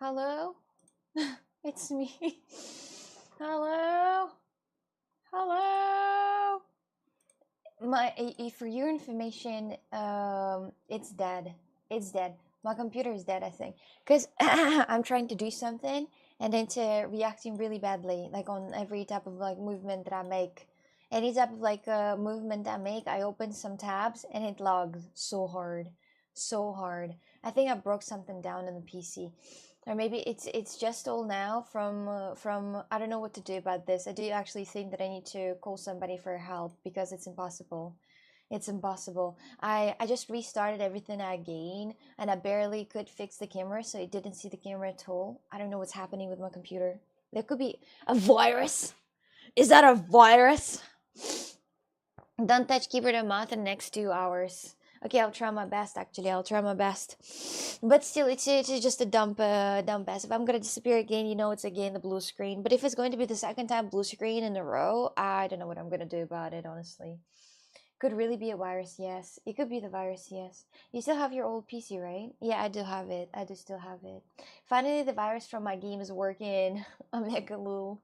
Hello? It's me. Hello? Hello? For your information, it's dead. It's dead. My computer is dead, I think. Because I'm trying to do something and then it's reacting really badly, like on every type of like movement that I make. Any type of like movement I make, I open some tabs and it logs so hard. So hard. I think I broke something down in the PC. Or maybe it's just all now from I don't know what to do about this. I do actually think that I need to call somebody for help because it's impossible. It's impossible. I just restarted everything again and I barely could fix the camera, so it didn't see the camera at all. I don't know what's happening with my computer. There could be a virus. Is that a virus? Don't touch keyboard and mouse in the next 2 hours. Okay, I'll try my best. Actually, I'll try my best. But still, it's just a dumb pass. If I'm gonna disappear again, you know it's again the blue screen. But if it's going to be the second time blue screen in a row, I don't know what I'm gonna do about it. Honestly, could really be a virus. Yes, it could be the virus. Yes, you still have your old PC, right? Yeah, I do have it. I do still have it. Finally, the virus from my game is working. I'm like a little.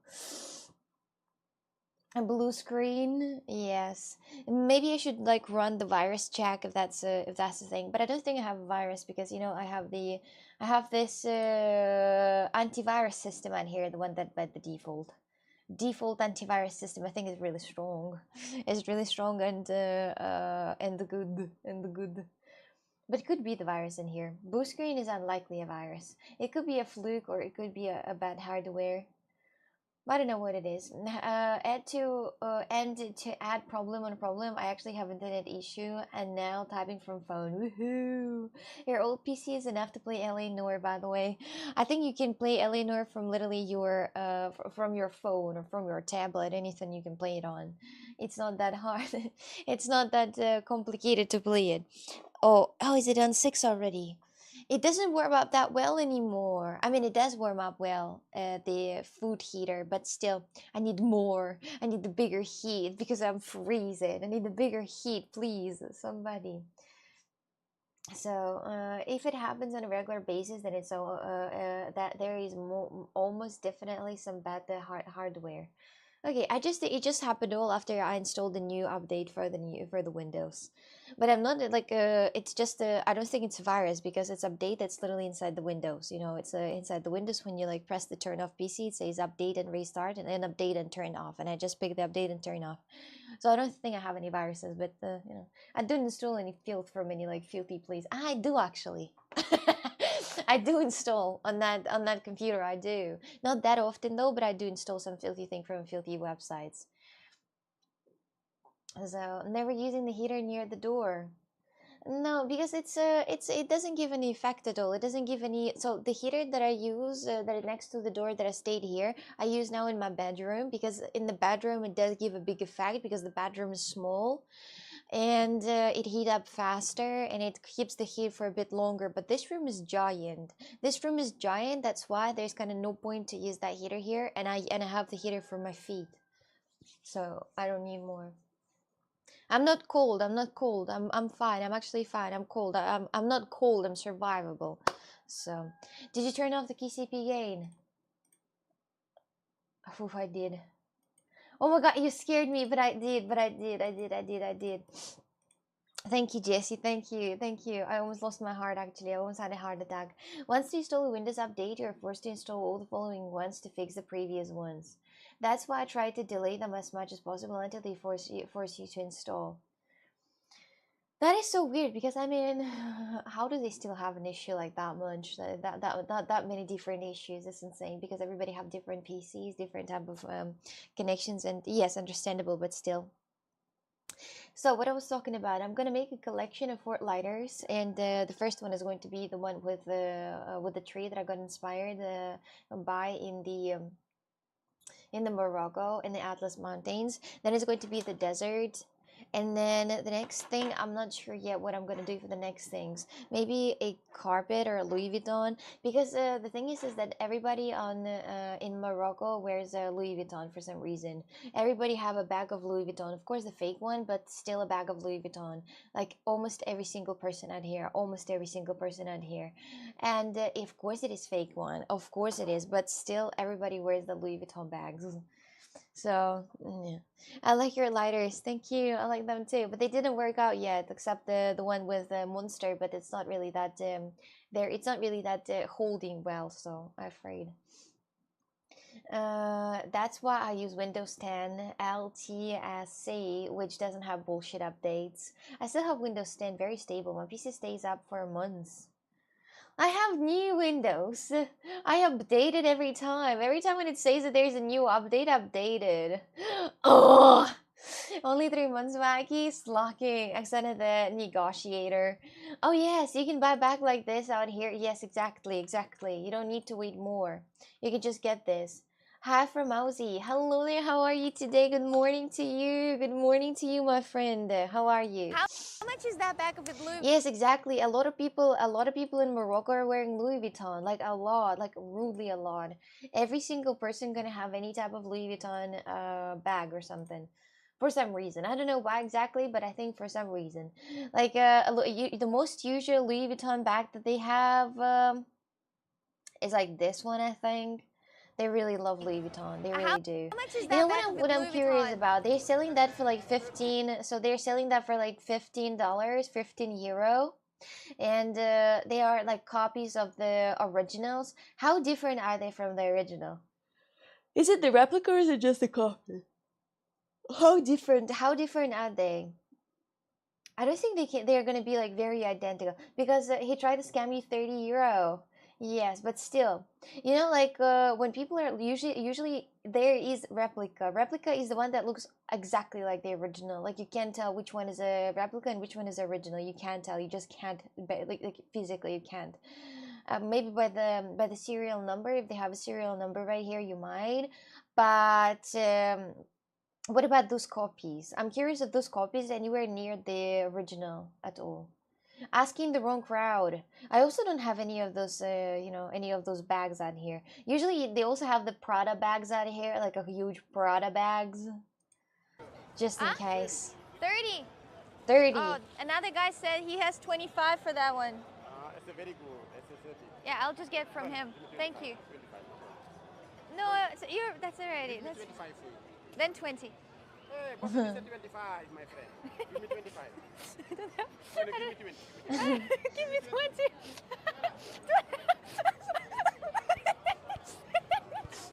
A blue screen, yes. Maybe I should like run the virus check if that's the thing. But I don't think I have a virus because you know I have this antivirus system on here, the one that by the default antivirus system. I think is really strong. It's really strong and the good. But it could be the virus in here. Blue screen is unlikely a virus. It could be a fluke or it could be a bad hardware. I don't know what it is. To add problem on problem, I actually have internet issue and now typing from phone. Woohoo! Your old PC is enough to play Eleanor, by the way. I think you can play Eleanor from literally your from your phone or from your tablet, anything you can play it on. It's not that hard. It's not that complicated to play it. Oh, is it on 6 already? It doesn't warm up that well anymore. I mean, it does warm up well, the food heater, but still, I need more. I need the bigger heat because I'm freezing. I need the bigger heat, please, somebody. So, if it happens on a regular basis, then it's so that there is almost definitely some bad hardware. Okay, it just happened all after I installed the new update for the Windows. But I'm not like it's just I don't think it's a virus because it's update that's literally inside the Windows. You know, it's inside the Windows when you like press the turn off PC, it says update and restart and then update and turn off. And I just picked the update and turn off. So I don't think I have any viruses, but you know, I didn't install any filth from any like filthy place. I do actually. I do install on that computer. I do not that often though, but I do install some filthy thing from filthy websites. So never using the heater near the door. No, because it doesn't give any effect at all. It doesn't give any. So the heater that I use that is next to the door that I stayed here, I use now in my bedroom because in the bedroom it does give a big effect because the bedroom is small and it heat up faster and it keeps the heat for a bit longer. But this room is giant. This room is giant. That's why there's kind of no point to use that heater here, and I have the heater for my feet, so I don't need more. I'm not cold. I'm not cold. I'm fine. I'm actually fine. I'm cold. I'm not cold. I'm survivable. So, did you turn off the KCP gain? Oh, I did. Oh my god, you scared me, but I did. But I did. I did. Thank you, Jesse. Thank you. Thank you. I almost lost my heart actually. I almost had a heart attack. Once you install a Windows update, you're forced to install all the following ones to fix the previous ones. That's why I try to delay them as much as possible until they force you to install. That is so weird because I mean, how do they still have an issue like that much? That many different issues is insane because everybody have different PCs, different type of connections, and yes, understandable, but still. So what I was talking about, I'm gonna make a collection of Fort lighters, and the first one is going to be the one with the tree that I got inspired by in the Morocco in the Atlas Mountains. Then it's going to be the desert. And then the next thing, I'm not sure yet what I'm gonna do for the next things. Maybe a carpet or a Louis Vuitton, because the thing is that everybody on in Morocco wears a Louis Vuitton for some reason. Everybody have a bag of Louis Vuitton, of course the fake one, but still a bag of Louis Vuitton. Like almost every single person out here, almost every single person out here. And of course it is fake one, of course it is, but still everybody wears the Louis Vuitton bags. So yeah, I like your lighters. Thank you. I like them too, but they didn't work out yet, except the one with the monster. But it's not really that there. It's not really that holding well. So I'm afraid. That's why I use Windows 10 LTSC, which doesn't have bullshit updates. I still have Windows 10 very stable. My PC stays up for months. I have new Windows. I update it every time. Every time when it says that there's a new update, updated. Oh, only 3 months Maggie. Slacking. Extended the negotiator. Oh yes, you can buy back like this out here. Yes, exactly, exactly. You don't need to wait more. You can just get this. Hi from Mousy. Hello there. How are you today? Good morning to you. Good morning to you, my friend. How are you? How much is that bag of Louis? Yes, exactly. A lot of people in Morocco are wearing Louis Vuitton, like a lot, like rudely a lot. Every single person gonna have any type of Louis Vuitton bag or something. For some reason. I don't know why exactly, but I think for some reason. Like the most usual Louis Vuitton bag that they have is like this one, I think. They really love Louis Vuitton. They really do. How much is You that know bag of what I'm Louis curious Vuitton? about? They're selling that for like 15. So they're selling that for like $15, 15 euro, and they are like copies of the originals. How different are they from the original? Is it the replica or is it just a copy? How different? How different are they? I don't think they're gonna be like very identical because he tried to scam you 30 euro. Yes, but still, you know, like when people are usually there is replica. Replica is the one that looks exactly like the original. Like you can't tell which one is a replica and which one is original. You can't tell. You just can't, like physically you can't. Maybe by the serial number, if they have a serial number right here, you might. But what about those copies? I'm curious if those copies anywhere near the original at all. Asking the wrong crowd. I also don't have any of those, any of those bags out here. Usually, they also have the Prada bags out here, like a huge Prada bags, just in case. 30. 30. Oh, another guy said he has 25 for that one. It's a very good. It's a 30. Yeah, I'll just get from him. Thank you. 25. No, that's already. That's 25 for you. then 20. Hey, but it's a 25, my friend. Give me 25. I don't know. No, no, give me 20. Give me 20.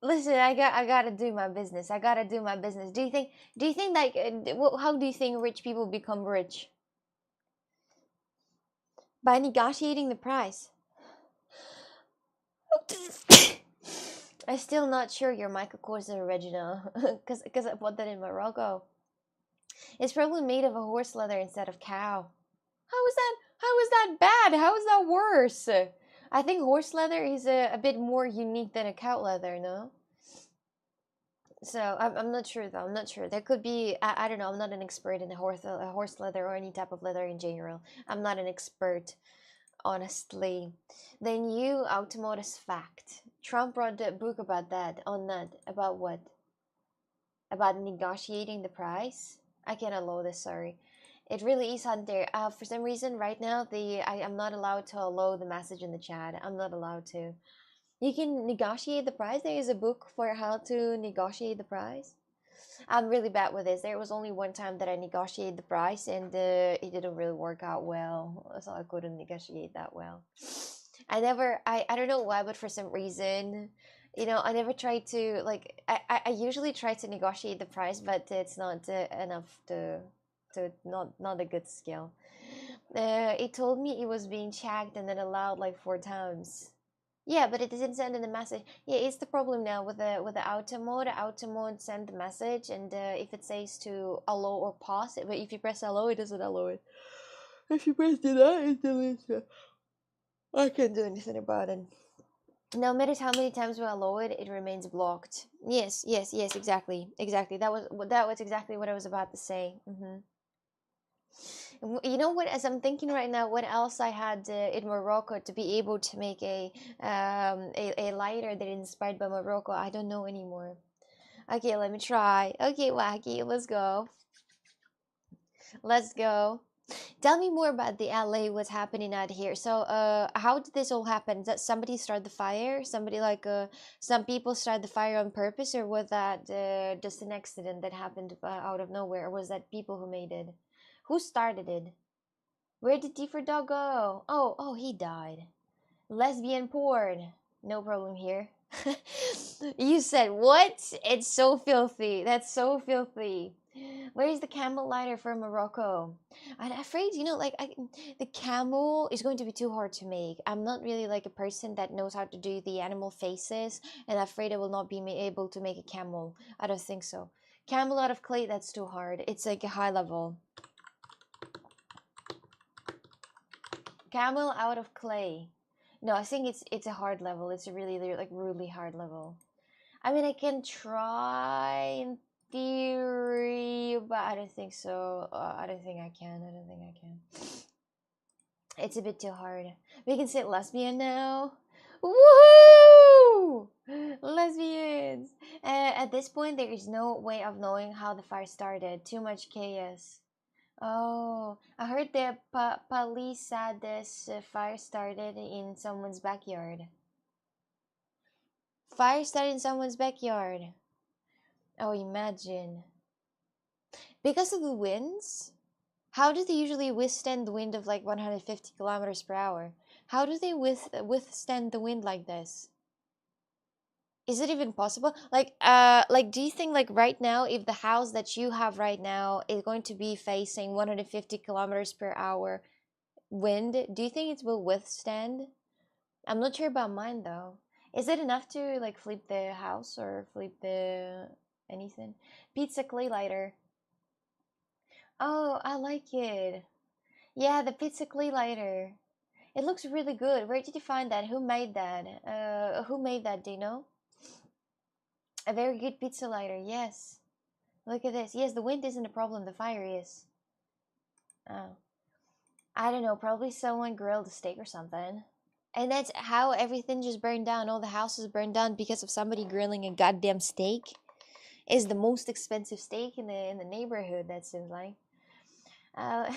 Listen, I gotta do my business. I gotta do my business. Do you think like how do you think rich people become rich? By negotiating the price. I'm still not sure your Michael Kors is original, because I bought that in Morocco. It's probably made of a horse leather instead of cow. How is that? How is that bad? How is that worse? I think horse leather is a bit more unique than a cow leather, no? So I'm not sure though. I'm not sure. There could be. I don't know. I'm not an expert in the horse leather or any type of leather in general. I'm not an expert, honestly. The new automotive fact. Trump wrote a book about that. On that, about what? About negotiating the price. I cannot allow this. Sorry. It really is Hunter. For some reason, right now, I'm not allowed to allow the message in the chat. I'm not allowed to. You can negotiate the price. There is a book for how to negotiate the price. I'm really bad with this. There was only one time that I negotiated the price and it didn't really work out well, so I couldn't negotiate that well. I don't know why, but for some reason, I never try to, like, I usually try to negotiate the price, but it's not enough not a good skill. It told me it was being checked and then allowed like 4 times. Yeah, but it didn't send in the message. Yeah, it's the problem now with the auto mode. Auto mode send the message, and if it says to allow or pause, but if you press allow, it doesn't allow it. If you press deny, it deletes it. I can't do anything about it. No matter how many times we allow it, it remains blocked. Yes, exactly. That was exactly what I was about to say. You know what? As I'm thinking right now, what else I had in Morocco to be able to make a lighter that is inspired by Morocco? I don't know anymore. Okay, let me try. Okay, Wacky, let's go. Let's go. Tell me more about the LA. What's happening out here? So, how did this all happen? Did somebody start the fire? Somebody like some people started the fire on purpose, or was that just an accident that happened out of nowhere? Or was that people who made it? Who started it? Where did Deeper Dog go? Oh, he died. Lesbian porn. No problem here. You said what? It's so filthy. That's so filthy. Where is the camel lighter for Morocco? I'm afraid, the camel is going to be too hard to make. I'm not really like a person that knows how to do the animal faces, and I'm afraid I will not be able to make a camel. I don't think so. Camel out of clay, that's too hard. It's like a high level. Camel out of clay. No, I think it's a hard level. It's a really hard level. I mean, I can try in theory, but I don't think so. I don't think I can. It's a bit too hard. We can say lesbian now. Woohoo! Lesbians! At this point, there is no way of knowing how the fire started. Too much chaos. Oh, I heard the police said this fire started in someone's backyard. Fire started in someone's backyard. Oh, imagine. Because of the winds? How do they usually withstand the wind of like 150 kilometers per hour? How do they withstand the wind like this? Is it even possible? Do you think like right now, if the house that you have right now is going to be facing 150 kilometers per hour wind, do you think it will withstand? I'm not sure about mine though. Is it enough to like flip the house or flip the anything? Pizza clay lighter. Oh, I like it. Yeah, the pizza clay lighter. It looks really good. Where did you find that? Who made that? Who made that? Do you know? A very good pizza lighter. Yes. Look at this. Yes, the wind isn't a problem. The fire is. Oh, I don't know. Probably someone grilled a steak or something. And that's how everything just burned down. All the houses burned down because of somebody grilling a goddamn steak. Is the most expensive steak in the neighborhood. That seems like. Uh,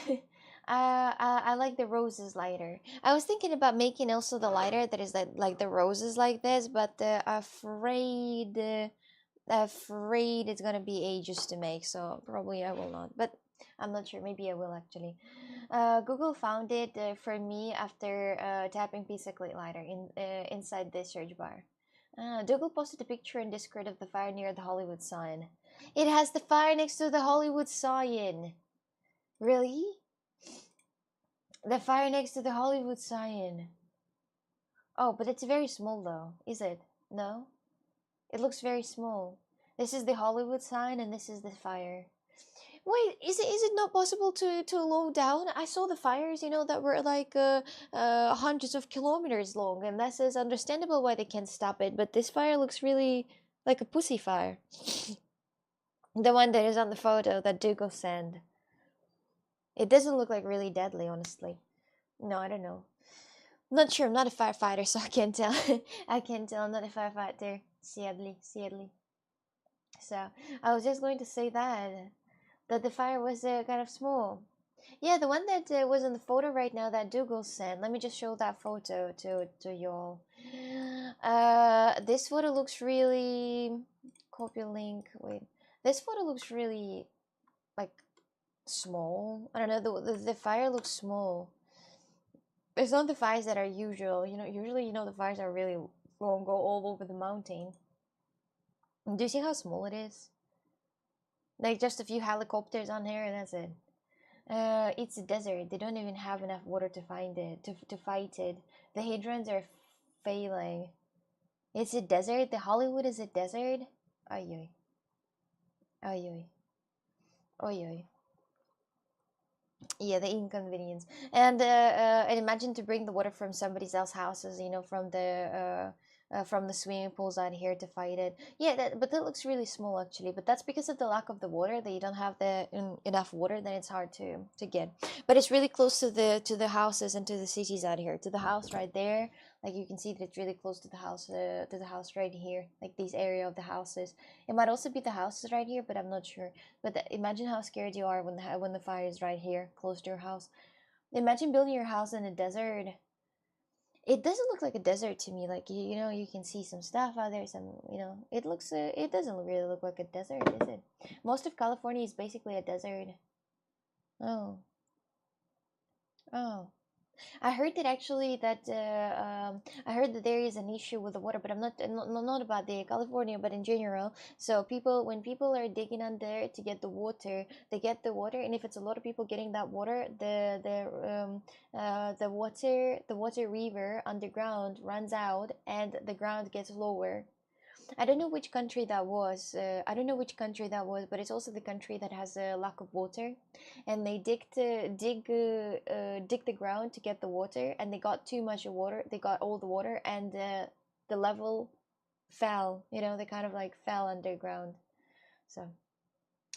I like the roses lighter. I was thinking about making also the lighter that is like the roses like this, but afraid it's gonna be ages to make, so probably I will not. But I'm not sure. Maybe I will actually. Google found it for me after tapping pizza clay lighter inside the search bar. Google posted a picture in Discord of the fire near the Hollywood sign. It has the fire next to the Hollywood sign. Really? The fire next to the Hollywood sign. Oh, but it's very small though, is it? No? It looks very small. This is the Hollywood sign and this is the fire. Wait, is it not possible to low down? I saw the fires, that were like hundreds of kilometers long, and this is understandable why they can't stop it. But this fire looks really like a pussy fire. The one that is on the photo that Dougal sent. It doesn't look like really deadly, honestly. No, I don't know. I'm not sure. I'm not a firefighter, so I can't tell. I can't tell. I'm not a firefighter. Sadly. So I was just going to say that the fire was kind of small. Yeah, the one that was in the photo right now that Dougal sent. Let me just show that photo to y'all. This photo looks really. Copy link. Wait, this photo looks really like small. I don't know. The fire looks small. It's not the fires that are usual. Usually the fires are really long, go all over the mountain. Do you see how small it is? Like just a few helicopters on here, and that's it. It's a desert. They don't even have enough water to find it to fight it. The hydrants are failing. It's a desert. The Hollywood is a desert. Ay ay. Yeah, the inconvenience. And imagine to bring the water from somebody else's houses, from the from the swimming pools out here to fight it. Yeah, but that looks really small actually. But that's because of the lack of the water. That you don't have the enough water, then it's hard to get. But it's really close to the houses and to the cities out here. To the house right there, like you can see that it's really close to the house right here, like this area of the houses. It might also be the houses right here, but I'm not sure. But imagine how scared you are when the fire is right here, close to your house. Imagine building your house in a desert. It doesn't look like a desert to me. Like you know, you can see some stuff out there. Some it looks. It doesn't really look like a desert, is it? Most of California is basically a desert. Oh, oh. I heard that actually I heard that there is an issue with the water, but I'm not about the California, but in general. So when people are digging under to get the water, they get the water, and if it's a lot of people getting that water, the water river underground runs out, and the ground gets lower. I don't know which country that was. I don't know which country that was, but it's also the country that has a lack of water, and they dig the ground to get the water, and they got too much water. They got all the water, and the level fell. They kind of like fell underground. So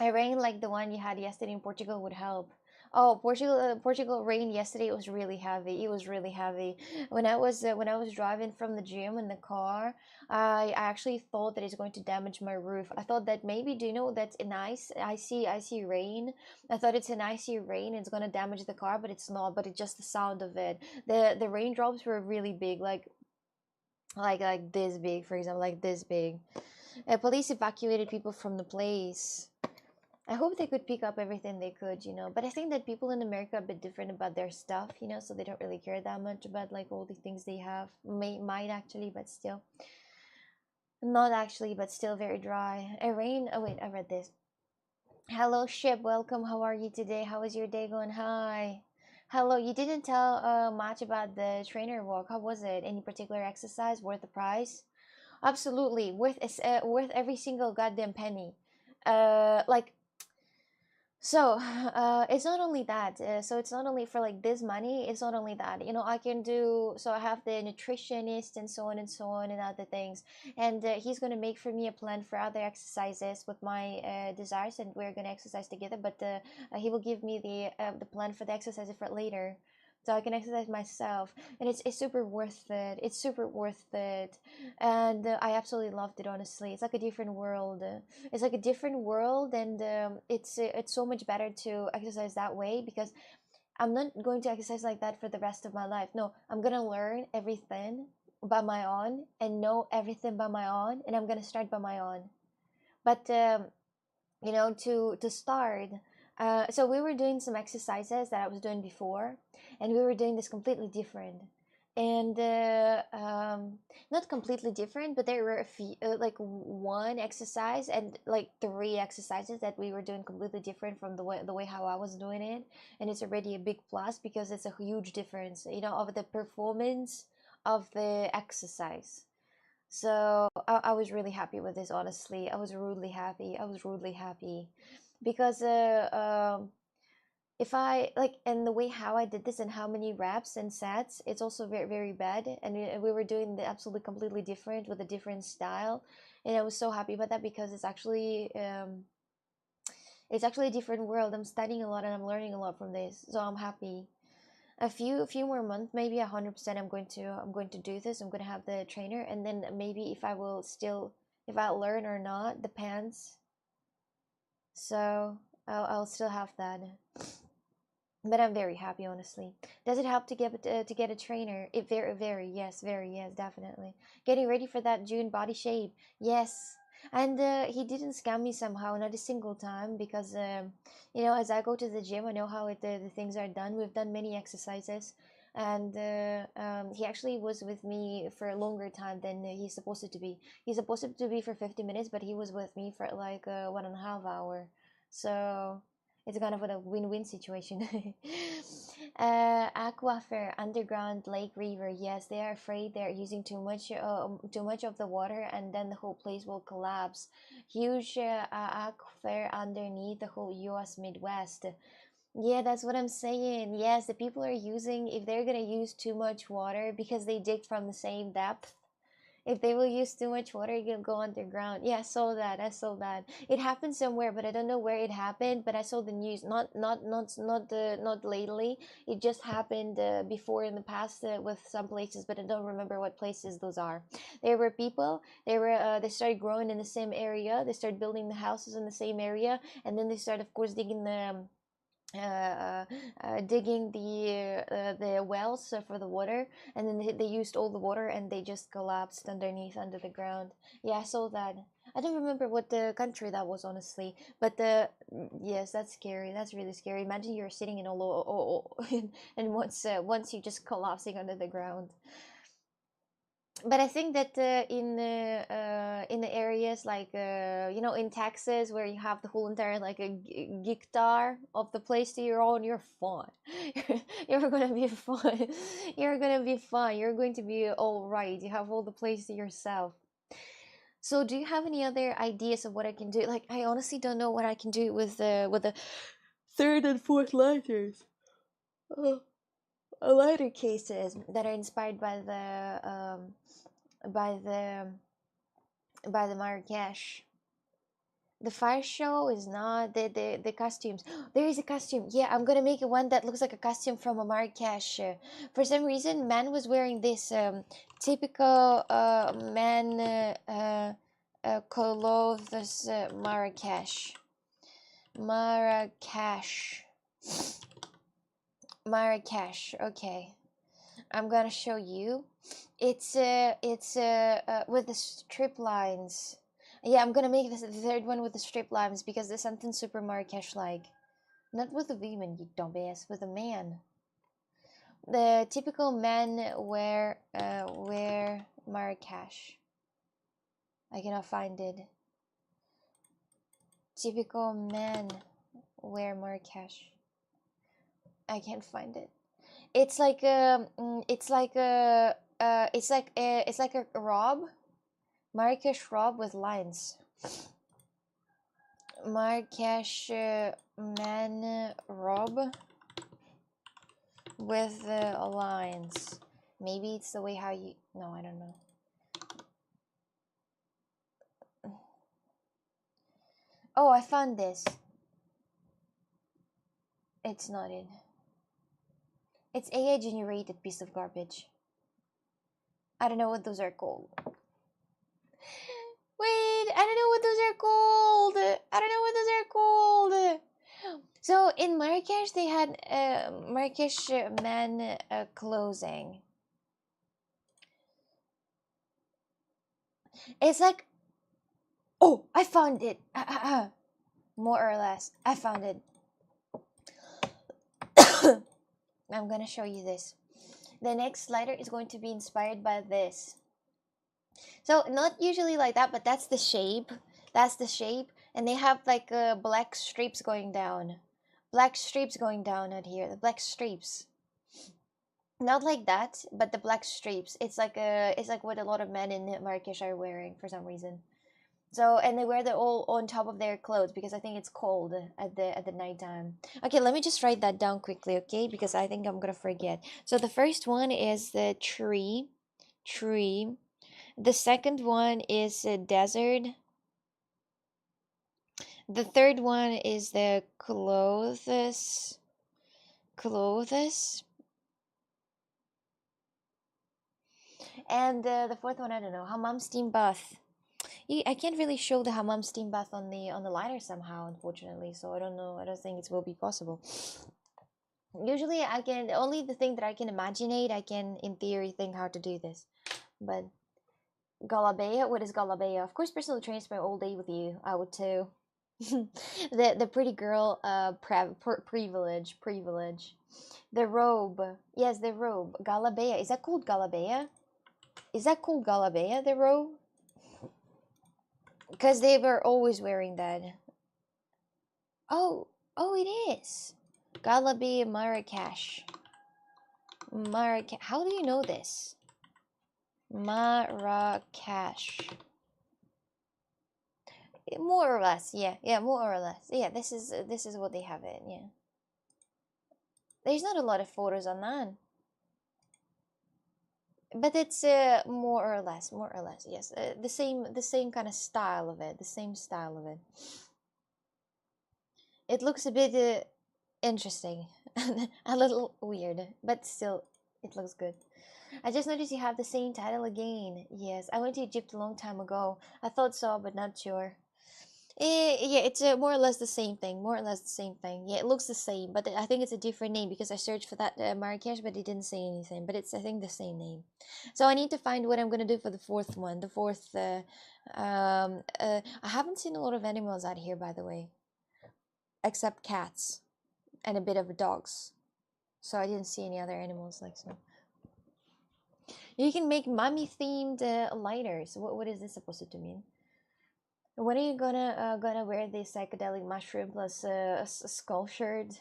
a rain like the one you had yesterday in Portugal would help. Oh, Portugal rain yesterday. It was really heavy. It was really heavy. When I was driving from the gym in the car, I actually thought that it's going to damage my roof. I thought that maybe, do you know that's an icy rain. I thought it's an icy rain. It's gonna damage the car, but it's not. But it's just the sound of it. The raindrops were really big, like this big, for example, like this big. Police evacuated people from the place. I hope they could pick up everything they could, But I think that people in America are a bit different about their stuff, so they don't really care that much about like all the things they have. Might actually, but still. Not actually, but still very dry. Rain. Oh wait, I read this. Hello, ship. Welcome. How are you today? How is your day going? Hi. Hello. You didn't tell much about the trainer walk. How was it? Any particular exercise worth the price? Absolutely worth every single goddamn penny. Like so, it's not only that. So it's not only for like this money. It's not only that. I can do. So I have the nutritionist and so on and so on and other things. And he's gonna make for me a plan for other exercises with my desires, and we're gonna exercise together. But he will give me the plan for the exercises for later, so I can exercise myself, and it's super worth it. It's super worth it, and I absolutely loved it. Honestly, it's like a different world. It's like a different world, and it's so much better to exercise that way, because I'm not going to exercise like that for the rest of my life. No, I'm gonna learn everything by my own and know everything by my own, and I'm gonna start by my own. But to start, so we were doing some exercises that I was doing before, and we were doing this completely different. And not completely different, but there were a few, like one exercise and like three exercises that we were doing completely different from the way how I was doing it. And it's already a big plus, because it's a huge difference, of the performance of the exercise. So I was really happy with this, honestly. I was rudely happy. I was rudely happy, because if I like, and the way how I did this and how many reps and sets, it's also very, very bad. And we were doing the absolutely completely different with a different style. And I was so happy about that, because it's actually a different world. I'm studying a lot and I'm learning a lot from this. So I'm happy. A few more months, maybe 100%, I'm going to do this. I'm going to have the trainer, and then maybe if I learn or not depends. So I'll still have that. But I'm very happy, honestly. Does it help to get a trainer? It very yes, definitely. Getting ready for that June body shape, yes. And he didn't scam me somehow, not a single time, because as I go to the gym, I know how the things are done. We've done many exercises, and he actually was with me for a longer time than he's supposed to be. He's supposed to be for 50 minutes, but he was with me for like 1.5 hour. So it's kind of a win-win situation. Aquifer, underground lake river. Yes, they are afraid they're using too much of the water, and then the whole place will collapse. Huge aquifer underneath the whole U.S. Midwest. Yeah, that's what I'm saying. Yes, the people are using, if they're gonna use too much water because they dig from the same depth, If they will use too much water, you'll go underground. Yeah, I saw that. I saw that. It happened somewhere, but I don't know where it happened. But I saw the news. Not lately. It just happened before in the past with some places, but I don't remember what places those are. There were people. They started growing in the same area. They started building the houses in the same area, and then they started, of course, digging the wells for the water, and then they used all the water and they just collapsed underneath under the ground. Yeah, I saw that. I don't remember what the country that was, honestly, but yes, that's scary. That's really scary. Imagine you're sitting in a low and once you just collapsing under the ground. But I think that in the areas like in Texas, where you have the whole entire like a hectare of the place to your own, you're fine. You're gonna be fine. You're gonna be fine. You're going to be all right. You have all the place to yourself. So, do you have any other ideas of what I can do? Like, I honestly don't know what I can do with the third and fourth lighters. Uh, lighter cases that are inspired by the Marrakesh. The fire show is not the costumes. There is a costume. Yeah, I'm gonna make one that looks like a costume from a Marrakesh. For some reason, man was wearing this typical man clothes Marrakesh. Marrakesh. Okay, I'm gonna show you. It's with the strip lines. Yeah, I'm gonna make this the third one with the strip lines because there's something super Marrakesh like. Not with the women, you dumbass, with a man. The typical men wear Marrakesh. I cannot find it. Typical men wear Marrakesh. I can't find it. It's like it's like a robe, Marrakesh robe with lines. Marrakesh man robe with lines. Maybe it's the way how you. No, I don't know. Oh, I found this. It's not it. It's AI generated piece of garbage. I don't know what those are called. Wait, I don't know what those are called. I don't know what those are called. So in Marrakesh, they had Marrakesh men clothing. It's like, oh, I found it. More or less, I found it. I'm gonna show you this. The next slider is going to be inspired by this. So not usually like that, but that's the shape. That's the shape, and they have like black streaks going down. Black streaks going down out here. The black streaks. Not like that, but the black streaks. It's like what a lot of men in Marrakesh are wearing for some reason. So, and they wear that all on top of their clothes because I think it's cold at the nighttime. Okay, let me just write that down quickly, okay? Because I think I'm gonna forget. So the first one is the tree. The second one is the desert. The third one is the clothes. And the fourth one, I don't know. Hammam steam bath. I can't really show the hammam steam bath on the liner somehow, unfortunately. So I don't know. I don't think it will be possible. Usually, I can only the thing that I can imaginate. I can, in theory, think how to do this. But Galabea, what is Galabea? Of course, personal trainer spent all day with you. I would too. the pretty girl privilege. The robe, yes, the robe. Galabea, is that called Galabea? Is that called Galabea, the robe? Because they were always wearing that. Oh, it is. Galabea Marrakesh. How do you know this? Marrakesh. More or less, yeah, more or less. Yeah, this is what they have it, yeah. There's not a lot of photos on that. but it's more or less, yes, the same kind of style of it, the same style of it. It looks a bit interesting, a little weird, but still, it looks good. I just noticed you have the same title again. Yes, I went to Egypt a long time ago. I thought so, but not sure. Yeah, it's more or less the same thing. More or less the same thing. Yeah, it looks the same, but I think it's a different name because I searched for that Marrakesh, but it didn't say anything. But it's, I think, the same name. So I need to find what I'm gonna do for the fourth one. The fourth. I haven't seen a lot of animals out here, by the way, except cats and a bit of dogs. So I didn't see any other animals like so. You can make mummy themed lighters. What is this supposed to mean? When are you gonna wear the psychedelic mushroom plus skull shirt?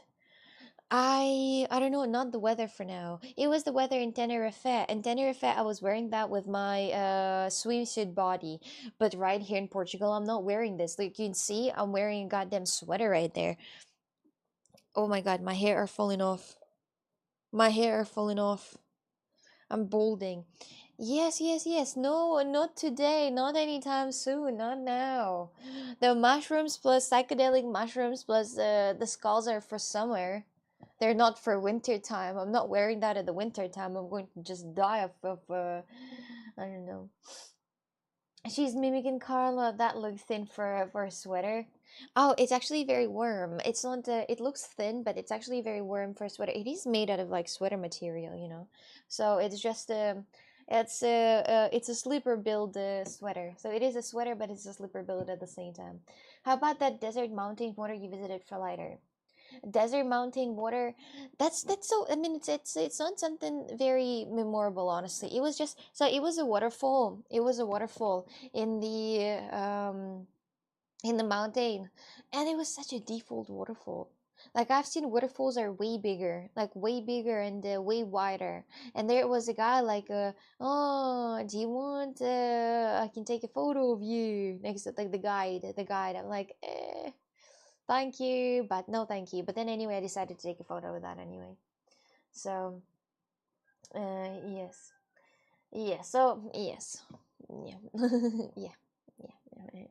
I don't know, not the weather for now. It was the weather in Tenerife. In Tenerife, I was wearing that with my swimsuit body, but right here in Portugal, I'm not wearing this. Like you can see, I'm wearing a goddamn sweater right there. Oh my god, my hair are falling off. My hair are falling off. I'm balding. Yes, yes, yes. No, not today. Not anytime soon. Not now. The mushrooms plus psychedelic mushrooms plus the skulls are for summer. They're not for winter time. I'm not wearing that in the winter time. I'm going to just die of I don't know. She's mimicking Carla. That looks thin for a sweater. Oh, it's actually very warm. It's not. It looks thin, but it's actually very warm for a sweater. It is made out of like sweater material, you know. So it's just it's a slipper build sweater. So it is a sweater, but it's a slipper build at the same time. How about that desert mountain water you visited for lighter? Desert mountain water, that's so, I mean, it's not something very memorable, honestly. It was just, so it was a waterfall, in the mountain, and it was such a default waterfall. Like I've seen waterfalls are way bigger, like way bigger and way wider. And there was a guy like, oh, do you want? I can take a photo of you next to like the guide. I'm like, thank you, but no, thank you. But then anyway, I decided to take a photo with that anyway. So, yes, yeah. So yes, yeah, yeah, yeah.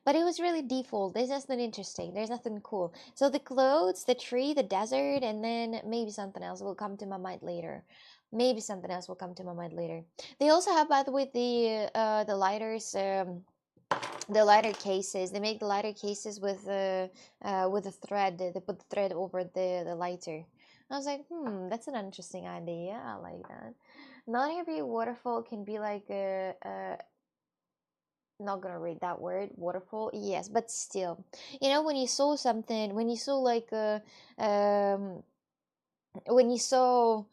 But it was really default. There's nothing interesting. There's nothing cool. So the clothes, the tree, the desert, and then maybe something else will come to my mind later. Maybe something else will come to my mind later. They also have, by the way, the lighters. The lighter cases. They make the lighter cases with a thread. They put the thread over the lighter. I was like, that's an interesting idea. I like that. Not every waterfall can be like a not gonna read that word, waterfall, yes, but still, you know, when you saw something, when you saw like um when you saw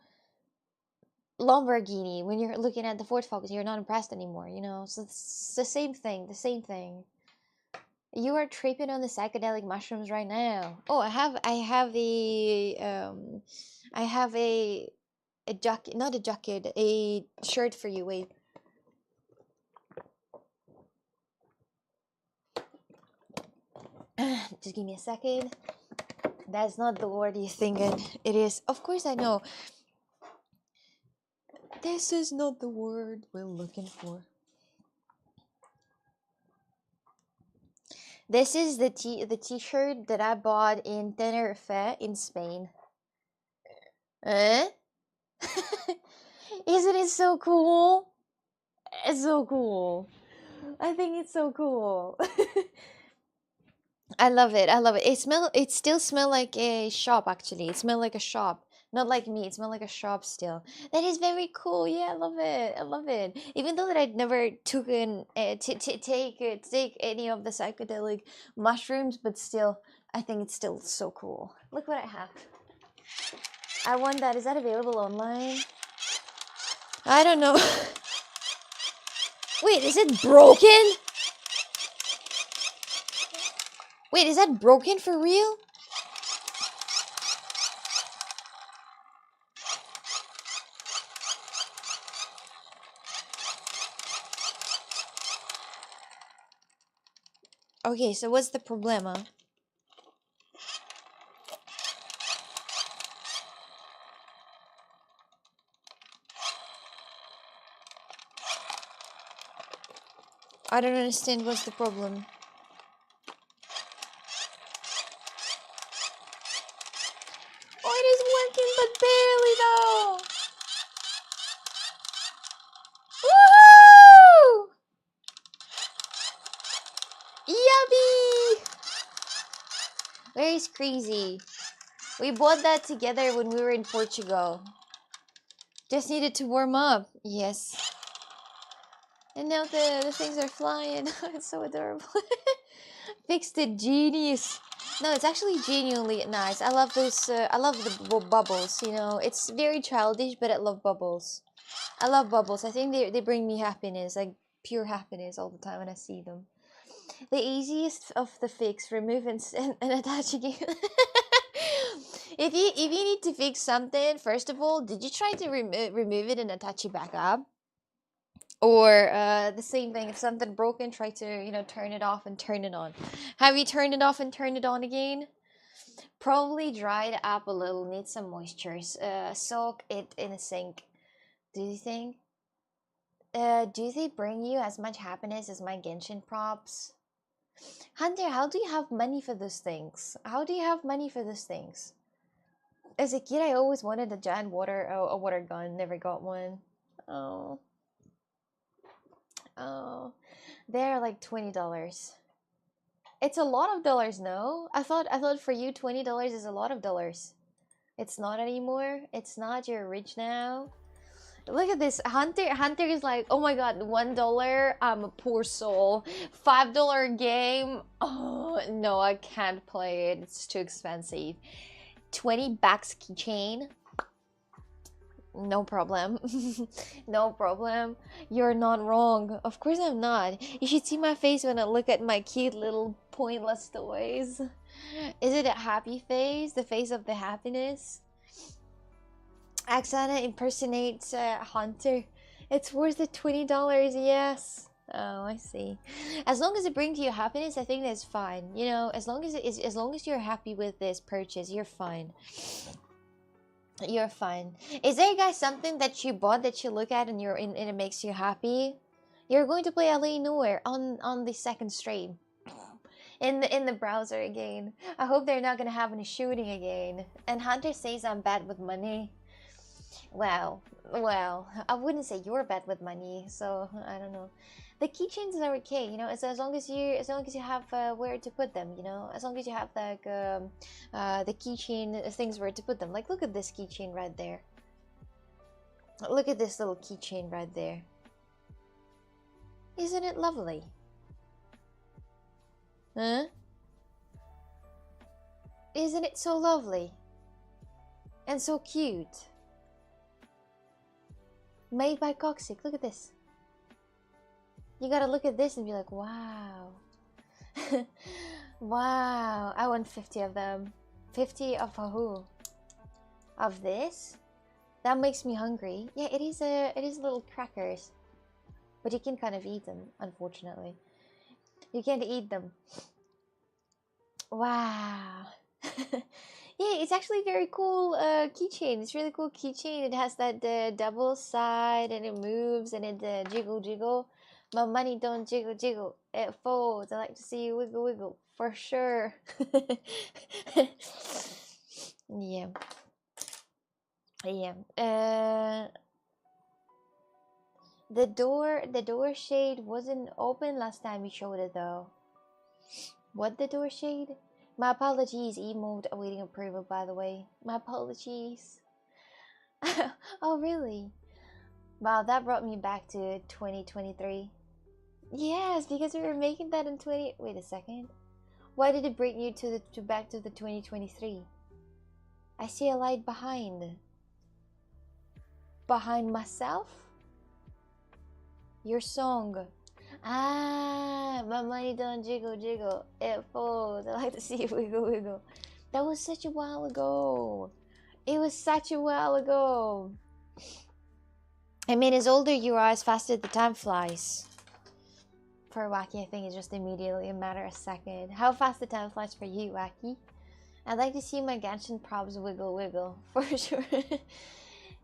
Lamborghini, when you're looking at the Ford Focus, you're not impressed anymore, you know. So it's the same thing, you are tripping on the psychedelic mushrooms right now. Oh, I have a jacket, not a jacket, a shirt for you. Wait. Just give me a second. That's not the word you're thinking. It is. Of course I know. This is not the word we're looking for. This is the t-shirt that I bought in Tenerife in Spain. Eh? Isn't it so cool? It's so cool. I think it's so cool. I love it. I love it. It still smell like a shop actually. It smell like a shop. Not like me. It smell like a shop still. That is very cool. Yeah, I love it. I love it. Even though that I'd never taken take any of the psychedelic mushrooms, but still, I think it's still so cool. Look what I have. I want that. Is that available online? I don't know. Wait, is it broken? Wait, is that broken for real? Okay, so what's the problema? I don't understand what's the problem. Oh, it is working, but barely though. Woohoo! Yummy! Where is Crazy? We bought that together when we were in Portugal. Just needed to warm up. Yes. And now the things are flying. It's so adorable. Fixed it, genius. No, it's actually genuinely nice. I love those. I love the bubbles. You know, it's very childish, but I love bubbles. I love bubbles. I think they bring me happiness, like pure happiness all the time when I see them. The easiest of the fix: remove and attach again. If you need to fix something, first of all, did you try to remove it and attach it back up? Or the same thing, if something broken, try to turn it off and turn it on. Have you turned it off and turned it on again? Probably dry it up a little, need some moisture. Soak it in a sink. Do you think? Do they bring you as much happiness as my Genshin props? Hunter, how do you have money for those things? How do you have money for those things? As a kid, I always wanted a giant a water gun. Never got one. Oh. Oh. They're like $20. It's a lot of dollars, no? I thought for you $20 is a lot of dollars. It's not anymore. It's not. You're rich now. Look at this. Hunter is like, oh my god, $1, I'm a poor soul. $5 game. Oh no, I can't play it. It's too expensive. 20 bucks keychain. No problem. No problem. You're not wrong. Of course I'm not. You should see my face when I look at my cute little pointless toys. Is it a happy face? The face of the happiness? Axana impersonates Hunter. It's worth the $20, yes. Oh, I see. As long as it brings you happiness, I think that's fine. You know, as long as you're happy with this purchase, you're fine. You're fine. Is there, guys, something that you bought that you look at and it makes you happy? You're going to play LA Noire on the second stream. In the browser again. I hope they're not gonna have any shooting again. And Hunter says I'm bad with money. Well, I wouldn't say you're bad with money, so I don't know. The keychains are okay, you know, as long as you have where to put them, you know, as long as you have like the keychain things where to put them. Like, look at this keychain right there. Look at this little keychain right there. Isn't it lovely? Huh? Isn't it so lovely? And so cute. Made by Coxic. Look at this. You gotta look at this and be like, wow. Wow. I want 50 of them. 50 of who? Of this? That makes me hungry. Yeah, it is little crackers. But you can kind of eat them, unfortunately. You can't eat them. Wow. Yeah, it's actually very cool keychain. It's really cool keychain. It has that double side and it moves and it jiggle. My money don't jiggle. It folds. I like to see you wiggle. For sure. Yeah. Yeah. The door shade wasn't open last time you showed it though. What, the door shade? My apologies, emote awaiting approval, by the way. My apologies. Oh, really? Wow, that brought me back to 2023. Yes, because we were making that in 20... Wait a second. Why did it bring you back to the 2023? I see a light behind. Behind myself? Your song. Ah, my money don't jiggle. It folds. I like to see it wiggle. That was such a while ago. It was such a while ago. I mean, as older you are, as faster the time flies. For Wacky, I think it's just immediately a matter of second. How fast the time flies for you, Wacky? I'd like to see my Genshin props wiggle. For sure.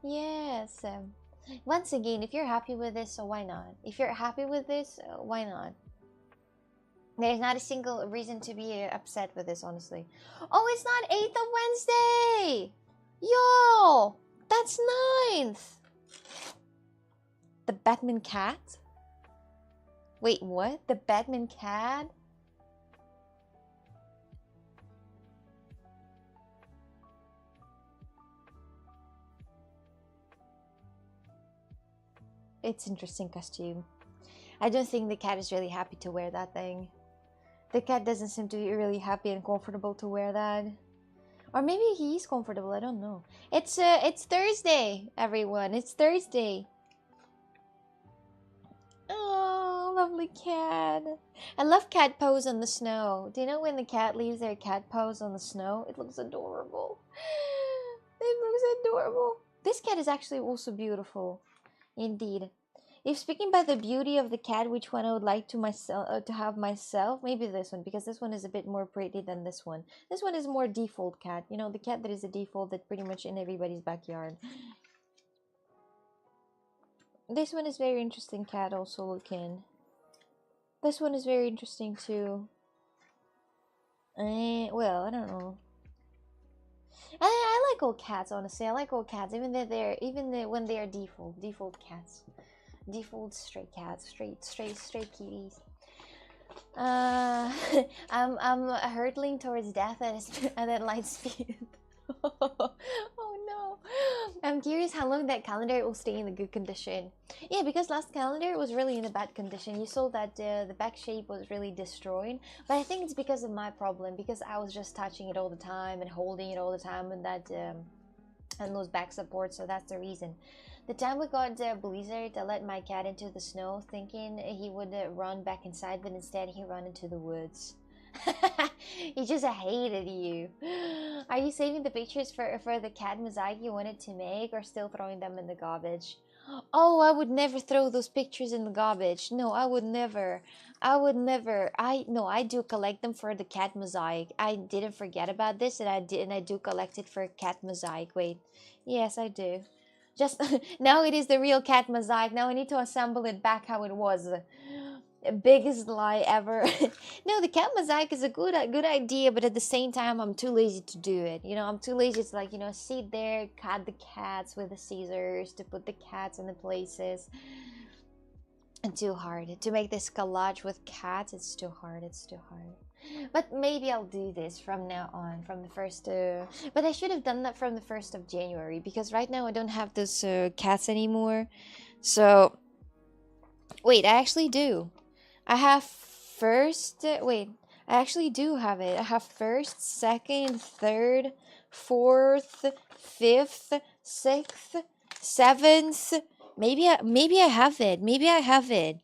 Yes. Once again, if you're happy with this, so why not? If you're happy with this, why not? There's not a single reason to be upset with this, honestly. Oh, it's not 8th of Wednesday! Yo! That's 9th! The Batman cat? Wait, what? The Batman cat? It's interesting costume. I don't think the cat is really happy to wear that thing. The cat doesn't seem to be really happy and comfortable to wear that. Or maybe he's comfortable, I don't know. It's Thursday, everyone. It's Thursday. Oh, lovely cat. I love cat pose on the snow. Do you know when the cat leaves their cat pose on the snow? It looks adorable. It looks adorable. This cat is actually also beautiful. Indeed. If speaking about the beauty of the cat, which one I would like to have myself, maybe this one, because this one is a bit more pretty than this one. This one is more default cat, you know, the cat that is a default that pretty much in everybody's backyard. This one is very interesting cat also looking. This one is very interesting too. Well, I don't know. I like all cats, honestly. I like all cats, even when they are default cats. Default stray cats, stray kitties. I'm hurtling towards death at light speed. Oh no! I'm curious how long that calendar will stay in the good condition. Yeah, because last calendar was really in a bad condition. You saw that the back shape was really destroyed, but I think it's because of my problem, because I was just touching it all the time and holding it all the time, and that and those back supports. So that's the reason. The time we got Blizzard, I let my cat into the snow thinking he would run back inside, but instead he ran into the woods. He just hated you. Are you saving the pictures for the cat mosaic you wanted to make, or still throwing them in the garbage? Oh, I would never throw those pictures in the garbage. No, I would never. I would never. I do collect them for the cat mosaic. I didn't forget about this, and I do collect it for cat mosaic. Wait. Yes, I do. Just now it is the real cat mosaic. Now I need to assemble it back how it was. Biggest lie ever. No, the cat mosaic is a good idea, but at the same time I'm too lazy to do it. You know, I'm too lazy to, like, you know, sit there, cut the cats with the scissors, to put the cats in the places. And too hard to make this collage with cats. It's too hard. But maybe I'll do this from now on, from the 1st but I should have done that from the 1st of January, because right now I don't have those cats anymore. So wait, I actually do. I have I actually do have it. I have 1st, 2nd, 3rd, 4th, 5th, 6th, 7th. Maybe I have it.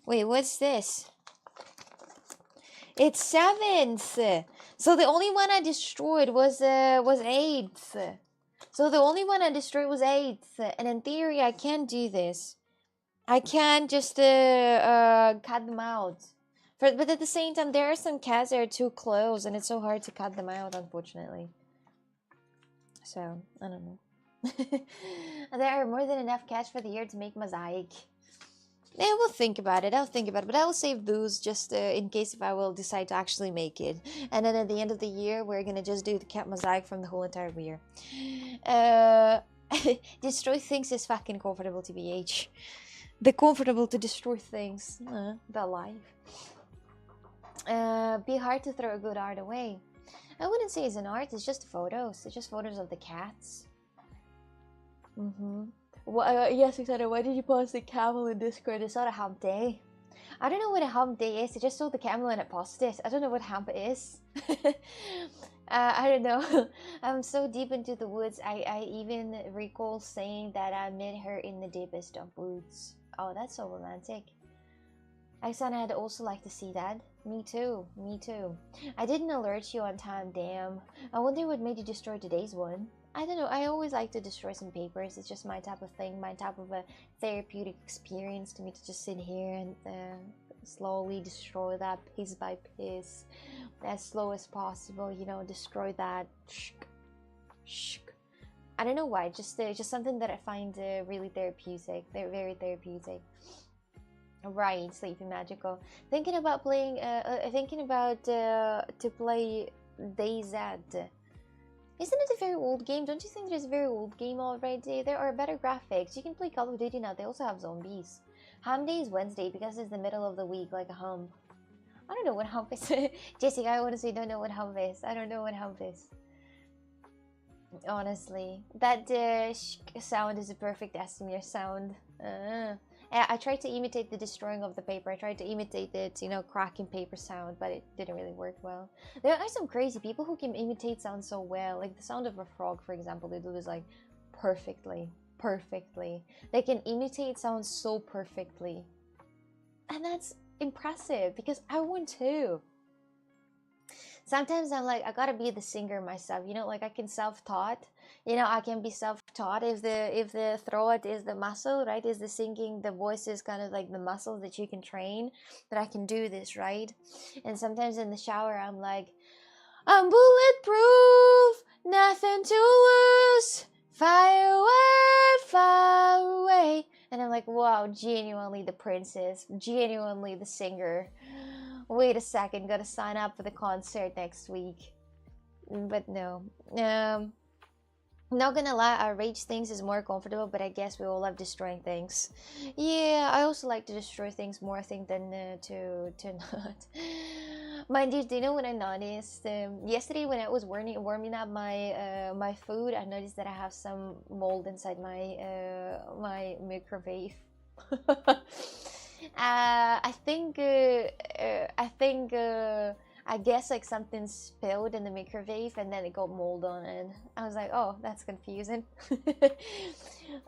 Wait, what's this? It's 7th. So the only one I destroyed was 8th. So the only one I destroyed was 8th. And in theory, I can't do this. I can't just cut them out. But at the same time, there are some cats that are too close, and it's so hard to cut them out, unfortunately. So, I don't know. There are more than enough cats for the year to make mosaic. Yeah, we'll think about it. I'll think about it, but I will save those just in case if I will decide to actually make it. And then at the end of the year, we're gonna just do the cat mosaic from the whole entire year. Destroy things is fucking comfortable, TBH. The comfortable to destroy things. The life. Be hard to throw a good art away. I wouldn't say it's an art. It's just photos. It's just photos of the cats. Yes, exactly. Why did you post the camel in Discord? It's not a hump day. I don't know what a hump day is. I just saw the camel and I posted it. I don't know what hump is. I don't know. I'm so deep into the woods. I even recall saying that I met her in the deepest of woods. Oh, that's so romantic. Oksana, I'd also like to see that. Me too. I didn't alert you on time, damn. I wonder what made you destroy today's one. I don't know, I always like to destroy some papers. It's just my type of thing, my type of a therapeutic experience to me to just sit here and slowly destroy that piece by piece. As slow as possible, you know, destroy that. I don't know why. Just something that I find really therapeutic. They're very therapeutic. Right, Sleepy Magical. Thinking about playing. Thinking about to play DayZ. Isn't it a very old game? Don't you think it is a very old game already? There are better graphics. You can play Call of Duty now. They also have zombies. Hum Day is Wednesday because it's the middle of the week, like a hump. I don't know what hump is. Jessica, I honestly don't know what hump is. I don't know what hump is. Honestly, that sound is a perfect SMR sound. I tried to imitate the destroying of the paper. I tried to imitate it, you know, cracking paper sound, but it didn't really work well. There are some crazy people who can imitate sound so well. Like the sound of a frog, for example, they do this like perfectly. They can imitate sound so perfectly. And that's impressive because I want to. Sometimes I'm like, I gotta be the singer myself, you know, like I can self-taught, you know, I can be self-taught if the throat is the muscle, right? Is the singing, the voice is kind of like the muscle that you can train, that I can do this, right? And sometimes in the shower I'm like, I'm bulletproof, nothing to lose, far away. And I'm like, wow, genuinely the princess, genuinely the singer. Wait a second, gotta sign up for the concert next week. But no. Not gonna lie, Rage things is more comfortable, but I guess we all love destroying things. Yeah, I also like to destroy things more, I think, than to not. Mind you, do you know what I noticed? Yesterday when I was warming up my my food, I noticed that I have some mold inside my my microwave. I guess like something spilled in the microwave and then it got mold on it. I was like, oh, that's confusing.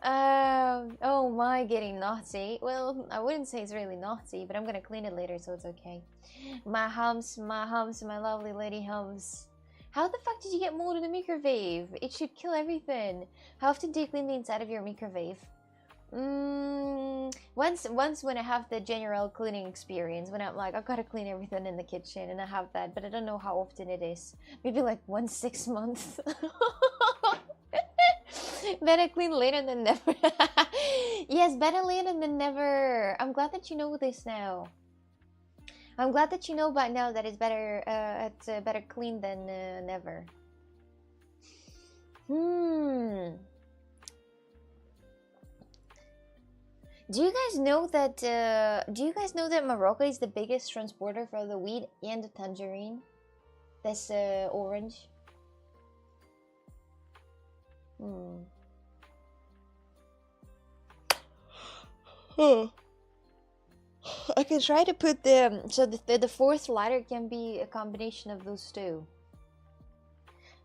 Oh my, getting naughty. Well, I wouldn't say it's really naughty, but I'm gonna clean it later, so it's okay. My hums, my lovely lady hums. How the fuck did you get mold in the microwave? It should kill everything. How often do you clean the inside of your microwave? Once when I have the general cleaning experience, when I'm like, I gotta clean everything in the kitchen, and I have that, but I don't know how often it is. Maybe like 6 months. Better clean later than never. Yes, better later than never. I'm glad that you know this now. I'm glad that you know by now that it's better clean than never. Do you guys know that Morocco is the biggest transporter for the weed and the tangerine? That's orange. I can try to put them so the fourth letter can be a combination of those two.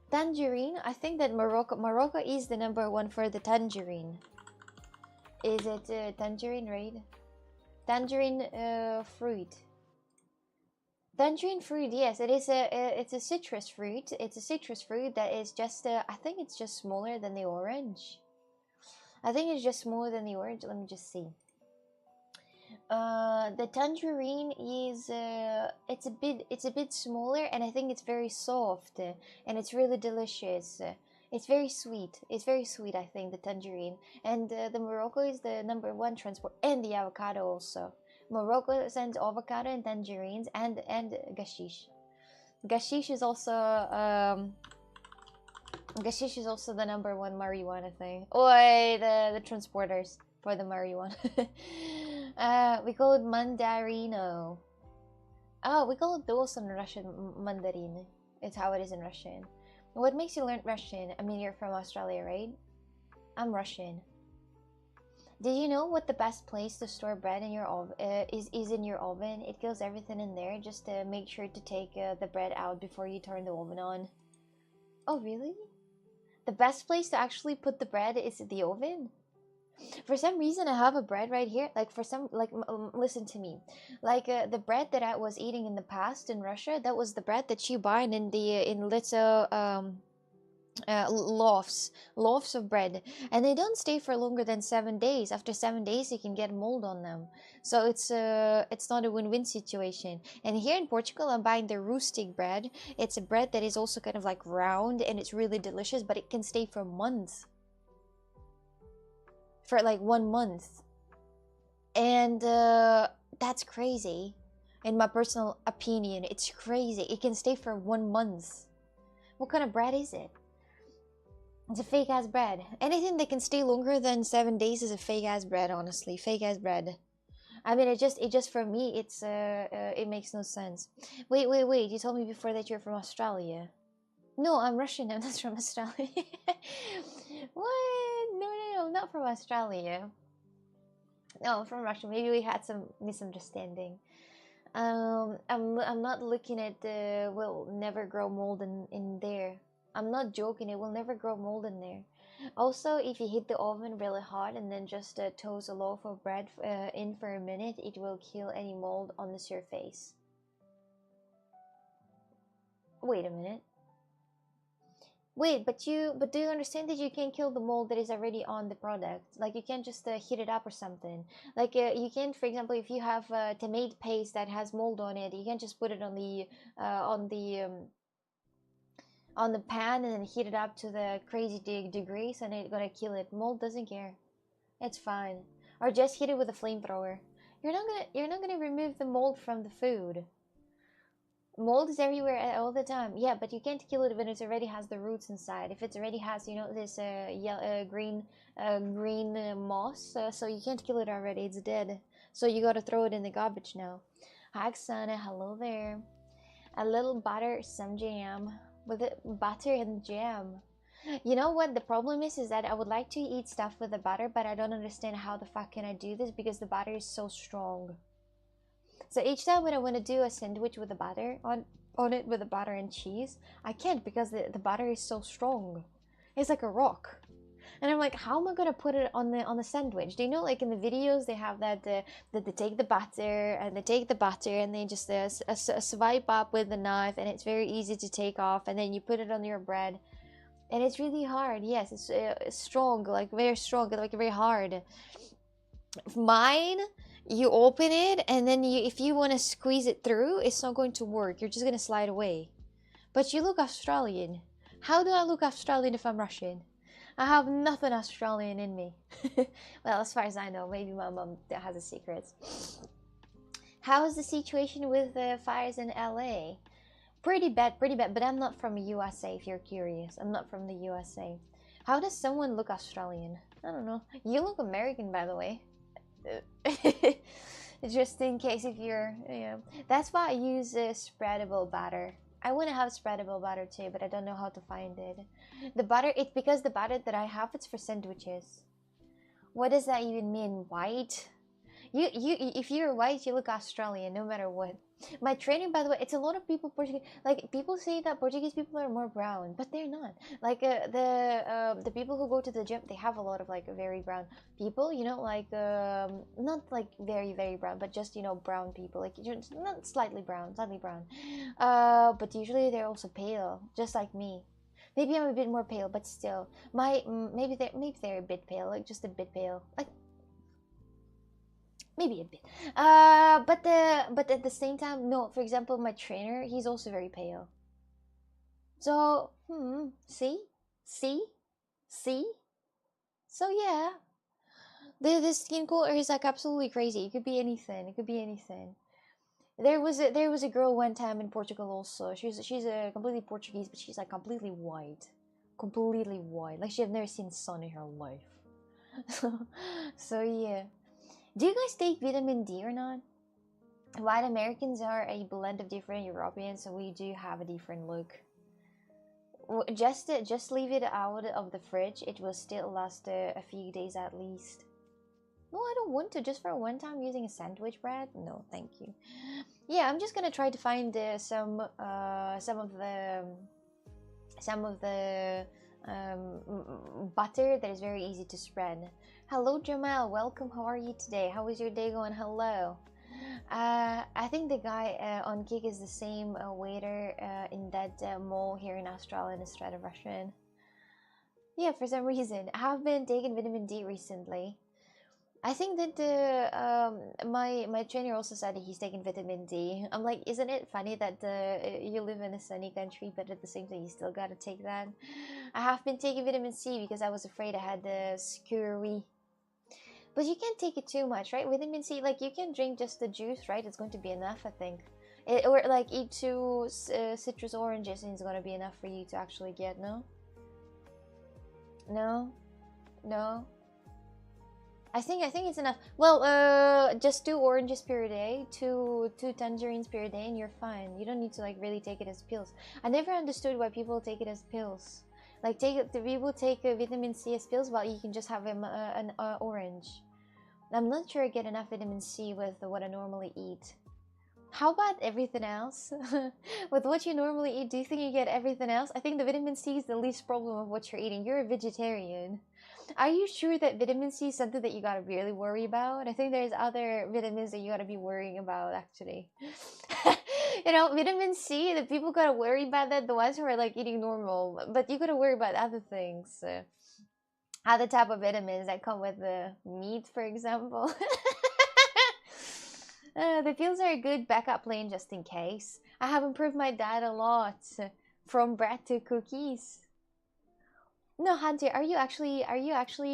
Tangerine. I think that Morocco is the #1 for the tangerine. Is it tangerine, right? Tangerine fruit. Tangerine fruit, yes, it is it's a citrus fruit. It's a citrus fruit that is just I think it's just smaller than the orange. I think it's just smaller than the orange. Let me just see. The tangerine is it's a bit smaller, and I think it's very soft and it's really delicious. It's very sweet. It's very sweet, I think, the tangerine. And the Morocco is the #1 transport, and the avocado also. Morocco sends avocado and tangerines and gashish. Gashish is also the #1 marijuana thing. Oi, the transporters for the marijuana. We call it mandarino. Oh, we call it those in Russian mandarin. It's how it is in Russian. What makes you learn Russian? I mean, you're from Australia, right? I'm Russian. Did you know what the best place to store bread in your oven is in your oven? It kills everything in there. Just make sure to take the bread out before you turn the oven on. Oh, really? The best place to actually put the bread is the oven? For some reason, I have a bread right here. Like listen to me. Like the bread that I was eating in the past in Russia, that was the bread that you buy in little loaves of bread, and they don't stay for longer than 7 days. After 7 days, you can get mold on them. So it's not a win-win situation. And here in Portugal, I'm buying the rustic bread. It's a bread that is also kind of like round, and it's really delicious, but it can stay for months. for like 1 month, and that's crazy. In my personal opinion, it's crazy. It can stay for 1 month. What kind of bread is it? It's a fake ass bread. Anything that can stay longer than 7 days is a fake ass bread. Honestly, fake ass bread. I mean, it just for me, it makes no sense. Wait. You told me before that you're from Australia. No, I'm Russian. I'm not from Australia. What? No, not from Australia. No, I'm from Russia. Maybe we had some misunderstanding. I'm not looking at the will never grow mold in there. I'm not joking. It will never grow mold in there. Also, if you heat the oven really hot and then just toast a loaf of bread in for a minute, it will kill any mold on the surface. Wait a minute. Wait, but do you understand that you can kill the mold that is already on the product? Like you can't just heat it up or something. Like you can, for example, if you have tomato paste that has mold on it, you can just put it on the pan and then heat it up to the crazy degrees, and it's gonna kill it. Mold doesn't care. It's fine. Or just hit it with a flamethrower. You're not gonna remove the mold from the food. Mold is everywhere all the time. Yeah, but you can't kill it when it already has the roots inside. If it already has, this green moss, so you can't kill it already. It's dead. So you gotta throw it in the garbage now. Hi, Oksana. Hello there. A little butter, some jam. With it, butter and jam. You know what the problem is that I would like to eat stuff with the butter, but I don't understand how the fuck can I do this because the butter is so strong. So each time when I want to do a sandwich with the butter on it with the butter and cheese, I can't because the butter is so strong. It's like a rock. And I'm like, how am I gonna put it on the sandwich? Do you know, like in the videos, they have that they take the butter and they just swipe up with the knife, and it's very easy to take off, and then you put it on your bread, and it's really hard. Yes, it's strong, like very strong, like very hard. Mine, you open it, and then if you want to squeeze it through, it's not going to work. You're just gonna slide away. But you look Australian. How do I look Australian if I'm Russian? I have nothing Australian in me. Well, as far as I know, maybe my mom has a secret. How is the situation with the fires in LA? Pretty bad, but I'm not from USA, if you're curious. I'm not from the USA. How does someone look Australian? I don't know. You look American, by the way. Just in case if you're, that's why I use spreadable batter. I want to have spreadable butter too, but I don't know how to find it. The butter, it's because the butter that I have, it's for sandwiches. What does that even mean? White? If you're white, you look Australian, no matter what. My training, by the way, it's a lot of people Portuguese. Like people say that Portuguese people are more brown, but they're not. Like the people who go to the gym, they have a lot of like very brown people. Like not like very very brown, but just brown people. Like not slightly brown, slightly brown. But usually they're also pale, just like me. Maybe I'm a bit more pale, but still, maybe they're a bit pale, like just a bit pale, like. Maybe a bit. But at the same time, no. For example, my trainer, he's also very pale. So, see? So yeah, the skin color is like absolutely crazy. It could be anything. There was a girl one time in Portugal also. She's a completely Portuguese, but she's like completely white, like she had never seen sun in her life. So yeah. Do you guys take vitamin D or not? White Americans are a blend of different Europeans, so we do have a different look. Just leave it out of the fridge. It will still last a few days at least. No, I don't want to. Just for one time using a sandwich bread? No, thank you. Yeah, I'm just gonna try to find some of the butter that is very easy to spread. Hello Jamal, welcome. How are you today? How is your day going? Hello. I think the guy on Kick is the same waiter in that mall here in Australia instead of Russian. Yeah, for some reason. I have been taking vitamin D recently. I think that my trainer also said that he's taking vitamin D. I'm like, isn't it funny that you live in a sunny country, but at the same time you still gotta take that? I have been taking vitamin C because I was afraid I had the scurvy. But you can't take it too much, right? Vitamin C, like you can drink just the juice, right? It's going to be enough, I think. Or like eat two citrus oranges and it's gonna be enough for you to actually get, no? No? No? I think it's enough. Well, just 2 oranges per day, two tangerines per day, and you're fine. You don't need to like really take it as pills. I never understood why people take it as pills. Like the people take vitamin C as pills, while you can just have an orange. I'm not sure I get enough vitamin C with what I normally eat. How about everything else? With what you normally eat, do you think you get everything else? I think the vitamin C is the least problem of what you're eating. You're a vegetarian. Are you sure that vitamin C is something that you gotta really worry about? I think there's other vitamins that you gotta be worrying about, actually. You know, vitamin C, the people gotta worry about that, the ones who are like eating normal. But you gotta worry about other things. Other type of vitamins that come with the meat, for example. The pills are a good backup plan just in case. I have improved my diet a lot. From bread to cookies. No, Hunter, are you actually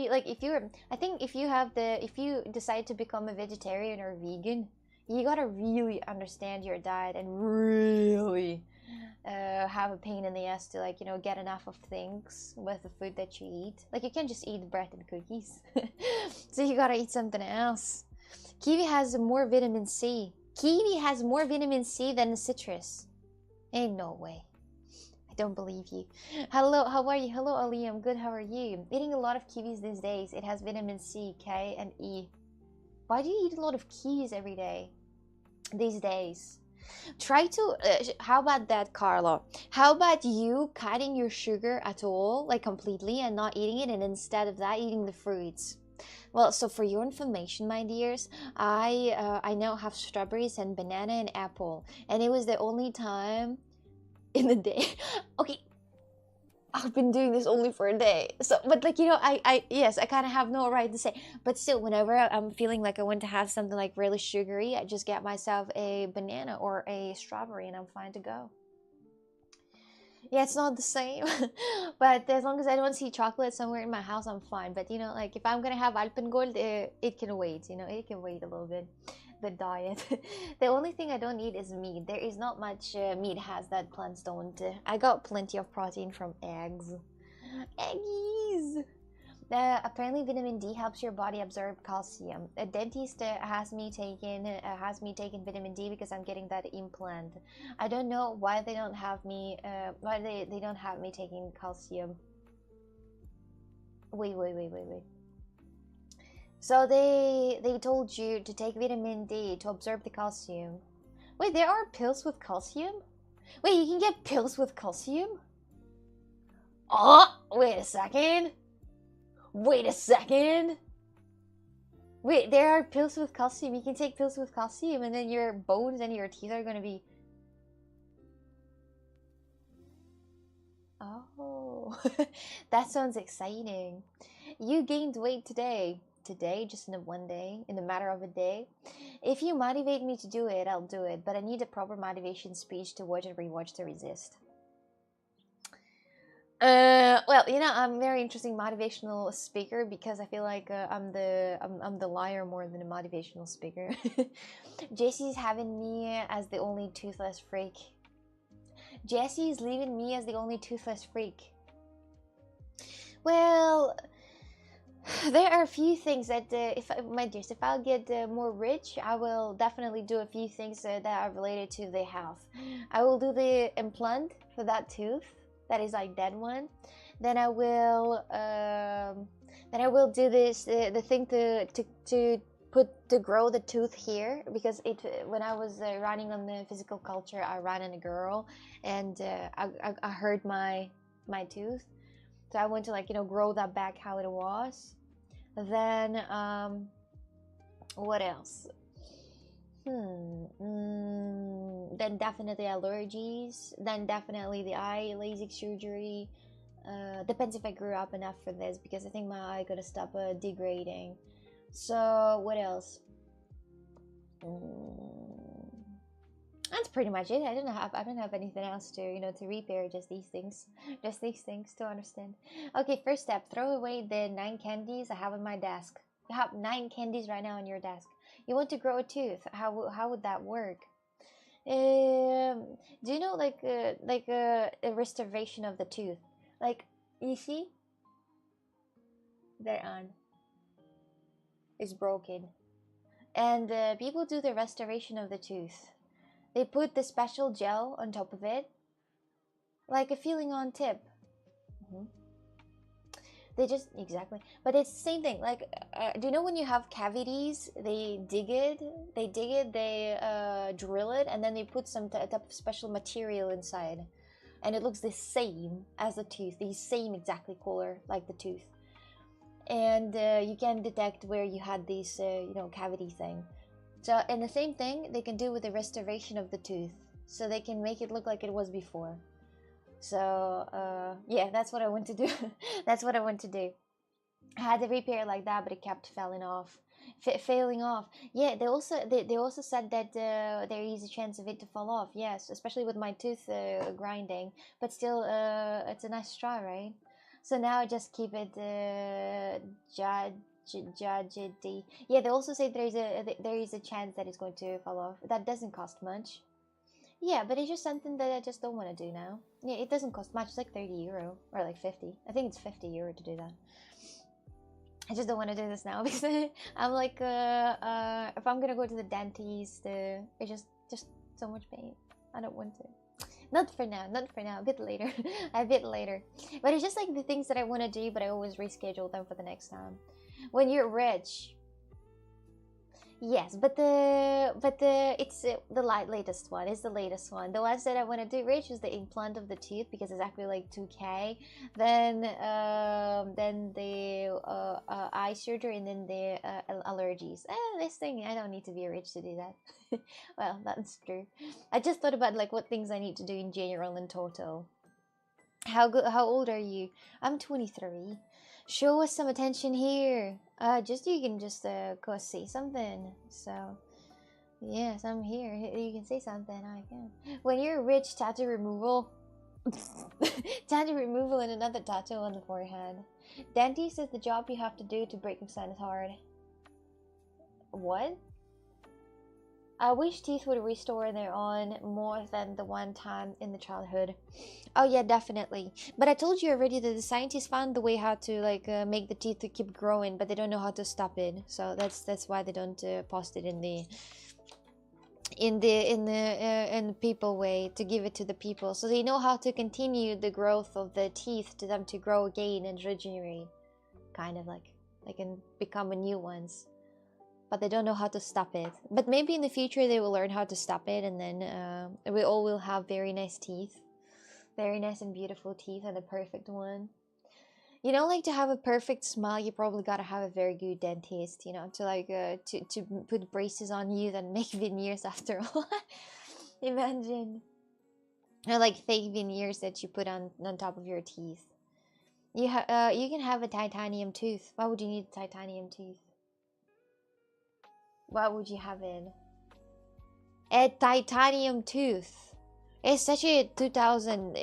like I think if you decide to become a vegetarian or vegan, you gotta really understand your diet and really have a pain in the ass to like, get enough of things with the food that you eat. Like you can't just eat bread and cookies. So you gotta eat something else. Kiwi has more vitamin C. Kiwi has more vitamin C than citrus. Ain't no way. I don't believe you. Hello, how are you? Hello, Ali. I'm good. How are you? Eating a lot of kiwis these days. It has vitamin C, K, and E. Why do you eat a lot of kiwis every day? These days. Try to. How about that, Carlo? How about you cutting your sugar at all, like completely, and not eating it, and instead of that, eating the fruits? Well, so for your information, my dears, I now have strawberries and banana and apple, and it was the only time in the day. Okay, I've been doing this only for a day, so but like yes, I kind of have no right to say, but still, whenever I'm feeling like I want to have something like really sugary, I just get myself a banana or a strawberry, and I'm fine to go. Yeah, it's not the same, but as long as I don't see chocolate somewhere in my house, I'm fine. But like if I'm gonna have Alpengold, it can wait. It can wait a little bit. The diet. The only thing I don't eat is meat. There is not much meat has that plants don't. I got plenty of protein from eggs. Eggies. Apparently, vitamin D helps your body absorb calcium. A dentist has me taking vitamin D because I'm getting that implant. I don't know why they don't have me. Why they don't have me taking calcium. Wait. So they told you to take vitamin D to absorb the calcium. Wait, there are pills with calcium? Wait, you can get pills with calcium? Oh, wait a second. Wait a second. Wait, there are pills with calcium. You can take pills with calcium and then your bones and your teeth are gonna be... Oh, that sounds exciting. You gained weight today. Today, just in one day, in a matter of a day. If you motivate me to do it, I'll do it. But I need a proper motivation speech to watch and rewatch to resist. Well, I'm a very interesting motivational speaker because I feel like I'm the liar more than a motivational speaker. Jesse's having me as the only toothless freak. Jesse's leaving me as the only toothless freak. Well, there are a few things that, if I'll get more rich, I will definitely do a few things that are related to the health. I will do the implant for that tooth. That is like dead one. Then I will do this the thing to grow the tooth here, because when I was running on the physical culture, I ran in a girl and I hurt my tooth, so I want to grow that back how it was. Then what else? Then definitely allergies. Then definitely the eye LASIK surgery. Depends if I grew up enough for this, because I think my eye gotta stop degrading. So what else? That's pretty much it. I don't have anything else to repair. Just these things to understand. Okay, first step: throw away the 9 candies I have on my desk. You have 9 candies right now on your desk. You want to grow a tooth. How would that work? Do you know like a restoration of the tooth? Like you see, their on is broken, and people do the restoration of the tooth. They put the special gel on top of it, like a feeling on tip. They just exactly, but it's the same thing. Like, do you know when you have cavities, they dig it, they drill it, and then they put some type of special material inside, and it looks the same as the tooth, the same exactly color like the tooth, and you can detect where you had this, cavity thing. So, and the same thing they can do with the restoration of the tooth, so they can make it look like it was before. So yeah, that's what I want to do. That's what I want to do. I had to repair like that, but it kept falling off, failing off. Yeah, they also said that there is a chance of it to fall off. Yes, especially with my tooth grinding. But still, it's a nice try, right? So now I just keep it judged. Yeah, they also say there is a chance that it's going to fall off. That doesn't cost much. Yeah, but it's just something that I just don't want to do now. Yeah, it doesn't cost much. It's like 30 euro or like 50. I think it's 50 euro to do that. I just don't want to do this now because I'm like, if I'm gonna go to the dentist, it's just so much pain. I don't want to. Not for now. Not for now. A bit later. A bit later. But it's just like the things that I want to do, but I always reschedule them for the next time. When you're rich. Yes, but it's the latest one. It's the latest one. The ones that I want to do rich is the implant of the tooth because it's actually like 2K. Then the eye surgery and then the allergies. This thing I don't need to be rich to do that. Well, that's true. I just thought about like what things I need to do in general and total. How old are you? I'm 23. Show us some attention here. Just you can just go say something. So yes, I'm here. You can say something. I can. When you're rich, tattoo removal. Tattoo removal and another tattoo on the forehead. Dentist is the job you have to do to break exam is hard. What? I wish teeth would restore their own more than the one time in the childhood. Oh yeah, definitely. But I told you already that the scientists found the way how to like make the teeth to keep growing, but they don't know how to stop it. So that's why they don't post it in the people way to give it to the people. So they know how to continue the growth of the teeth to them to grow again and regenerate, kind of like they can become a new ones. But they don't know how to stop it. But maybe in the future they will learn how to stop it, and then we all will have very nice teeth, very nice and beautiful teeth, and a perfect one. You know, like to have a perfect smile, you probably gotta have a very good dentist. You know, to like to put braces on you, then make veneers after all. Imagine, or like fake veneers that you put on top of your teeth. You can have a titanium tooth. Why would you need a titanium tooth? What would you have in? A titanium tooth. It's such a 2000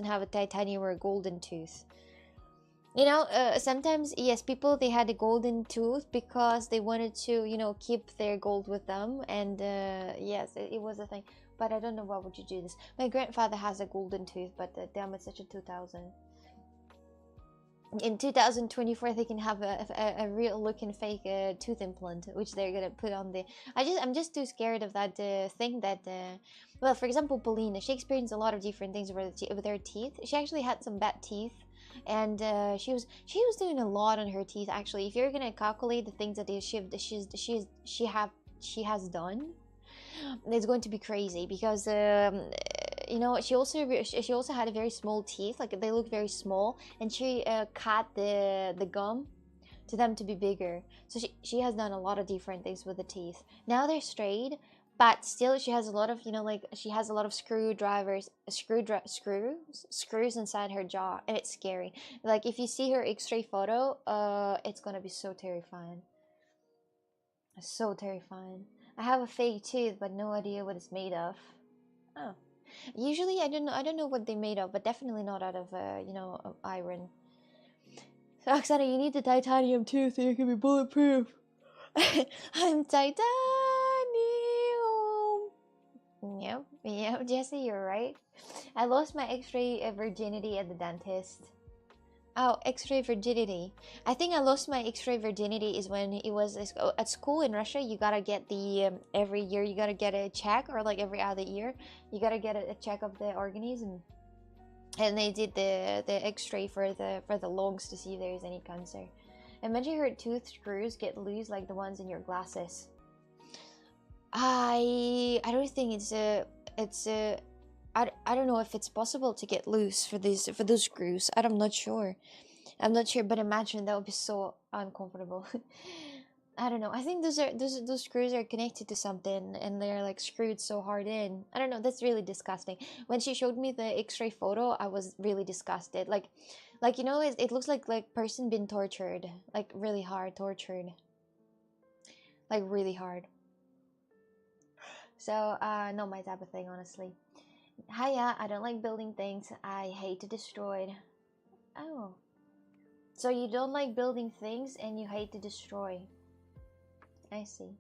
have a titanium or a golden tooth. You know, sometimes, yes, people, they had a golden tooth because they wanted to, you know, keep their gold with them. And yes, it was a thing. But I don't know why would you do this. My grandfather has a golden tooth, but damn, it's such a 2000. In 2024 they can have a real looking fake tooth implant, which they're gonna put on the I'm just too scared of that thing that well, for example, Paulina, she experienced a lot of different things with her teeth. She actually had some bad teeth, and she was doing a lot on her teeth. Actually, if you're gonna calculate the things that she has done, it's going to be crazy because you know, she also had a very small teeth, like they look very small, and she cut the gum to them to be bigger. So she has done a lot of different things with the teeth. Now they're straight, but still she has a lot of, you know, like she has a lot of screws inside her jaw, and it's scary. Like if you see her X-ray photo, it's gonna be so terrifying. So terrifying. I have a fake tooth, but no idea what it's made of. Oh. Usually, I don't know what they made of, but definitely not out of, you know, iron. So, Oksana, you need the titanium too, so you can be bulletproof. I'm titanium. Yep, Jesse, you're right. I lost my X-ray virginity at the dentist. Oh, X-ray virginity. I think I lost my X-ray virginity is when it was at school in Russia. You gotta get the every year you gotta get a check, or like every other year you gotta get a check of the organism, and they did the X-ray for the lungs to see if there is any cancer. Imagine your tooth screws get loose like the ones in your glasses. I don't think I don't know if it's possible to get loose for those screws. I'm not sure. But imagine that would be so uncomfortable. I don't know. I think those screws are connected to something, and they're like screwed so hard in. I don't know. That's really disgusting. When she showed me the X-ray photo, I was really disgusted. Like you know, it looks like person been tortured, like really hard tortured, like really hard. So not my type of thing, honestly. Hiya, I don't like building things. I hate to destroy. Oh. So you don't like building things and you hate to destroy. I see.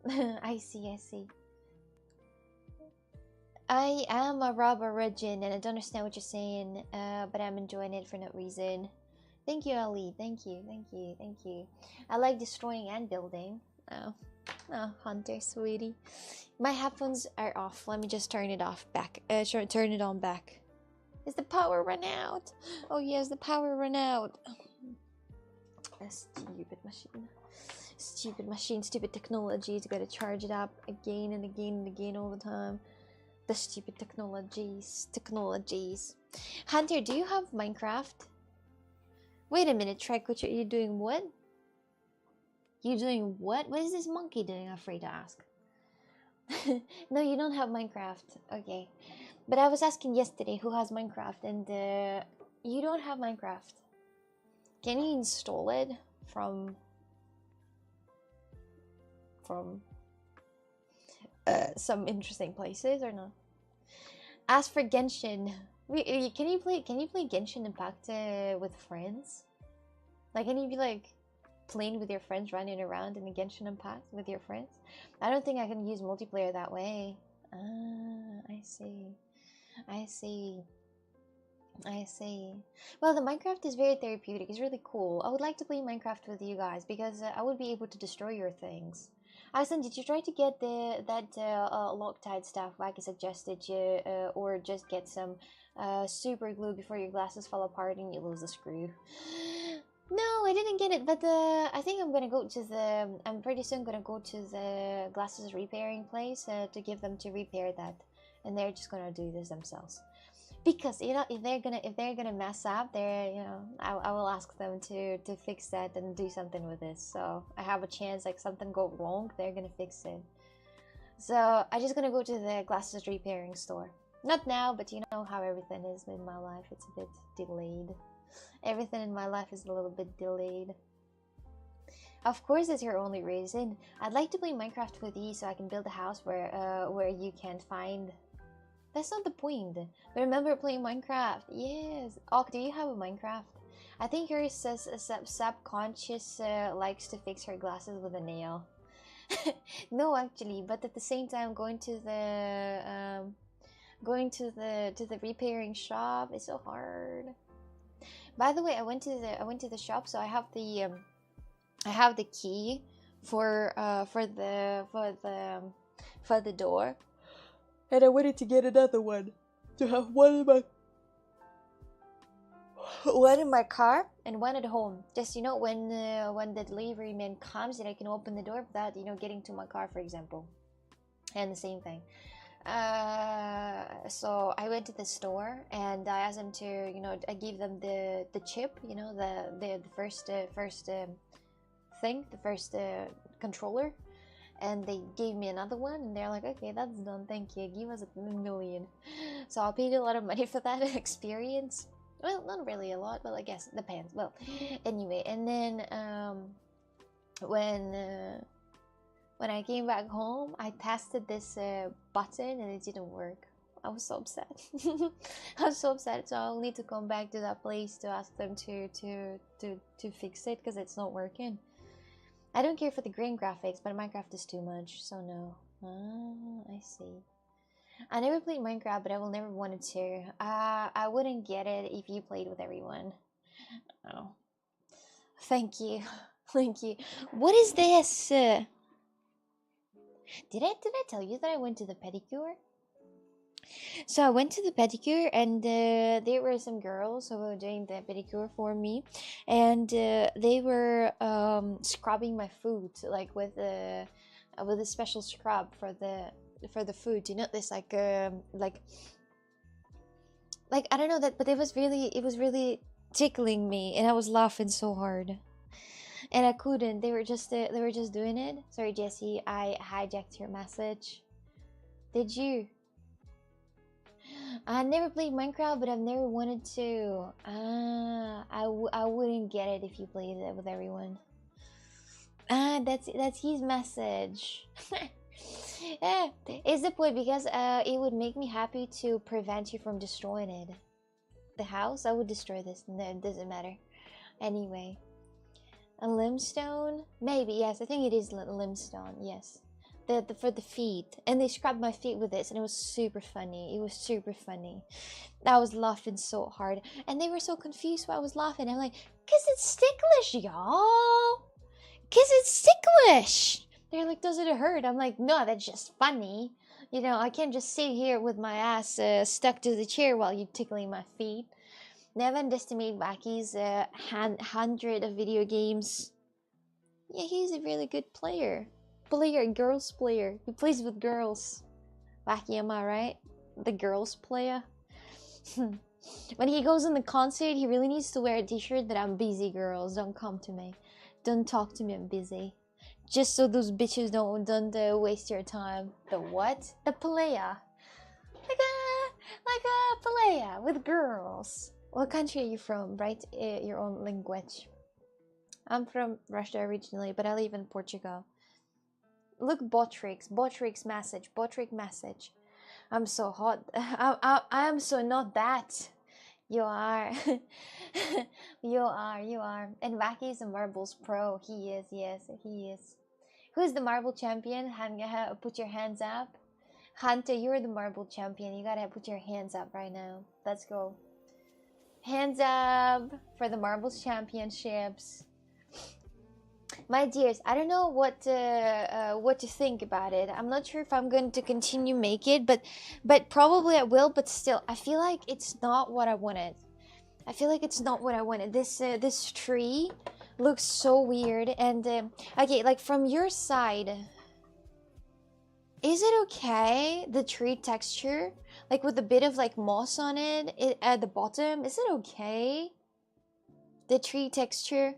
I see. I am a Rob Origin and I don't understand what you're saying, but I'm enjoying it for no reason. Thank you, Ali. Thank you. I like destroying and building. Oh, Hunter, sweetie. My headphones are off. Let me just turn it off back. Turn it on back. Is the power run out? Oh yes, the power run out. A stupid machine. Stupid technologies. Gotta charge it up again and again all the time. The stupid technologies. Hunter, do you have Minecraft? Wait a minute, Trek, what you doing what? You doing what? What is this monkey doing? I'm afraid to ask. No, you don't have Minecraft. Okay. But I was asking yesterday who has Minecraft, and you don't have Minecraft. Can you install it from some interesting places or not? As for Genshin, can you play Genshin Impact with friends? Like, can you be like playing with your friends, running around in the Genshin Impact with your friends? I don't think I can use multiplayer that way. Ah, I see. Well, the Minecraft is very therapeutic. It's really cool. I would like to play Minecraft with you guys because I would be able to destroy your things. Aisen, did you try to get that Loctite stuff like I suggested you, or just get some super glue before your glasses fall apart and you lose a screw? No, I didn't get it, but I think I'm gonna go to the. I'm pretty soon gonna go to the glasses repairing place to give them to repair that, and they're just gonna do this themselves. Because you know, if they're gonna mess up, I will ask them to fix that and do something with it. So I have a chance, like something go wrong, they're gonna fix it. So I'm just gonna go to the glasses repairing store. Not now, but you know how everything is in my life. It's a bit delayed. Everything in my life is a little bit delayed. Of course, that's your only reason. I'd like to play Minecraft with you so I can build a house where you can't find. That's not the point. But remember playing Minecraft. Yes. Oh, do you have a Minecraft? I think yours says subconscious likes to fix her glasses with a nail. No, actually, but at the same time, going to the repairing shop is so hard. By the way, I went to the shop, so I have the key for the door, and I wanted to get another one to have one in my car and one at home. Just when the delivery man comes, and I can open the door without getting to my car, for example. And the same thing. So I went to the store and I asked them to, I gave them the chip, the first thing, the first controller, and they gave me another one, and they're like, okay, that's done, thank you, give us $1 million. So I paid a lot of money for that experience. Well, not really a lot, but I guess it depends. Well, anyway, and then when I came back home, I tested this button and it didn't work. I was so upset. I was so upset, so I'll need to come back to that place to ask them to fix it because it's not working. I don't care for the green graphics, but Minecraft is too much, so no. Ah, I see. I never played Minecraft, but I will never wanted to. I wouldn't get it if you played with everyone. Oh. Thank you. Thank you. What is this? Did I tell you that I went to the pedicure? So I went to the pedicure, and there were some girls who were doing the pedicure for me, and they were scrubbing my foot like with a special scrub for the food. You know, this like I don't know that, but it was really tickling me, and I was laughing so hard. And I couldn't. They were just doing it. Sorry, Jesse, I hijacked your message. Did you? I never played Minecraft, but I've never wanted to. I wouldn't get it if you played it with everyone. That's his message. Yeah, it's the point because it would make me happy to prevent you from destroying it. The house, I would destroy this. No, it doesn't matter. Anyway. A limestone? Maybe, yes. I think it is limestone, yes. For the feet. And they scrubbed my feet with this, and it was super funny. It was super funny. I was laughing so hard. And they were so confused why I was laughing. I'm like, 'cause it's ticklish, y'all. 'Cause it's ticklish. They're like, does it hurt? I'm like, no, that's just funny. You know, I can't just sit here with my ass stuck to the chair while you're tickling my feet. Never underestimate Wacky's 100 of video games. Yeah, he's a really good player. Girls player. He plays with girls. Wacky, am I right? The girls player. When he goes on the concert, he really needs to wear a t-shirt that I'm busy, girls. Don't come to me. Don't talk to me, I'm busy. Just so those bitches don't waste your time. The what? The player. Like a player with girls. What country are you from? Write your own language. I'm from Russia originally, but I live in Portugal. Look, Botrix message. I'm so hot. I am so not that. You are. you are. And Wacky is a marbles pro. He is, yes, he is. Who's the marble champion? Put your hands up. Hunter, you're the marble champion. You gotta put your hands up right now. Let's go. Hands up for the marbles championships. My dears, I don't know what to think about it. I'm not sure if I'm going to continue make it, but probably I will. But still, I feel like it's not what I wanted. This tree looks so weird. And okay, like from your side, is it okay? The tree texture, like with a bit of like moss on it at the bottom, is it okay? The tree texture.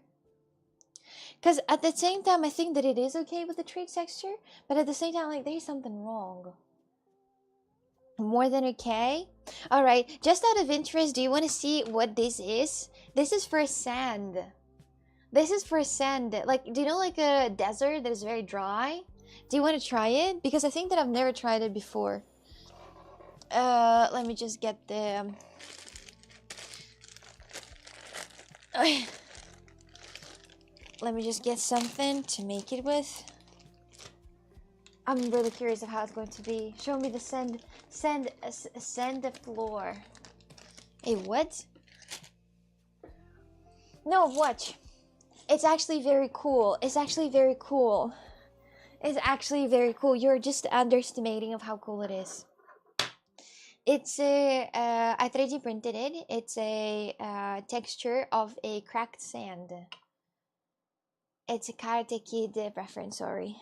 Because at the same time, I think that it is okay with the tree texture, but at the same time, like, there's something wrong. More than okay? Alright, just out of interest, do you want to see what this is? This is for sand. Like, do you know, like, a desert that is very dry? Do you want to try it? Because I think that I've never tried it before. Let me just get the... Let me just get something to make it with. I'm really curious of how it's going to be. Show me the sand the floor. Hey, what? No, watch. It's actually very cool. You're just underestimating of how cool it is. It's a I 3D printed it. It's a texture of a cracked sand. It's a Karate Kid reference, sorry.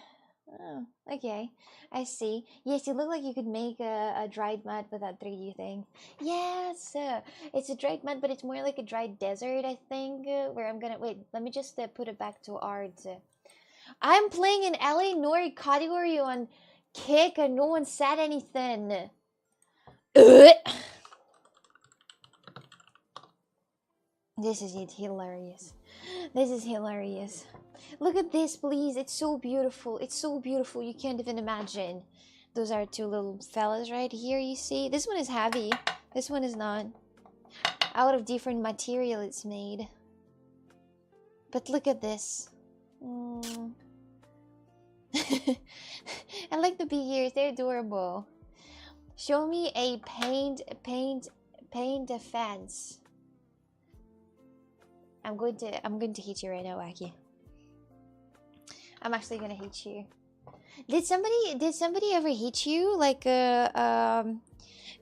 Oh, okay. I see. Yes, you look like you could make a dried mud with that 3D thing. Yes! It's a dried mud, but it's more like a dried desert, I think. Where I'm gonna... Wait, let me just put it back to art. I'm playing an LA Nori category on Kick and no one said anything. This is hilarious. Look at this, please. It's so beautiful. You can't even imagine. Those are two little fellas right here, you see? This one is heavy. This one is not. Out of different material it's made. But look at this. I like the big ears. They're adorable. Show me a paint defense. I'm going to hit you right now, Wacky. I'm actually gonna hit you. Did somebody ever hit you like in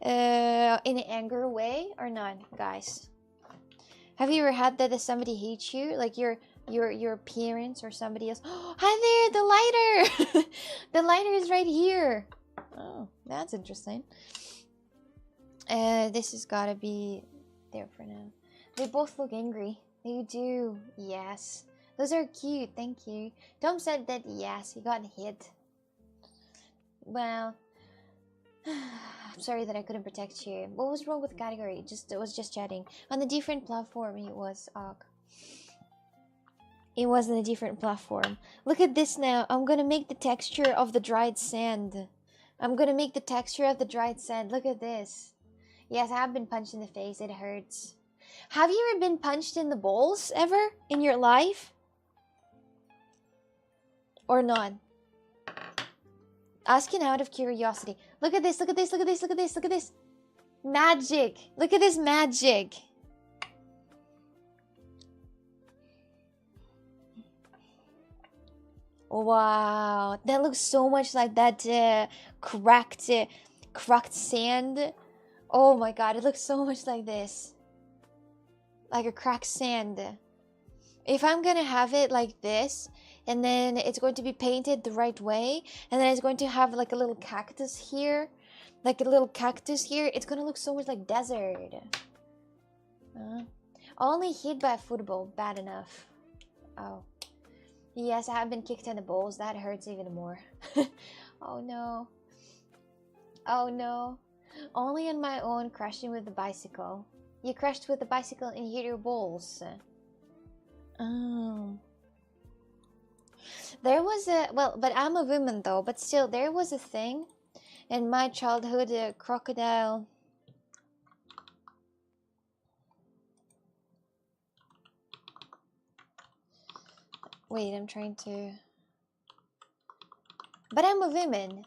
an anger way or not, guys? Have you ever had that somebody hates you, like your parents or somebody else? Oh, hi there, the lighter. The lighter is right here. Oh, that's interesting. This has got to be there for now. They both look angry. They do. Yes. Those are cute. Thank you. Tom said that yes, he got hit. Well, I'm sorry that I couldn't protect you. What was wrong with the category? It was just chatting. On a different platform, it was. It was on a different platform. Look at this now. I'm gonna make the texture of the dried sand. I'm gonna make the texture of the dried sand. Look at this. Yes, I have been punched in the face. It hurts. Have you ever been punched in the balls ever in your life? Or not? Asking out of curiosity. Look at this, look at this, look at this, look at this, look at this. Magic. Look at this magic. Wow. That looks so much like that cracked sand. Oh my god, it looks so much like this. Like a cracked sand. If I'm gonna have it like this, and then it's going to be painted the right way, and then it's going to have like a little cactus here, it's gonna look so much like desert. Only hit by a football, bad enough. Oh. Yes, I have been kicked in the balls, that hurts even more. Oh no. Oh no. Only on my own, crashing with the bicycle. You crashed with the bicycle and hit your balls. Oh. There was a... Well, but I'm a woman though. But still, there was a thing in my childhood, a crocodile... Wait, I'm trying to... But I'm a woman.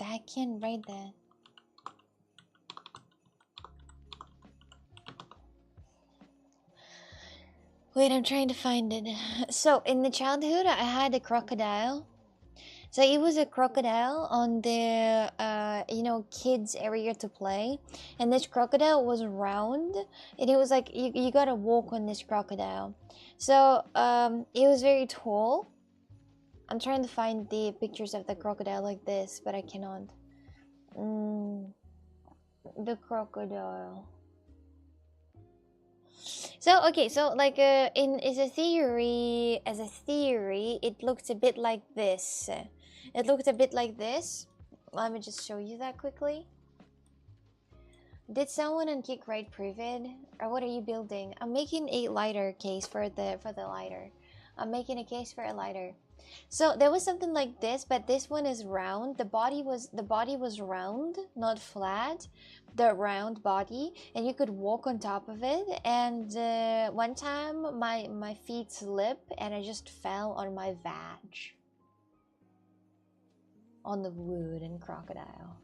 I can't write that. Wait, I'm trying to find it. So, in the childhood, I had a crocodile. So, it was a crocodile on the, kids' area to play. And this crocodile was round. And it was like, you gotta walk on this crocodile. So, it was very tall. I'm trying to find the pictures of the crocodile like this, but I cannot. The crocodile. So okay, so like as a theory, it looked a bit like this. It looked a bit like this. Let me just show you that quickly. Did someone on Kick Right prove it, or what are you building? I'm making a lighter case for the lighter. I'm making a case for a lighter. So there was something like this, but this one is round. The body was round, not flat. The round body, and you could walk on top of it. And one time, my feet slipped, and I just fell on my vag on the wooden crocodile.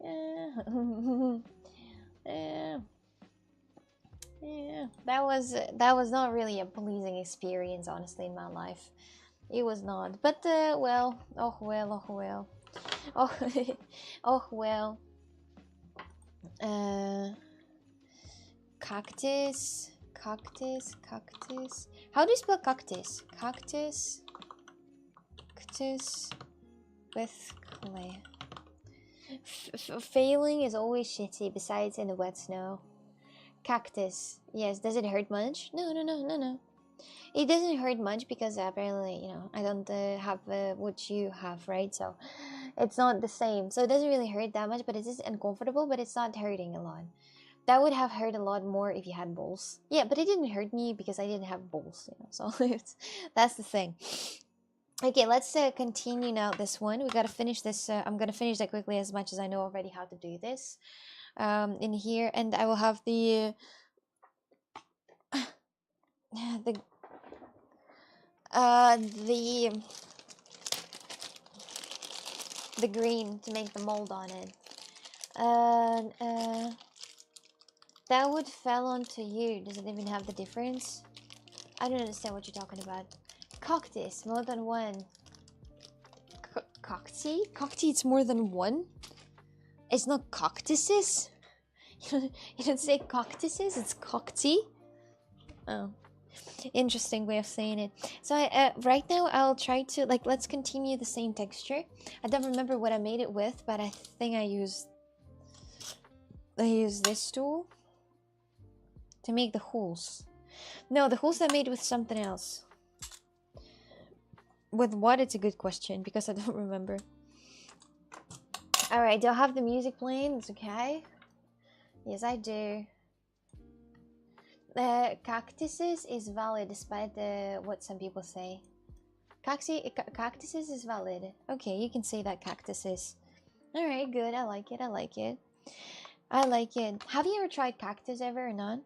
Yeah. Yeah. Yeah, that was not really a pleasing experience, honestly, in my life. It was not. But well, oh well, oh well, oh oh well. Cactus. How do you spell cactus? Cactus with clay. Failing is always shitty, besides in the wet snow. Cactus. Yes, does it hurt much? No. It doesn't hurt much because apparently, you know, I don't have what you have, right? So it's not the same. So it doesn't really hurt that much, but it is uncomfortable, but it's not hurting a lot. That would have hurt a lot more if you had balls. Yeah, but it didn't hurt me because I didn't have balls, you know. So that's the thing. Okay, let's continue now this one. We gotta finish this. I'm gonna finish that quickly as much as I know already how to do this. In here, and I will have the the uh the the green to make the mold on it. That would fell onto you. Does it even have the difference? I don't understand what you're talking about. Cactus, more than one. Cockty? Cockty, it's more than one? It's not cactuses? You don't say cactuses, it's cockty? Oh. Interesting way of saying it. So right now I'll try to, like, let's continue the same texture. I don't remember what I made it with, but I think I used this tool to make the holes. No, the holes I made with something else. With what? It's a good question because I don't remember. Alright, do I have the music playing? It's okay. Yes, I do. Cactuses is valid despite what some people say. Cactuses is valid. Okay, you can say that cactuses. Alright, good. I like it. I like it. I like it. Have you ever tried cactus ever or not?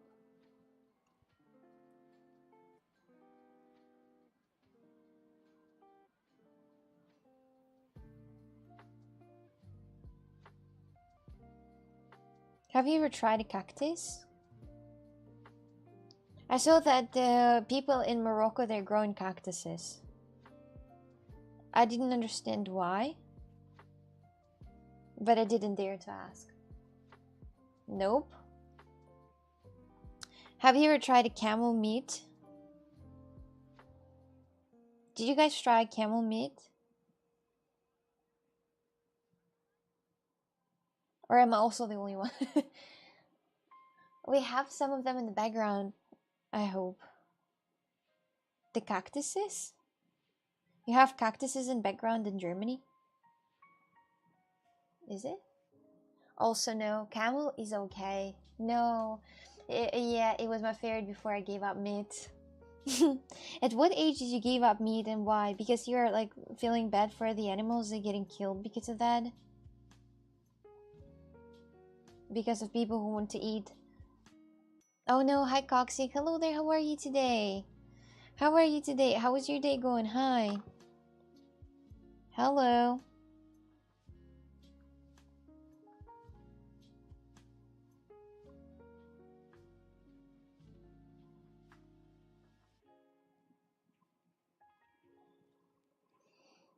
Have you ever tried a cactus? I saw that people in Morocco, they're growing cactuses. I didn't understand why, but I didn't dare to ask. Nope. Have you ever tried a camel meat? Did you guys try camel meat? Or am I also the only one? We have some of them in the background, I hope. The cactuses? You have cactuses in background in Germany? Is it? Also no, camel is okay. No, yeah, it was my favorite before I gave up meat. At what age did you give up meat and why? Because you're like feeling bad for the animals and getting killed because of that? Because of people who want to eat. Oh no, hi Coxie. Hello there, how are you today? How are you today? How was your day going? Hi. Hello.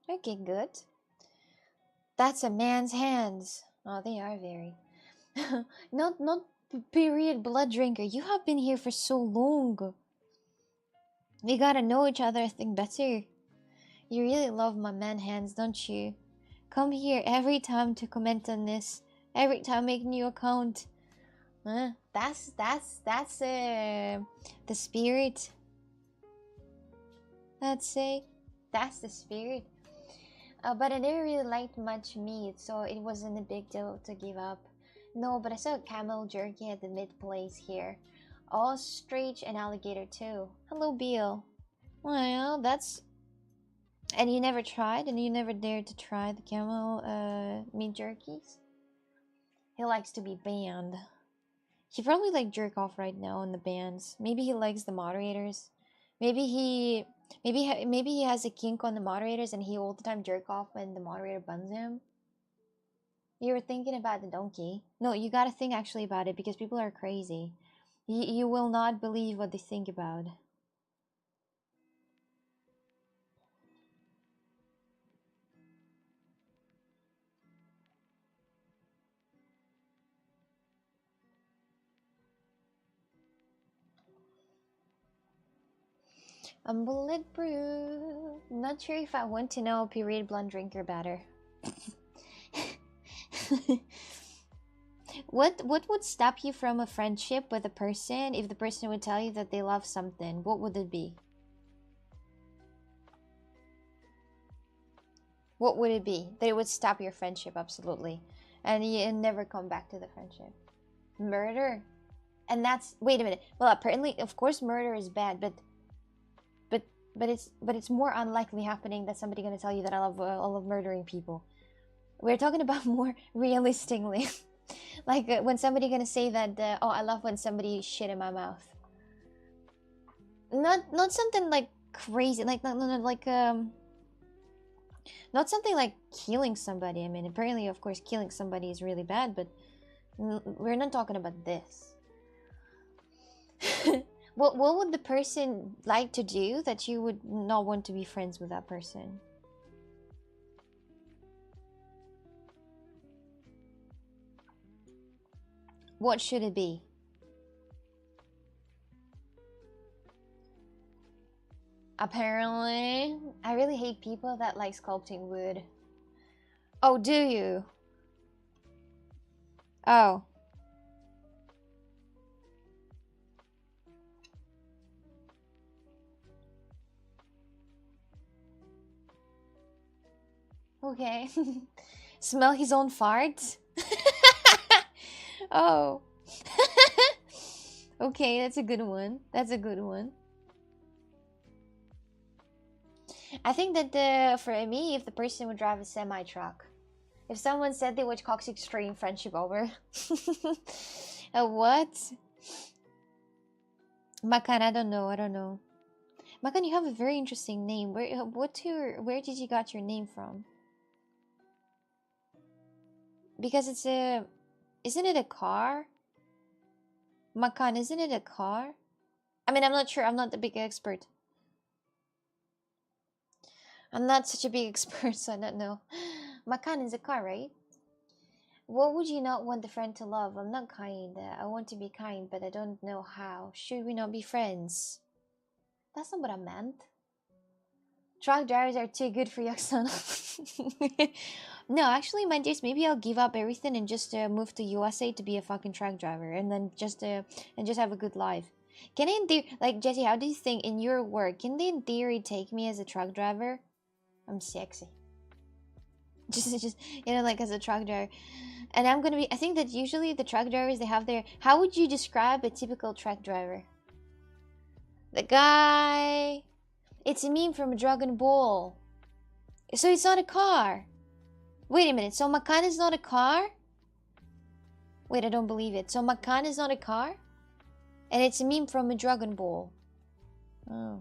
Okay, good. That's a man's hands. Oh, they are very. not period blood drinker. You have been here for so long. We gotta know each other, I think, better. You really love my man hands, don't you? Come here every time to comment on this. Every time make new account. That's the spirit. Let's say that's the spirit. But I didn't really like much meat, so it wasn't a big deal to give up. No, but I saw camel jerky at the mid place here. Ostrich and alligator too. Hello, Beal. Well, that's... And you never tried? And you never dared to try the camel meat jerkies? He likes to be banned. He probably like jerk off right now on the bans. Maybe he likes the moderators. Maybe he has a kink on the moderators and he all the time jerk off when the moderator bans him. You were thinking about the donkey. No, you gotta think actually about it because people are crazy. You will not believe what they think about. I'm bulletproof. Not sure if I want to know period blonde drinker better. What would stop you from a friendship with a person if the person would tell you that they love something? What would it be? What would it be that it would stop your friendship absolutely, and you never come back to the friendship? Murder, and that's wait a minute. Well, apparently, of course, murder is bad, but it's more unlikely happening that somebody gonna tell you that I love murdering people. We're talking about more realistically. Like when somebody gonna say that oh, I love when somebody shit in my mouth. Not something like crazy, like not something like killing somebody. I mean, apparently, of course, killing somebody is really bad, but we're not talking about this. What would the person like to do that you would not want to be friends with that person? What should it be? Apparently, I really hate people that like sculpting wood. Oh, do you? Oh. Okay. Smell his own farts? Oh. Okay, that's a good one. That's a good one. I think that for me, if the person would drive a semi-truck. If someone said they would cox extreme friendship over. What? Makan, I don't know. Makan, you have a very interesting name. Where did you got your name from? Because isn't it a car? Makan, isn't it a car? I mean, I'm not sure. I'm not a big expert. I'm not such a big expert, so I don't know. Makan is a car, right? What would you not want the friend to love? I'm not kind. I want to be kind, but I don't know how. Should we not be friends? That's not what I meant. Truck drivers are too good for Yaksana. No, actually, my dears, maybe I'll give up everything and just move to USA to be a fucking truck driver, and then just have a good life. Can they, in theory, like Jesse? How do you think in your work can they, in theory, take me as a truck driver? I'm sexy. Just like as a truck driver, and I'm gonna be. I think that usually the truck drivers they have their. How would you describe a typical truck driver? The guy. It's a meme from Dragon Ball. So it's not a car. Wait a minute. So Makan is not a car? Wait, I don't believe it. So Makan is not a car? And it's a meme from a Dragon Ball. Oh.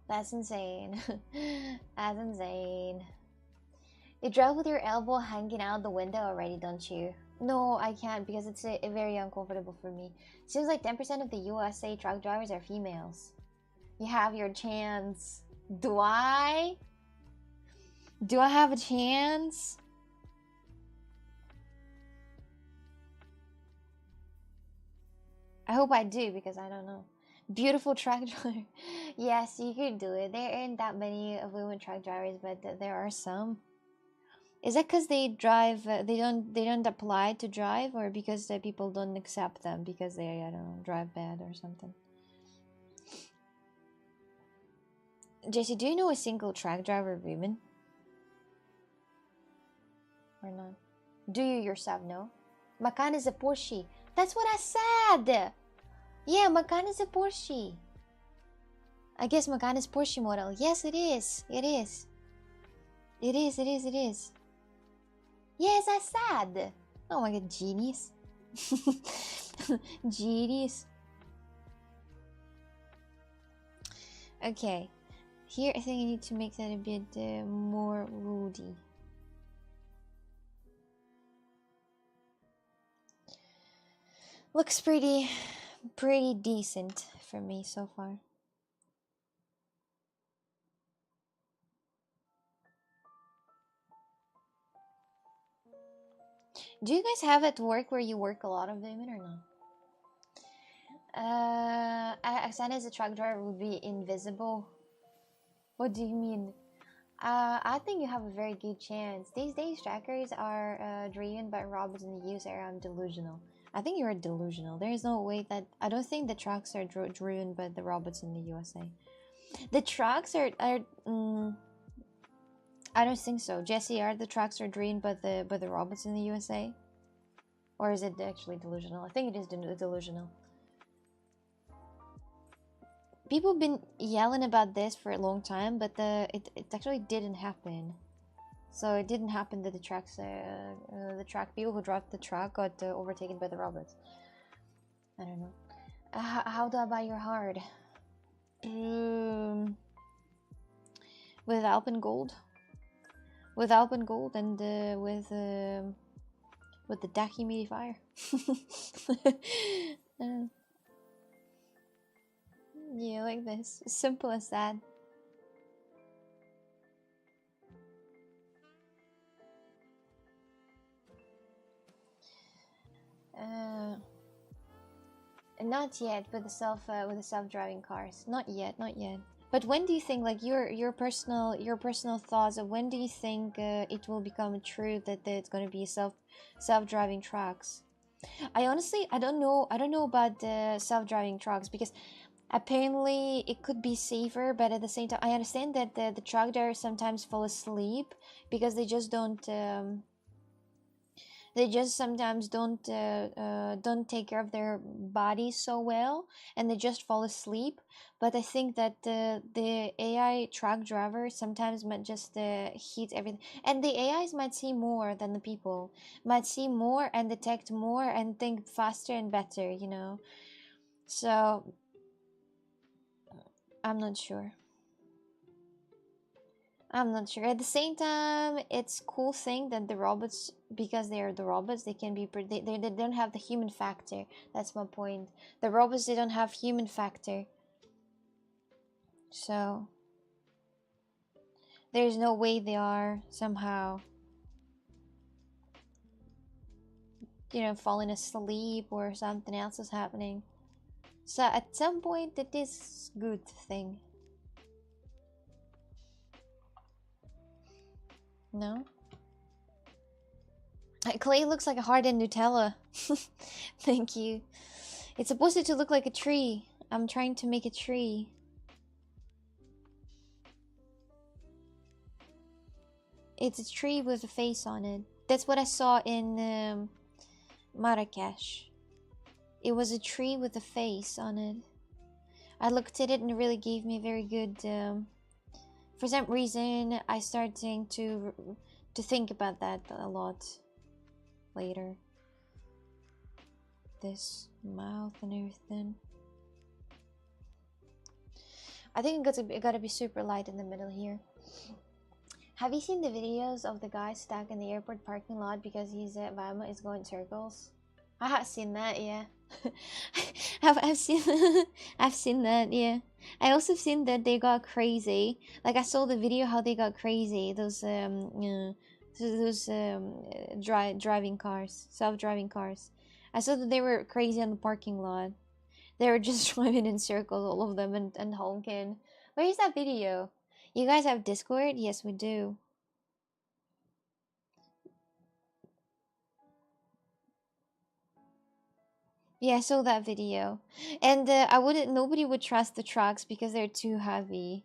That's insane. That's insane. You drive with your elbow hanging out the window already, don't you? No, I can't because it's very uncomfortable for me. Seems like 10% of the USA truck drivers are females. You have your chance. Do I? Do I have a chance? I hope I do because I don't know. Beautiful truck driver. Yes, you could do it. There aren't that many women truck drivers, but there are some. Is that because they drive? They don't apply to drive, or because the people don't accept them because they I don't know drive bad or something? Jesse, do you know a single truck driver woman? Or not? Do you yourself know? Makan is a Porsche. That's what I said! Yeah, Makan is a Porsche. I guess Makan is Porsche model. Yes, it is. It is. It is, it is, it is. Yes, I said! Oh my god, genius. Genius. Okay. Here, I think I need to make that a bit more woody. Looks pretty decent for me so far. Do you guys have at work where you work a lot of women or not? Oksana as a truck driver would be invisible. What do you mean? I think you have a very good chance. These days, trackers are driven by robots in the USA. I'm delusional. I think you're delusional. There is no way that I don't think the trucks are driven by the robots in the USA. The trucks are I don't think so. Jesse, are the trucks are driven by the robots in the USA, or is it actually delusional? I think it is delusional. People have been yelling about this for a long time, but it actually didn't happen. So it didn't happen that the truck people who drive the truck got overtaken by the robots. I don't know. How do I buy your heart? With Alpen Gold. With Alpen Gold and with the DAC humidifier. Yeah, like this. Simple as that. Not yet with the self-driving cars. Not yet, not yet. But when do you think, like your personal thoughts of when do you think it will become true that it's going to be self-driving trucks? I don't know about the self-driving trucks because apparently it could be safer, but at the same time I understand that the truck drivers sometimes fall asleep because they just sometimes don't take care of their bodies so well, and they just fall asleep. But I think that the AI truck driver sometimes might just hit everything, and the AIs might see more than the people, might see more and detect more and think faster and better, you know. So I'm not sure. I'm not sure. At the same time, it's cool thing that the robots, because they are the robots, they can be they don't have the human factor. That's my point. The robots, they don't have human factor. So there's no way they are somehow, you know, falling asleep or something else is happening. So at some point it is good thing. No? Clay looks like a hardened Nutella. Thank you. It's supposed to look like a tree. I'm trying to make a tree. It's a tree with a face on it. That's what I saw in Marrakesh. It was a tree with a face on it. I looked at it and it really gave me very good... for some reason, I started to think about that a lot later. This mouth and everything. I think it gotta be super light in the middle here. Have you seen the videos of the guy stuck in the airport parking lot because his Vama is going circles? I have seen that, yeah. I've seen I've seen that, yeah. I also seen that they got crazy. Like I saw the video how they got crazy. Those driving cars, self-driving cars. I saw that they were crazy on the parking lot. They were just driving in circles, all of them, and honking. Where is that video? You guys have Discord? Yes, we do. Yeah, I saw that video. And nobody would trust the trucks because they're too heavy.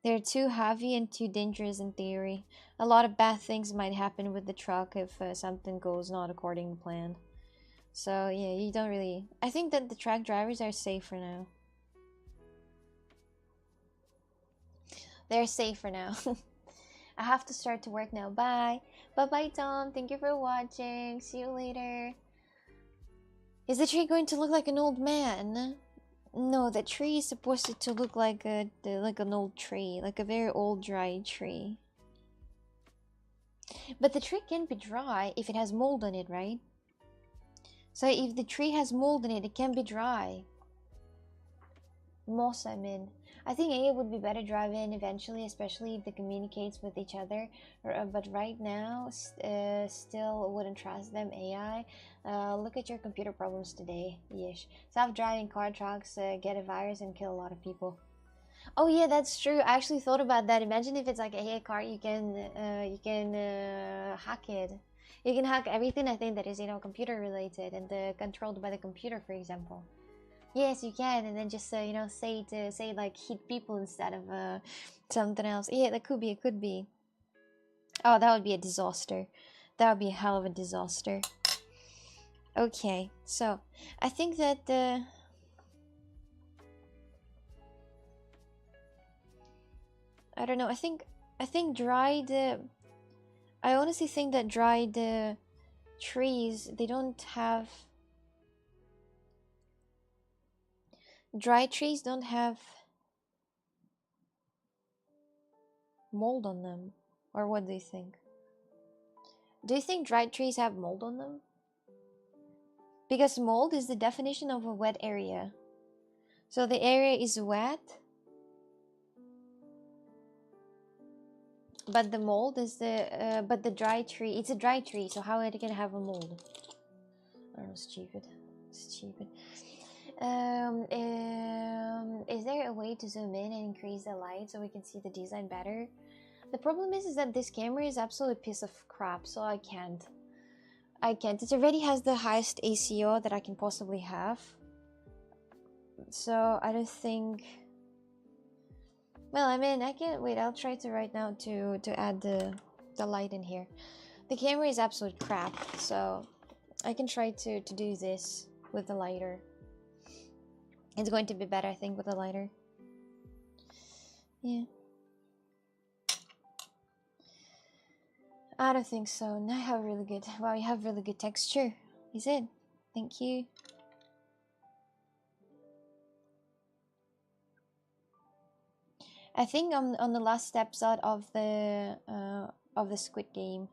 They're too heavy and too dangerous in theory. A lot of bad things might happen with the truck if something goes not according to plan. So, yeah, you don't really... I think that the truck drivers are safer now. They're safer now. I have to start to work now. Bye. Bye-bye, Tom. Thank you for watching. See you later. Is the tree going to look like an old man? No, the tree is supposed to look like an old tree, like a very old dry tree. But the tree can be dry if it has mold on it, right? So if the tree has mold in it, it can be dry. Moss, I mean. I think AI would be better drive-in eventually, especially if they communicates with each other. But right now, still wouldn't trust them, AI. Look at your computer problems today. Yeesh. Self-driving car trucks get a virus and kill a lot of people. Oh yeah, that's true. I actually thought about that. Imagine if it's like a hair card, you can hack it. You can hack everything I think that is computer related and controlled by the computer, for example. Yes, you can, and then just say like hit people instead of something else. Yeah, that could be. It could be. Oh, that would be a disaster. That would be a hell of a disaster. Okay, so I think that I don't know. I think dried. I honestly think that dried trees, they don't have dry trees don't have mold on them. Or what do you think? Do you think dried trees have mold on them? Because mold is the definition of a wet area. So the area is wet, but the mold is but the dry tree, it's a dry tree, so how it can have a mold? I don't know, stupid. Stupid. Is there a way to zoom in and increase the light so we can see the design better? The problem is that this camera is absolute piece of crap, so I can't. It already has the highest ACO that I can possibly have. So I don't think... Well, I mean, I can... Wait, I'll try to right now to add the light in here. The camera is absolute crap, so I can try to do this with the lighter. It's going to be better, I think, with the lighter. Yeah. I don't think so. No, I have really good... Wow, you have really good texture. Is it? Thank you. I think I'm on the last episode of the Squid Game.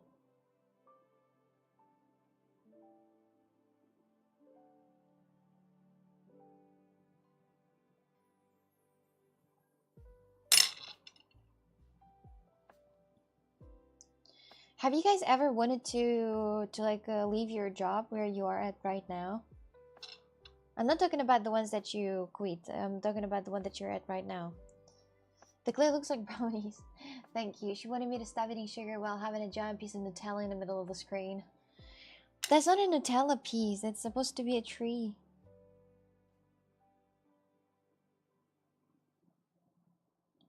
Have you guys ever wanted to like leave your job where you are at right now? I'm not talking about the ones that you quit. I'm talking about the one that you're at right now. The clay looks like brownies. Thank you. She wanted me to stop eating sugar while having a giant piece of Nutella in the middle of the screen. That's not a Nutella piece. That's supposed to be a tree.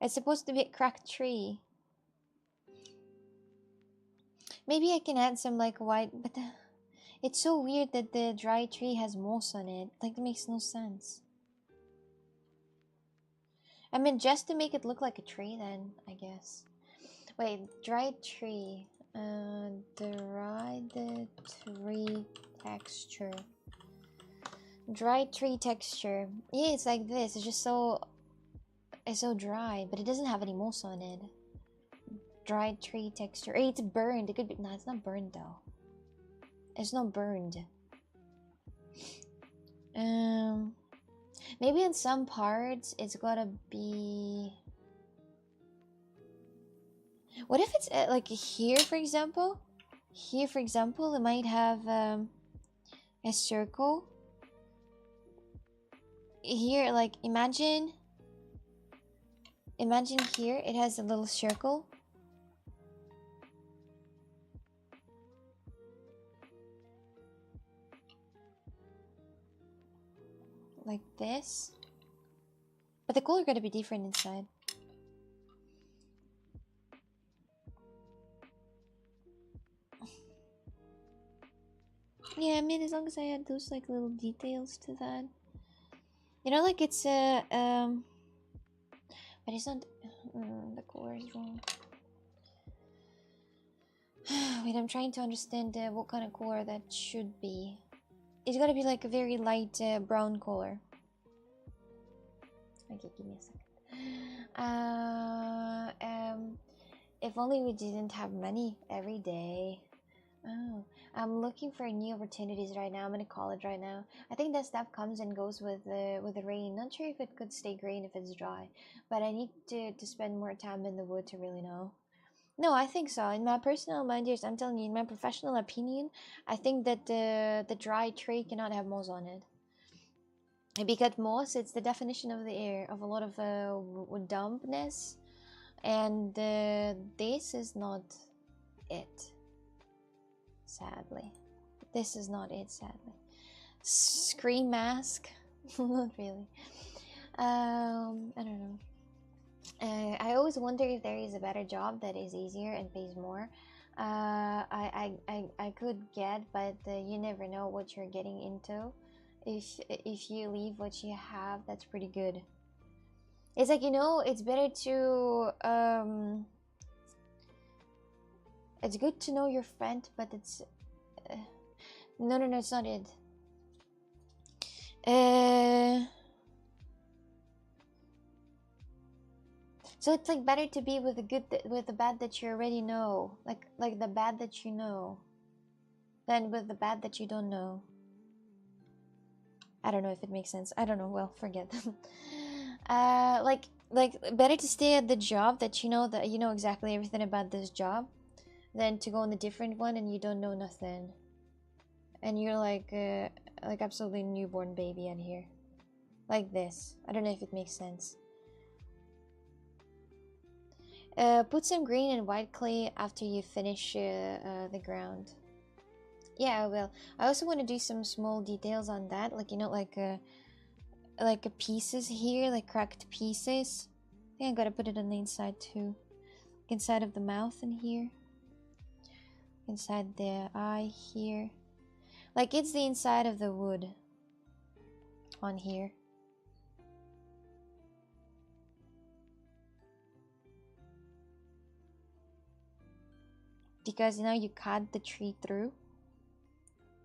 It's supposed to be a cracked tree. Maybe I can add some like white, but it's so weird that the dry tree has moss on it. Like, it makes no sense. I mean, just to make it look like a tree then, I guess. Wait, dried tree. Dried tree texture. Dried tree texture. Yeah, it's like this. It's just so... It's so dry, but it doesn't have any moss on it. Dried tree texture. Hey, it's burned. It could be... No, it's not burned though. It's not burned. Maybe in some parts it's gotta be... What if it's like here, for example? Here, for example, it might have a circle. Here, like, imagine here it has a little circle. Like this. But the color gotta be different inside. Yeah, I mean, as long as I add those like little details to that. You know, like it's but it's not... the color is wrong. Wait, I'm trying to understand what kind of color that should be. It's gotta be like a very light brown color. Okay, give me a second. If only we didn't have money every day. Oh, I'm looking for new opportunities right now. I'm in college right now. I think that stuff comes and goes with the rain. Not sure if it could stay green if it's dry, but I need to spend more time in the wood to really know. No, I think so. In my personal mind, yes, I'm telling you, in my professional opinion, I think that the dry tree cannot have moss on it. Because moss, it's the definition of the air of a lot of dampness, and this is not it. Sadly, this is not it. Sadly, scream mask. Not really. I don't know. I always wonder if there is a better job that is easier and pays more. I could get, but you never know what you're getting into. If you leave what you have, that's pretty good. It's like, you know, it's better to it's good to know your friend, but it's no, it's not it. So it's like better to be with the good with the bad that you already know, like the bad that you know, than with the bad that you don't know. I don't know if it makes sense. I don't know. Well, forget. Like better to stay at the job that you know exactly everything about this job, than to go on a different one and you don't know nothing, and you're like absolutely newborn baby in here, like this. I don't know if it makes sense. Put some green and white clay after you finish the ground. Yeah, I will. I also want to do some small details on that, like, you know, like pieces here, like cracked pieces. I think I gotta put it on the inside too. Inside of the mouth in here. Inside the eye here. Like it's the inside of the wood on here. Because now you cut the tree through.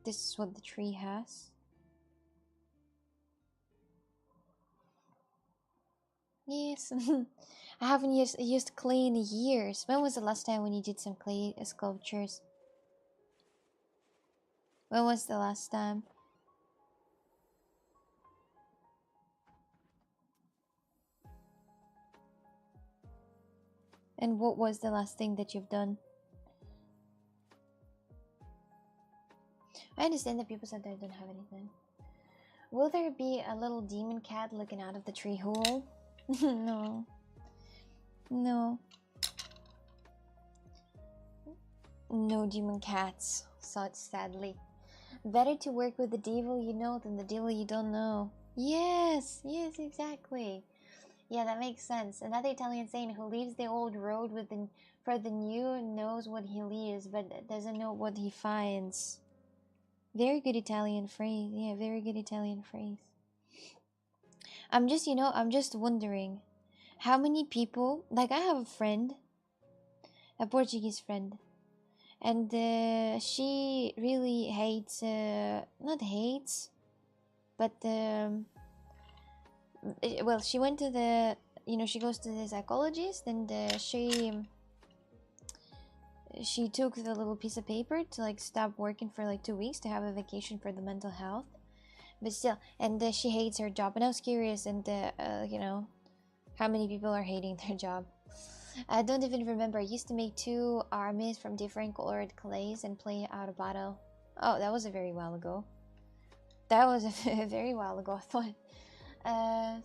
This is what the tree has. Yes. I haven't used clay in years. When was the last time when you did some clay sculptures? When was the last time? And what was the last thing that you've done? I understand that people said they don't have anything. Will there be a little demon cat looking out of the tree hole? No. No. No demon cats, sadly. Better to work with the devil you know than the devil you don't know. Yes, exactly. Yeah, that makes sense. Another Italian saying, who leaves the old road for the new knows what he leaves, but doesn't know what he finds. Very good Italian phrase. Yeah, very good Italian phrase. I'm just wondering how many people, like I have a friend, a Portuguese friend, and she really hates, not hates, but well, she went to the, she goes to the psychologist, and she took the little piece of paper to like stop working for like 2 weeks to have a vacation for the mental health. But still, and she hates her job, and I was curious, and how many people are hating their job. I don't even remember. I used to make 2 armies from different colored clays and play out a battle. Oh, that was a very while ago. That was a very while ago, I thought.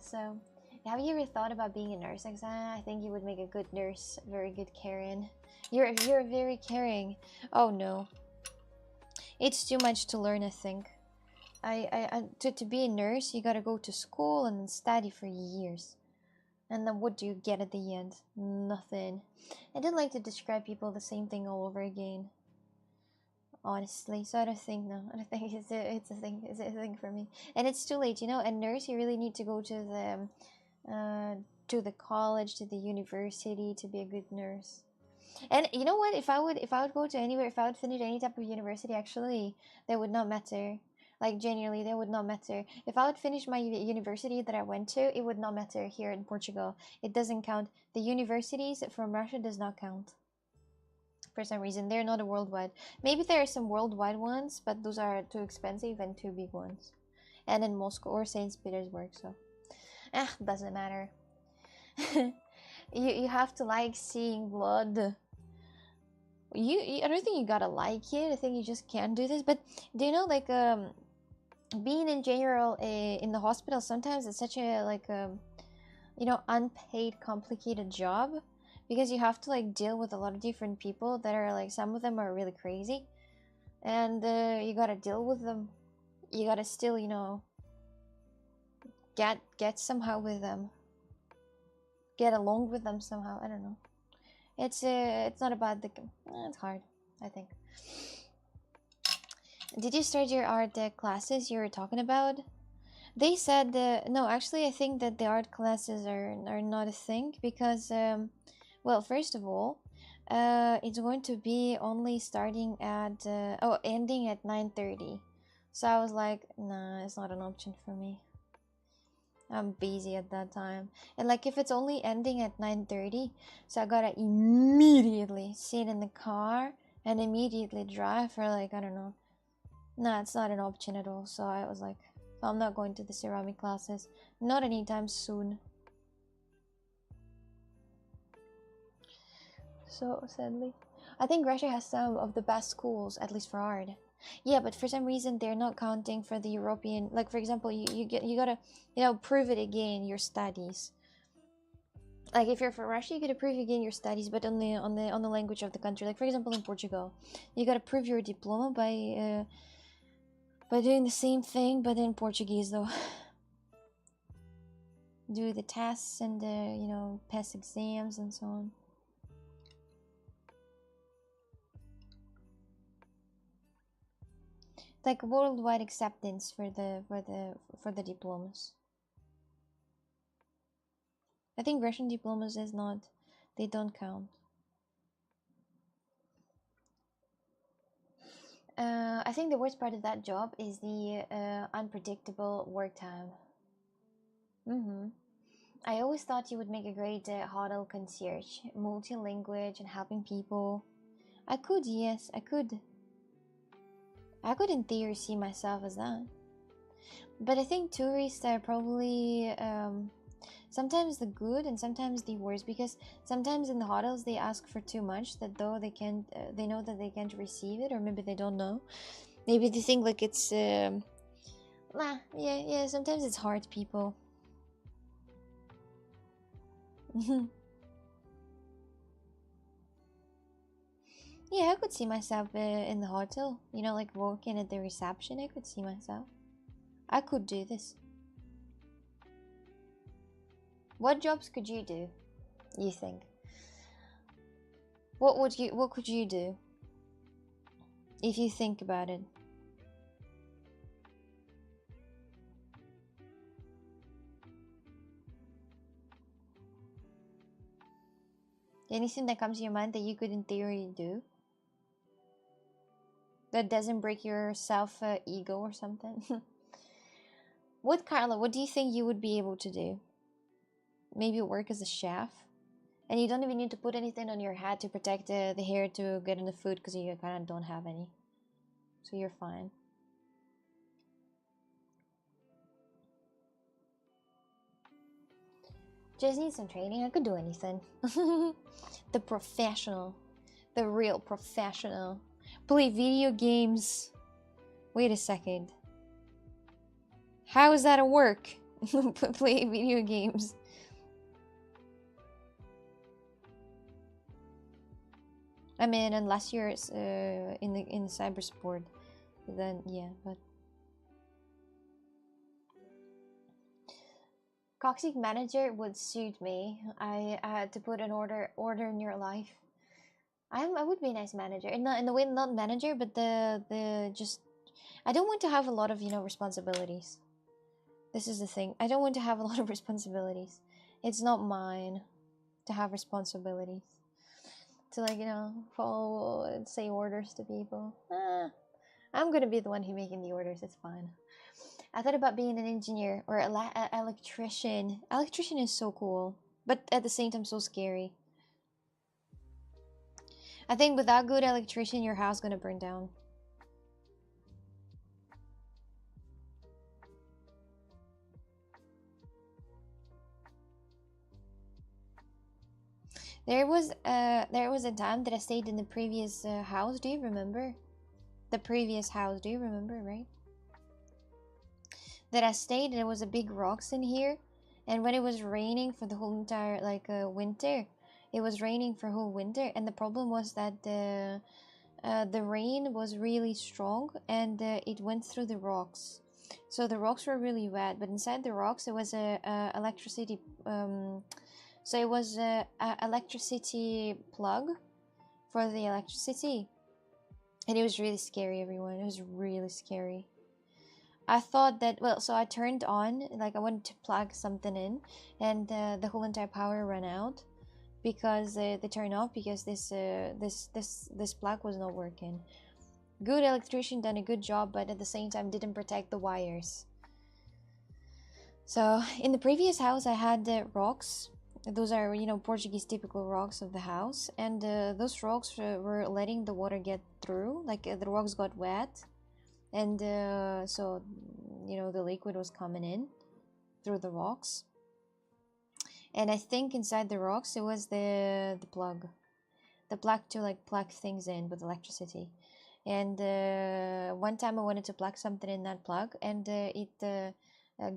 So, have you ever thought about being a nurse, Oksana? I think you would make a good nurse. Very good Karen. You're very caring. Oh no. It's too much to learn, I think. To be a nurse, you gotta go to school and then study for years. And then what do you get at the end? Nothing. I don't like to describe people the same thing all over again. Honestly, so I don't think it's a thing for me. And it's too late, a nurse, you really need to go to the college, to the university to be a good nurse. And you know what? If I would go to anywhere, if I would finish any type of university, actually, that would not matter. Like, genuinely, that would not matter. If I would finish my university that I went to, it would not matter here in Portugal. It doesn't count. The universities from Russia does not count. For some reason, they're not a worldwide. Maybe there are some worldwide ones, but those are too expensive and too big ones. And in Moscow or St. Petersburg, so doesn't matter. you have to like seeing blood. I don't think you gotta like it. I think you just can't do this. But do you know, like being in general in the hospital, sometimes it's such a like you know, unpaid complicated job, because you have to like deal with a lot of different people that are like, some of them are really crazy, and you gotta deal with them. You gotta still, you know, get somehow with them, get along with them somehow. I don't know. It's not about the it's hard, I think. Did you start your art classes you were talking about? They said no, actually I think that the art classes are not a thing, because well, first of all, it's going to be only starting at ending at 9:30. So I was like, nah, it's not an option for me. I'm busy at that time. And like, if it's only ending at 9:30, so I gotta immediately sit in the car and immediately drive for like, I don't know. Nah, it's not an option at all. So I was like, I'm not going to the ceramic classes. Not anytime soon. So sadly. I think Russia has some of the best schools, at least for art. Yeah, but for some reason they're not counting for the European. Like, for example, you gotta, you know, prove it again your studies. Like, if you're from Russia, you gotta prove again your studies, but on the language of the country. Like, for example, in Portugal, you gotta prove your diploma by doing the same thing, but in Portuguese though. Do the tests and you know, pass exams and so on. Like worldwide acceptance for the diplomas. I think Russian diplomas is not, they don't count. I think the worst part of that job is the unpredictable work time. I always thought you would make a great hotel concierge, multi-language and helping people. I could, yes, I could. I could in theory see myself as that. But I think tourists are probably sometimes the good and sometimes the worst, because sometimes in the hotels they ask for too much, that though they can't, they know that they can't receive it, or maybe they don't know. Maybe they think like it's yeah, sometimes it's hard, people. Yeah, I could see myself in the hotel, you know, like working at the reception. I could see myself. I could do this. What jobs could you do, you think? What could you do if you think about it? Anything that comes to your mind that you could in theory do? That doesn't break your self ego or something? What, Carla, what do you think you would be able to do? Maybe work as a chef? And you don't even need to put anything on your head to protect the hair to get in the food, because you kind of don't have any. So you're fine. Just need some training. I could do anything. The professional. The real professional. Play video games. Wait a second. How is that a work? Play video games. I mean, unless you're in cyber sport, then yeah. But toxic manager would suit me. I had to put an order in your life. I would be a nice manager, and not in the way, not manager, but the just. I don't want to have a lot of, you know, responsibilities. This is the thing. I don't want to have a lot of responsibilities. It's not mine to have responsibilities. To, like, you know, follow and say orders to people. I'm gonna be the one who making the orders. It's fine. I thought about being an engineer or an electrician. Electrician is so cool, but at the same time so scary. I think without good electrician, your house gonna burn down. There was a time that I stayed in the previous house. Do you remember? The previous house. Do you remember, right? that I stayed, there was a big rocks in here, and when it was raining for the whole entire winter, it was raining for whole winter, and the problem was that the rain was really strong, and it went through the rocks. So the rocks were really wet, but inside the rocks it was a electricity. So it was a electricity plug for the electricity, and it was really scary, everyone. It was really scary. I thought that, well, so I turned on, like I wanted to plug something in, and the whole entire power ran out because they turned off because this plug was not working. Good electrician done a good job, but at the same time didn't protect the wires. So in the previous house I had rocks. Those are, you know, Portuguese typical rocks of the house, and those rocks were letting the water get through, like the rocks got wet, and so, you know, the liquid was coming in through the rocks, and I think inside the rocks it was the plug to like plug things in with electricity. And one time I wanted to plug something in that plug, and it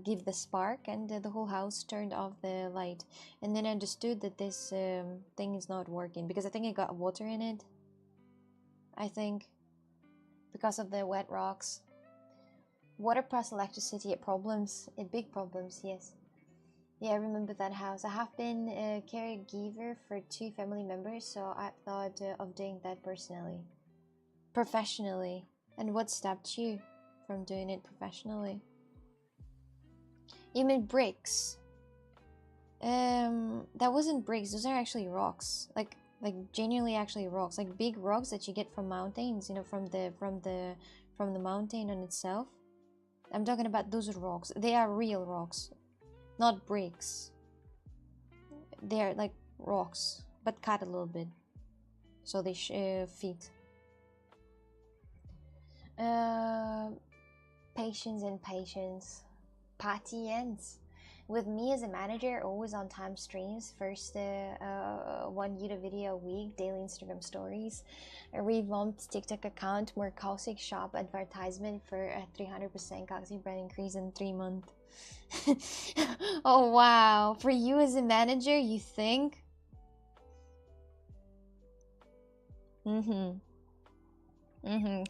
give the spark, and the whole house turned off the light. And then I understood that this thing is not working because I think it got water in it, I think, because of the wet rocks. Water plus electricity, big problems, yes. Yeah, I remember that house. I have been a caregiver for 2 family members, so I thought of doing that professionally. And what stopped you from doing it professionally? You mean bricks? That wasn't bricks. Those are actually rocks. Like genuinely actually rocks. Like big rocks that you get from mountains. You know, from the mountain on itself. I'm talking about those rocks. They are real rocks, not bricks. They are like rocks, but cut a little bit, so they fit. Patience. Patience. With me as a manager, always on time streams. First, 1 YouTube video a week, daily Instagram stories, a revamped TikTok account, more caustic shop advertisement for a 300% caustic brand increase in 3 months. Oh wow! For you as a manager, you think?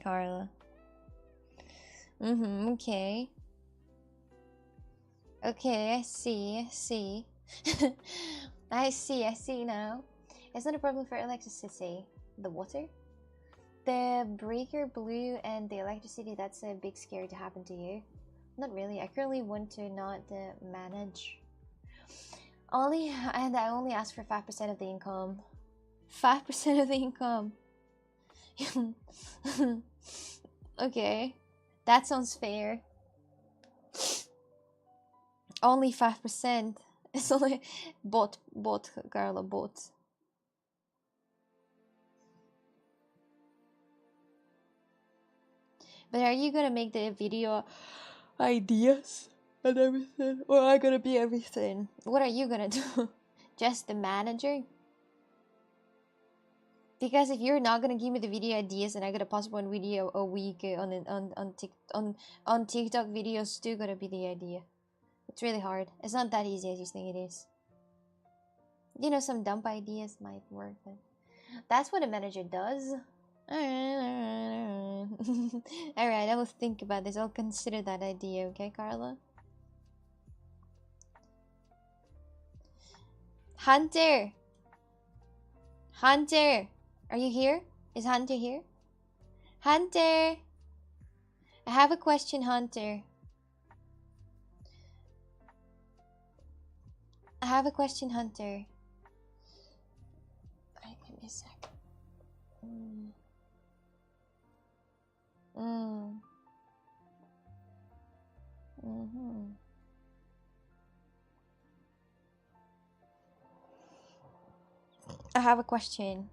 Carla. Okay. Okay, I see. I see now. It's not a problem for electricity. The water? The breaker blew and the electricity, that's a big scary to happen to you. Not really. I currently want to not manage. And I only ask for 5% of the income. 5% of the income. Okay. That sounds fair. Only 5%. It's only bot, Carla, bot. But are you gonna make the video ideas and everything? Or are I gonna be everything? What are you gonna do? Just the manager? Because if you're not gonna give me the video ideas, and I gotta post 1 video a week on TikTok, videos too gotta be the idea. It's really hard. It's not that easy as you think it is. You know, some dump ideas might work, but that's what a manager does. Alright, I will think about this. I'll consider that idea, okay, Carla? Hunter! Are you here? Is Hunter here? Hunter! I have a question, Hunter. Hunter. Alright, give me a sec. I have a question.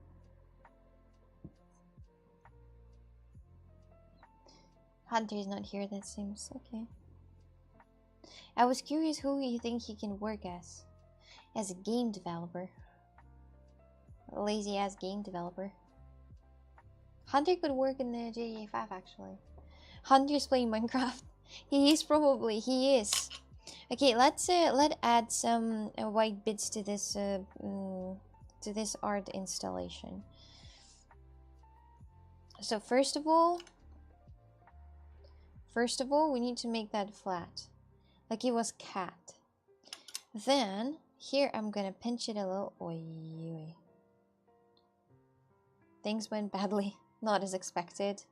Hunter is not here, that seems okay. I was curious who you think he can work as a game developer. A lazy ass game developer. Hunter could work in the GTA 5 actually. Hunter's playing Minecraft. He is probably. He is. Okay, let's let add some white bits to this art installation. So first of all, we need to make that flat, like it was cat. Then here I'm gonna pinch it a little. Oy, oy. Things went badly, not as expected.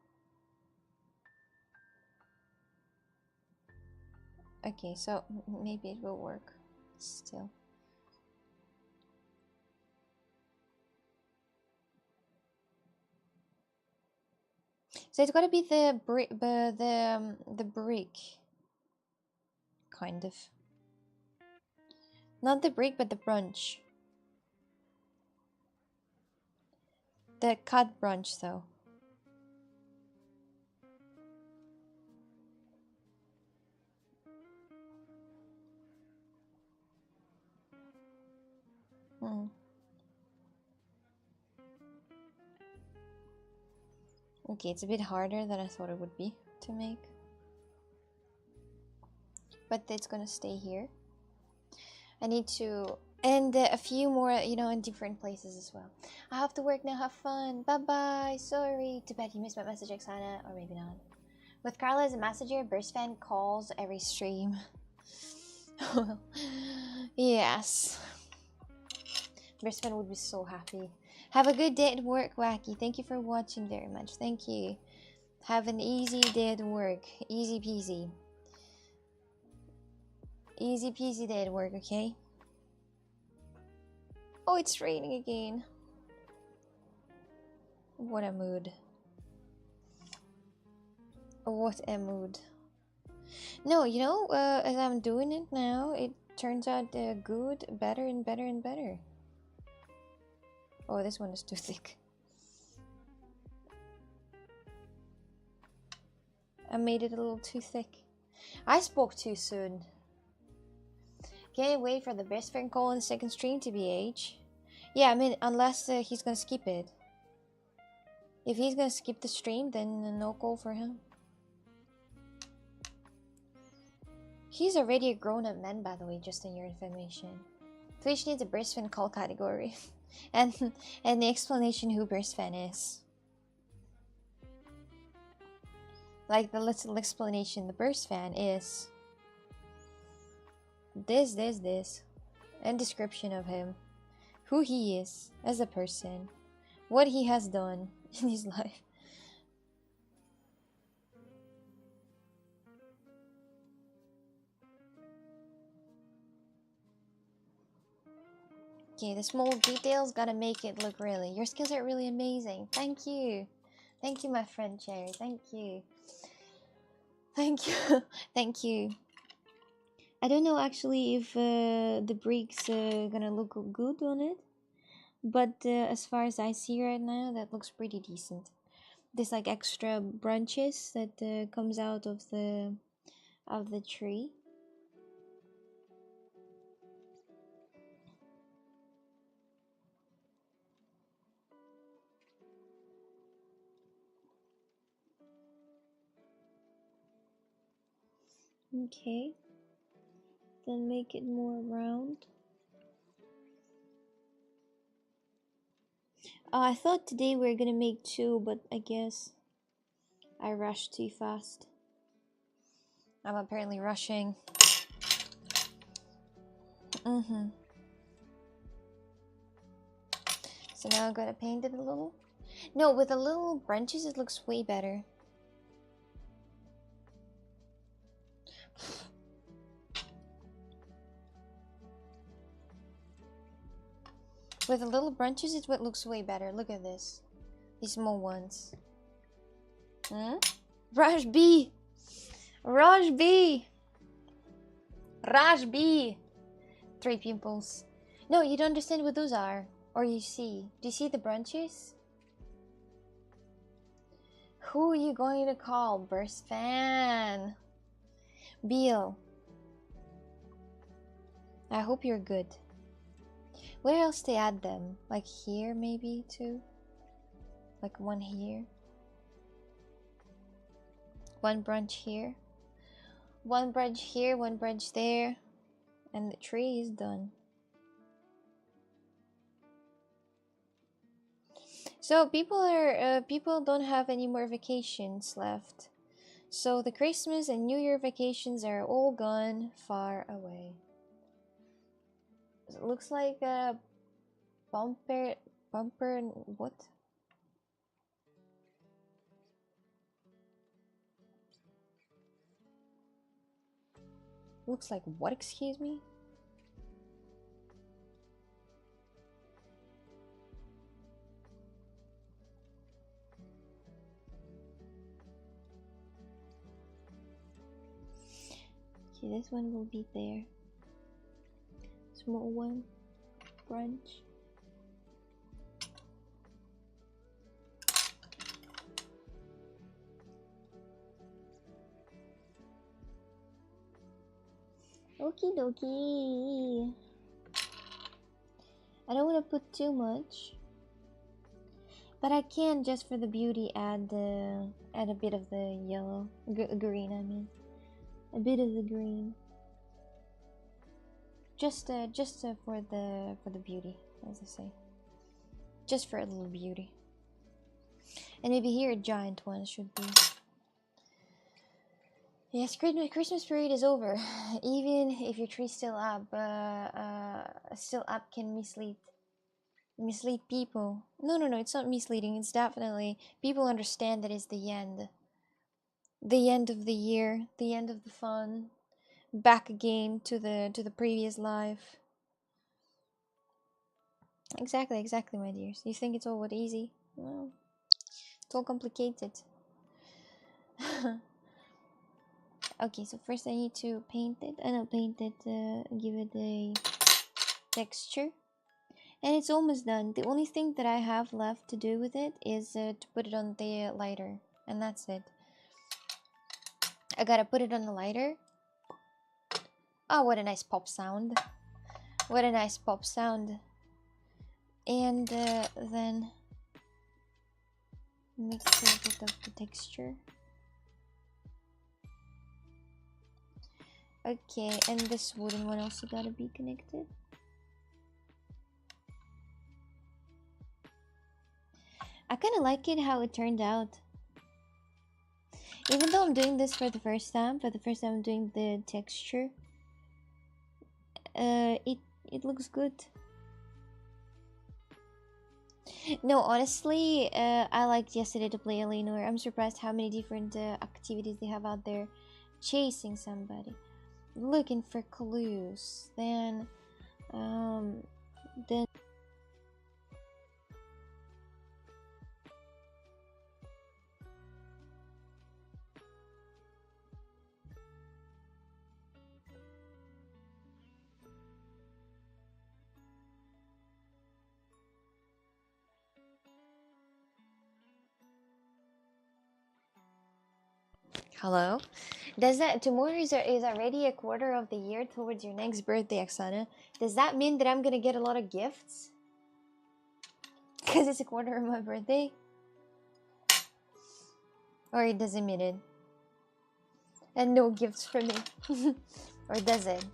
Okay, so maybe it will work still. So it's gotta be the brick, the brick, kind of. Not the brick, but the brunch. The cut brunch, though. Okay, it's a bit harder than I thought it would be to make. But it's gonna stay here. I need to... And a few more, you know, in different places as well. I have to work now, have fun. Bye-bye. Sorry. Too bad you missed my message, Oksana. Or maybe not. With Carla as a messenger, Burst fan calls every stream. Yes. Burst fan would be so happy. Have a good day at work, Wacky. Thank you for watching very much. Thank you. Have an easy day at work. Easy peasy. Easy peasy day at work, okay? Oh, it's raining again. What a mood. What a mood. No, you know, as I'm doing it now, it turns out good, better and better and better. Oh, this one is too thick. I made it a little too thick. I spoke too soon. Can't wait for the best friend call in the second stream to BH. Yeah, I mean, unless he's gonna skip it. If he's gonna skip the stream, then no call for him. He's already a grown-up man, by the way, just in your information. Twitch needs a burst fan call category. and the explanation who burst fan is. Like the little explanation, the burst fan is this, and description of him, who he is as a person, what he has done in his life. Okay, the small details gotta make it look really. Your skills are really amazing. Thank you. Thank you, my friend Cherry. Thank you. Thank you. Thank you. I don't know actually if the bricks gonna look good on it, but as far as I see right now, that looks pretty decent. There's like extra branches that comes out of the tree. Okay, then make it more round. I thought today we were gonna make 2, but I guess I rushed too fast. I'm apparently rushing. So now I'm gonna paint it a little. No, with the little branches it looks way better. With the little branches, it looks way better. Look at this. These small ones. Raj B! Raj B! Raj B! 3 pimples. No, you don't understand what those are. Or you see. Do you see the branches? Who are you going to call? Burst fan. Beal. I hope you're good. Where else they add them? Like here maybe too? Like one here. One branch here. One branch here, one branch there, and the tree is done. So people don't have any more vacations left. So the Christmas and New Year vacations are all gone far away. It looks like a bumper, what? Looks like what, excuse me? Okay, this one will be there. Small one, branch. Okie dokie. I don't want to put too much, but I can, just for the beauty, add a bit of the yellow, green. I mean, a bit of the green. Just for the beauty, as I say. Just for a little beauty. And maybe here a giant one should be. Yes, Christmas period is over. Even if your tree's still up can mislead people. No, it's not misleading. It's definitely, people understand that it's the end of the year, the end of the fun, back again to the previous life. Exactly, my dears. You think it's all what easy? No, it's all complicated. Okay, so first I need to paint it. Give it a texture. And it's almost done. The only thing that I have left to do with it is to put it on the lighter. And that's it. I gotta put it on the lighter. Oh, what a nice pop sound. What a nice pop sound. And then mix a bit of the texture. Okay, and this wooden one also gotta be connected. I kind of like it how it turned out. Even though I'm doing this for the first time I'm doing the texture. It looks good. No, honestly, I liked yesterday to play Eleanor. I'm surprised how many different activities they have out there. Chasing somebody, looking for clues, then hello? Does that, tomorrow is already a quarter of the year towards your next birthday, Oksana? Does that mean that I'm gonna get a lot of gifts? Because it's a quarter of my birthday? Or it doesn't mean it? And no gifts for me? Or does it?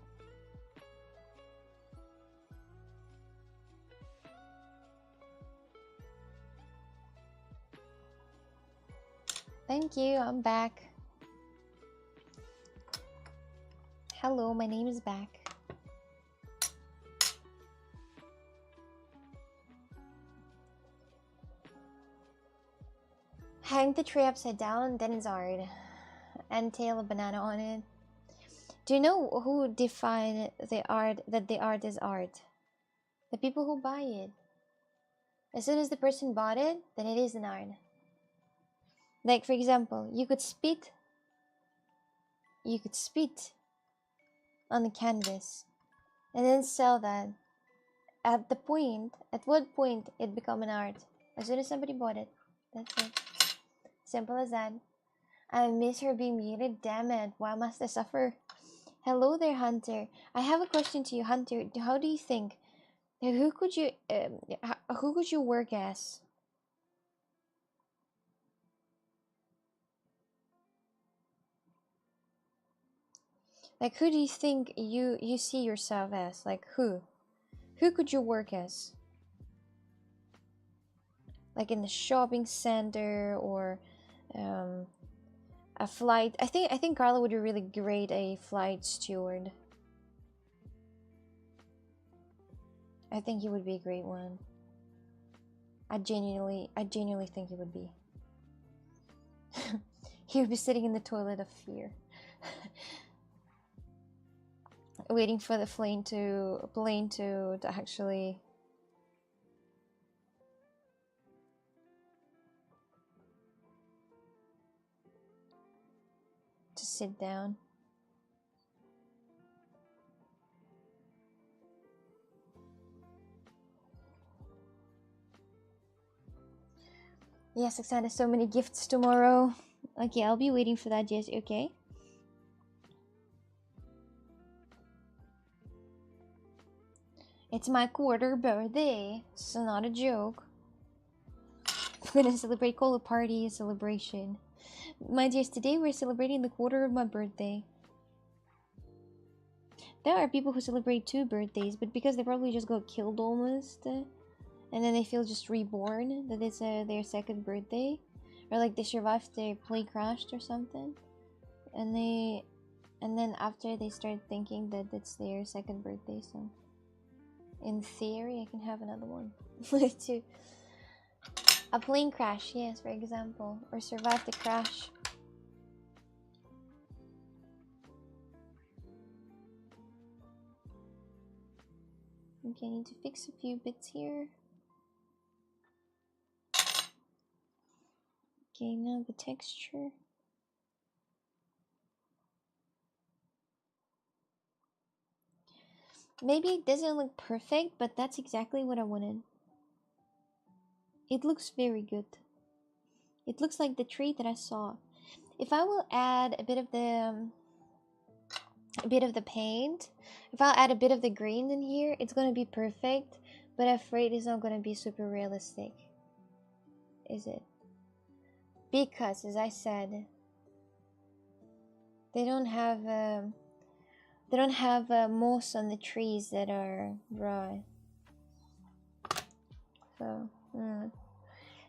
Thank you, I'm back. Hello, my name is back. Hang the tree upside down, then it's art. And tail a banana on it. Do you know who define the art, that the art is art? The people who buy it. As soon as the person bought it, then it is an art. Like, for example, you could spit on the canvas and then sell that. At what point it become an art? As soon as somebody bought it. That's it. Simple as that. I miss her being muted. Damn it. Why must I suffer? Hello there, Hunter. I have a question to you, Hunter. How do you think? Who could you work as? Like, who do you think you see yourself as? Like, who? Who could you work as? Like in the shopping center or a flight. I think Carla would be really great a flight steward. I think he would be a great one. I genuinely think he would be. He would be sitting in the toilet of fear. Waiting for the plane to actually sit down. Yes, Oksana, so many gifts tomorrow. Okay, I'll be waiting for that, Jess, okay? It's my quarter birthday, so not a joke. I'm gonna celebrate, call a party a celebration. My dears, today we're celebrating the quarter of my birthday. There are people who celebrate 2 birthdays, but because they probably just got killed almost, and then they feel just reborn, that it's their 2nd birthday. Or like they survived their plane crashed or something. And then after they start thinking that it's their 2nd birthday, so in theory I can have another one. Too. A plane crash, yes, for example. Or survive the crash. Okay, I need to fix a few bits here. Okay, now the texture. Maybe it doesn't look perfect, but that's exactly what I wanted. It looks very good. It looks like the tree that I saw. If I will add a bit of the paint, if I'll add a bit of the green in here, it's gonna be perfect. But I'm afraid it's not gonna be super realistic. Is it? Because, as I said, they don't have moss on the trees that are dry. So,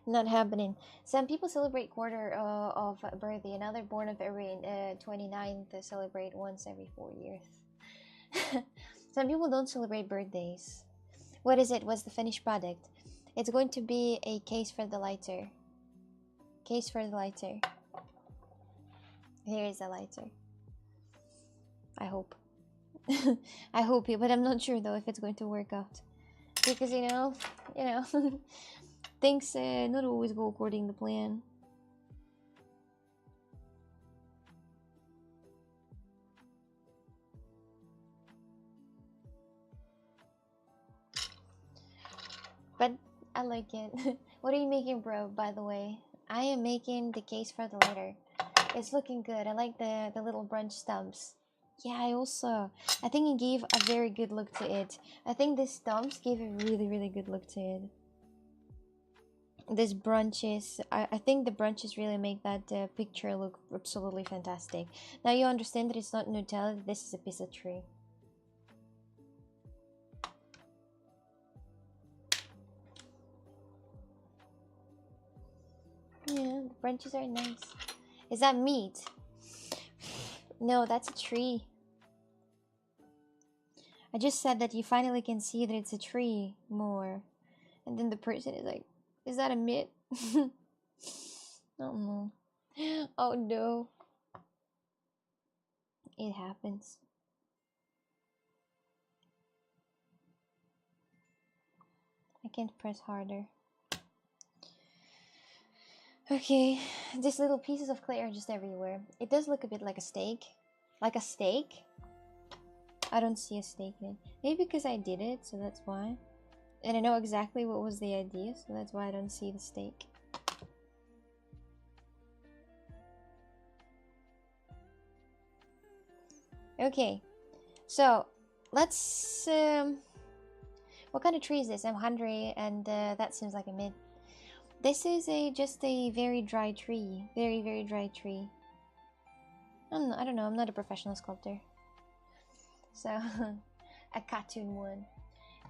not happening. Some people celebrate quarter of birthday. Another born of every 29th to celebrate once every 4 years. Some people don't celebrate birthdays. What is it? What's the finished product? It's going to be a case for the lighter. Case for the lighter. Here is the lighter. I hope. I hope it, but I'm not sure though if it's going to work out. Because you know, things not always go according to plan. But I like it. What are you making, bro, by the way? I am making the case for the lighter. It's looking good. I like the little brunch stumps. Yeah, I think it gave a very good look to it. I think the stumps gave a really, really good look to it. This brunches, I think the brunches really make that picture look absolutely fantastic. Now you understand that it's not Nutella, this is a piece of tree. Yeah, the brunches are nice. Is that meat? No, that's a tree. I just said that you finally can see that it's a tree more. And then the person is like, is that a meat? Oh no. Oh no. It happens. I can't press harder. Okay, these little pieces of clay are just everywhere. It does look a bit like a steak. Like a steak? I don't see a steak in it. Maybe because I did it, so that's why. And I know exactly what was the idea, so that's why I don't see the steak. Okay, so let's... what kind of tree is this? I'm hungry, and that seems like a mid. This is just a very dry tree. Very, very dry tree. I don't know, I'm not a professional sculptor. So a cartoon one.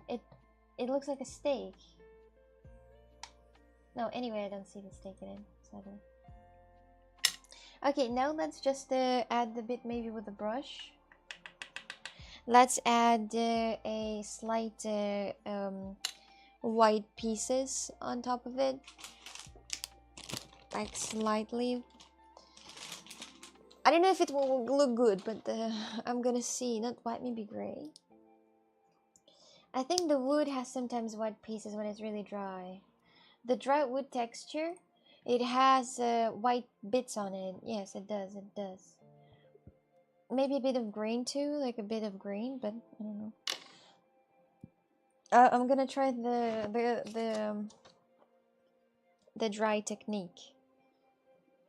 It looks like a steak. No, anyway, I don't see the steak in it, sadly. Okay, now let's just add a bit maybe with the brush. Let's add a slight white pieces on top of it, like slightly. I don't know if it will look good, but I'm gonna see. Not white, maybe gray. I think the wood has sometimes white pieces when it's really dry. The dry wood texture, it has white bits on it. Yes, it does. It does. Maybe a bit of green too, like a bit of green, but I don't know. I'm gonna try the dry technique.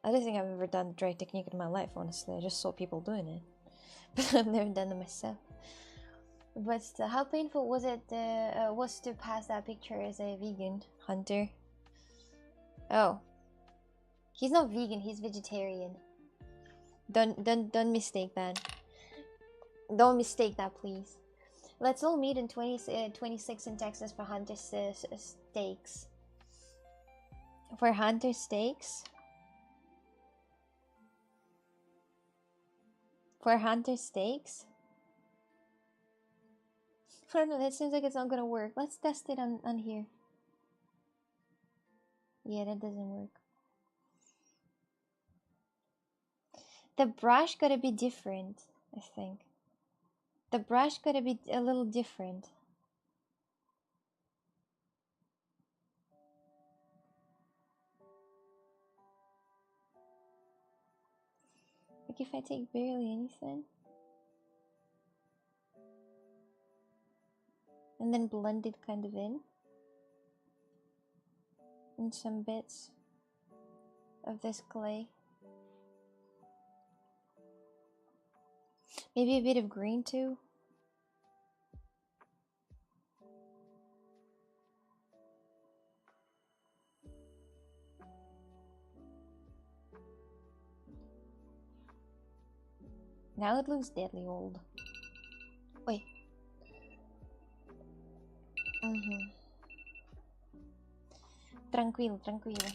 I don't think I've ever done the dry technique in my life, honestly. I just saw people doing it, but I've never done it myself. But how painful was it? Was to pass that picture as a vegan hunter? Oh, he's not vegan. He's vegetarian. Don't mistake that. Don't mistake that, please. Let's all meet in 26 in Texas for Hunter Steaks. For Hunter Steaks. For Hunter Steaks. I don't know. That seems like it's not gonna work. Let's test it on here. Yeah, that doesn't work. The brush gotta be different, I think. The brush gotta be a little different. Like if I take barely anything. And then blend it kind of in some bits of this clay. Maybe a bit of green too. Now it looks deadly old. Wait. Tranquilo, tranquilo.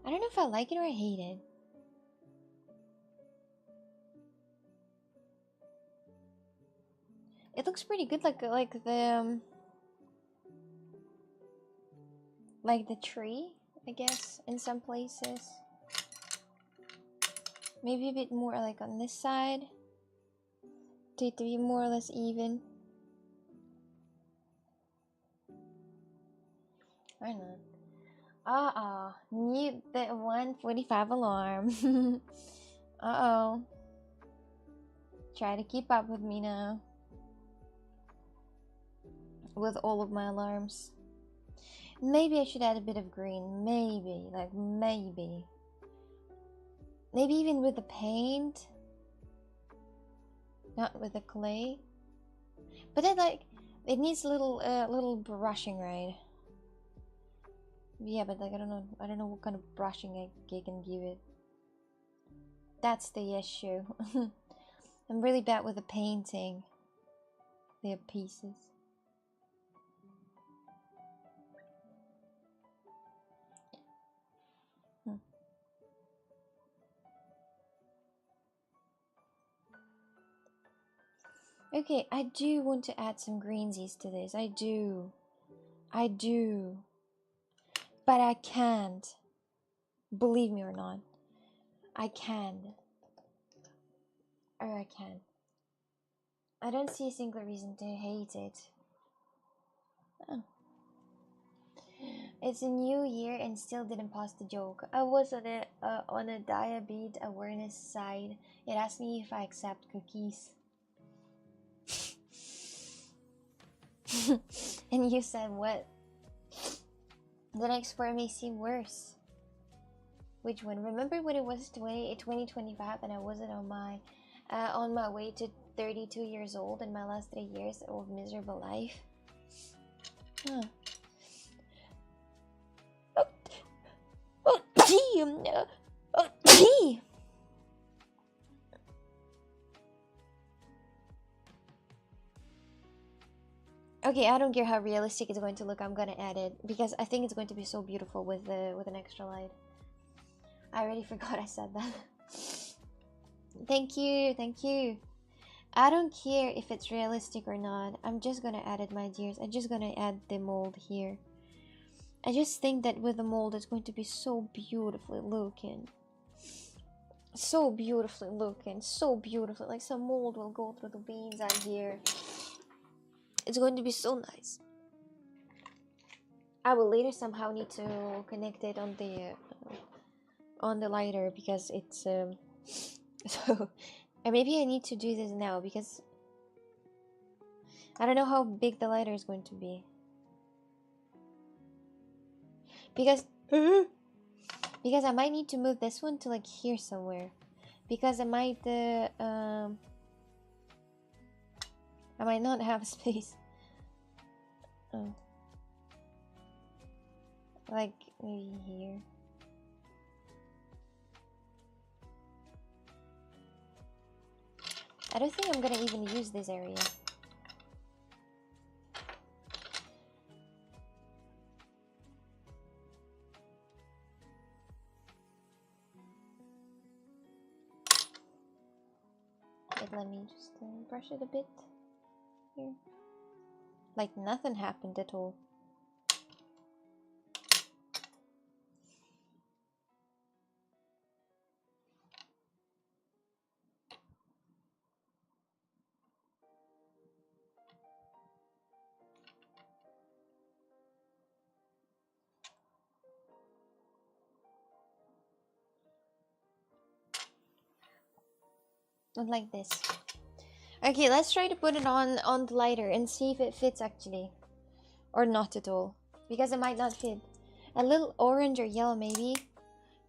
I don't know if I like it or I hate it. It looks pretty good, like the tree, I guess, in some places. Maybe a bit more like on this side to be more or less even. I don't know. Mute the 1:45 alarm. Try to keep up with me now. With all of my alarms. Maybe I should add a bit of green. Maybe. Like, maybe. Maybe even with the paint. Not with the clay. But then, like, it needs a little brushing, right? Yeah, but like, I don't know what kind of brushing I can give it. That's the issue. I'm really bad with the painting. Their pieces. Okay, I do want to add some greensies to this. I do. But I can't. Believe me or not. I can. Or I can. I don't see a single reason to hate it. Oh. It's a new year and still didn't post the joke. I was on a diabetes awareness side. It asked me if I accept cookies. And you said what? The next part may seem worse. Which one? Remember when it was 2025 and I wasn't on my on my way to 32 years old in my last 3 years of miserable life. Huh. Oh, oh, gee, oh, gee. Okay, I don't care how realistic it's going to look. I'm gonna add it because I think it's going to be so beautiful with an extra light. I already forgot I said that. Thank you, thank you. I don't care if it's realistic or not. I'm just gonna add it, my dears. I'm just gonna add the mold here. I just think that with the mold, it's going to be so beautifully looking. So beautifully looking, so beautiful. Like some mold will go through the veins out here. It's going to be so nice. I will later somehow need to connect it on the lighter because it's so. Or maybe I need to do this now because I don't know how big the lighter is going to be. Because I might need to move this one to like here somewhere. Because I might not have space. Oh. Like maybe here. I don't think I'm gonna even use this area. Wait, let me just brush it a bit here. Like nothing happened at all. Not like this. Okay, let's try to put it on the lighter and see if it fits actually. Or not at all. Because it might not fit. A little orange or yellow maybe.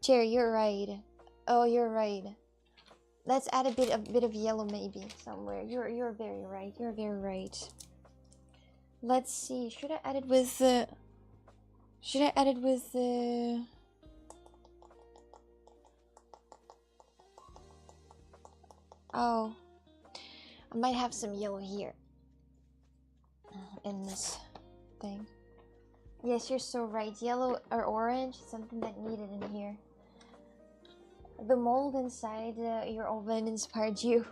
Cherry, you're right. Oh, you're right. Let's add a bit of yellow maybe somewhere. You're very right. You're very right. Let's see. Should I add it with oh, I might have some yellow here in this thing. Yes, you're so right. Yellow or orange, something that needed in here. The mold inside your oven inspired you.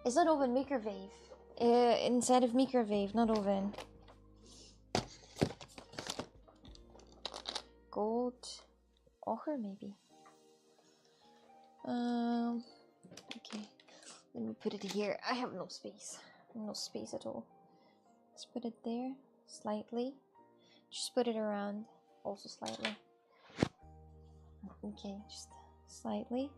It's not oven, microwave. Inside of microwave, not oven. Gold ochre maybe. Okay. Let me put it here. I have no space. No space at all. Let's put it there slightly. Just put it around also slightly. Okay, just slightly.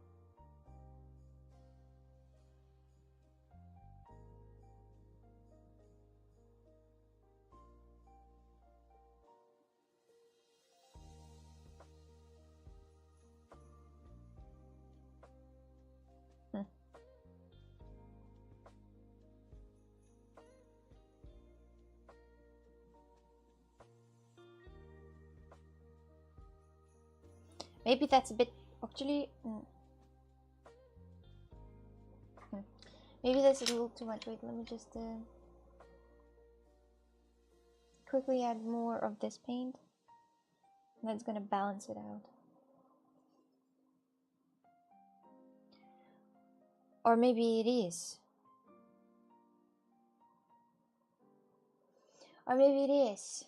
Maybe that's a bit actually. Maybe that's a little too much. Wait, let me just quickly add more of this paint. And that's gonna balance it out. Or maybe it is. Or maybe it is.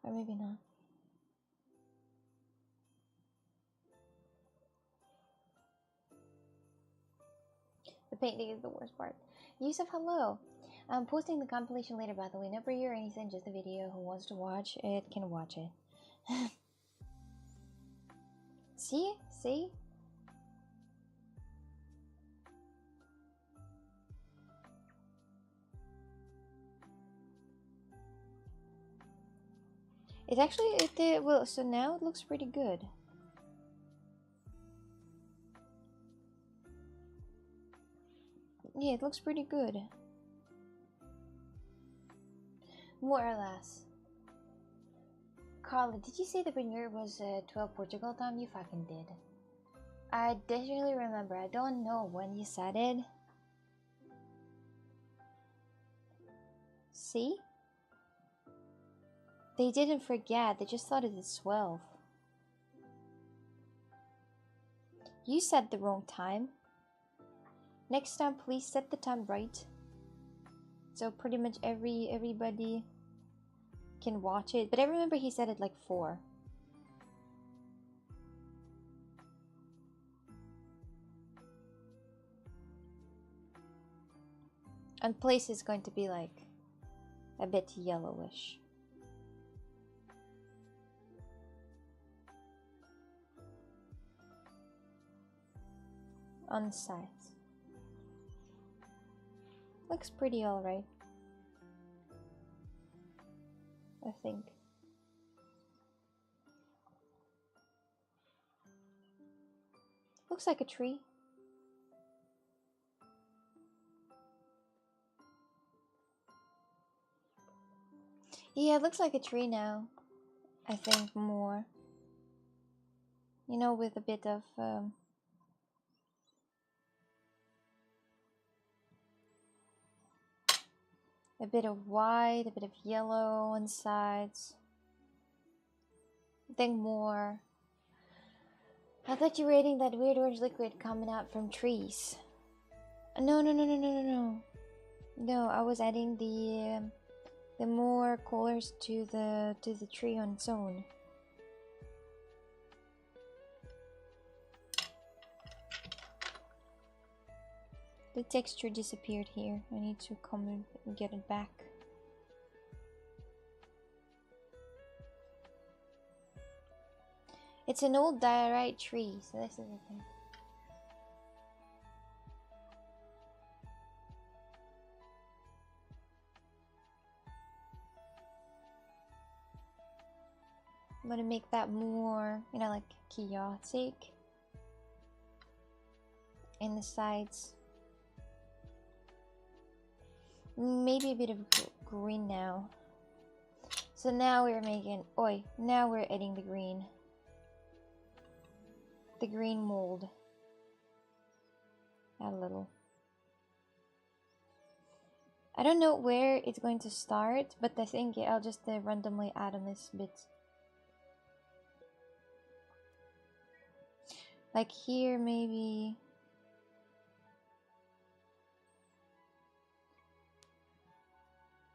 Or maybe not. The painting is the worst part. Yusuf, hello. I'm posting the compilation later, by the way. No prayer or anything, just a video. Who wants to watch it can watch it. See? See? It actually, well, so now it looks pretty good. Yeah, it looks pretty good. More or less. Carla, did you say the premiere was 12 Portugal time? You fucking did. I didn't really remember. I don't know when you said it. See? They didn't forget. They just thought it was 12. You said the wrong time. Next time, please set the time right. So pretty much everybody can watch it. But I remember he said it like 4. And place is going to be like a bit yellowish. On the sides. Looks pretty alright. I think. Looks like a tree. Yeah, it looks like a tree now. I think more. You know, with a bit of white, a bit of yellow on the sides. I think more. I thought you were eating that weird orange liquid coming out from trees. No. No, I was adding the more colors to the tree on its own. The texture disappeared here. I need to come and get it back. It's an old diorite tree, so this is the thing. I'm gonna make that more, you know, like chaotic. In the sides. Maybe a bit of green now. So now we're making, now we're adding the green. The green mold. Add a little. I don't know where it's going to start, but I think I'll just randomly add on this bit. Like here, maybe.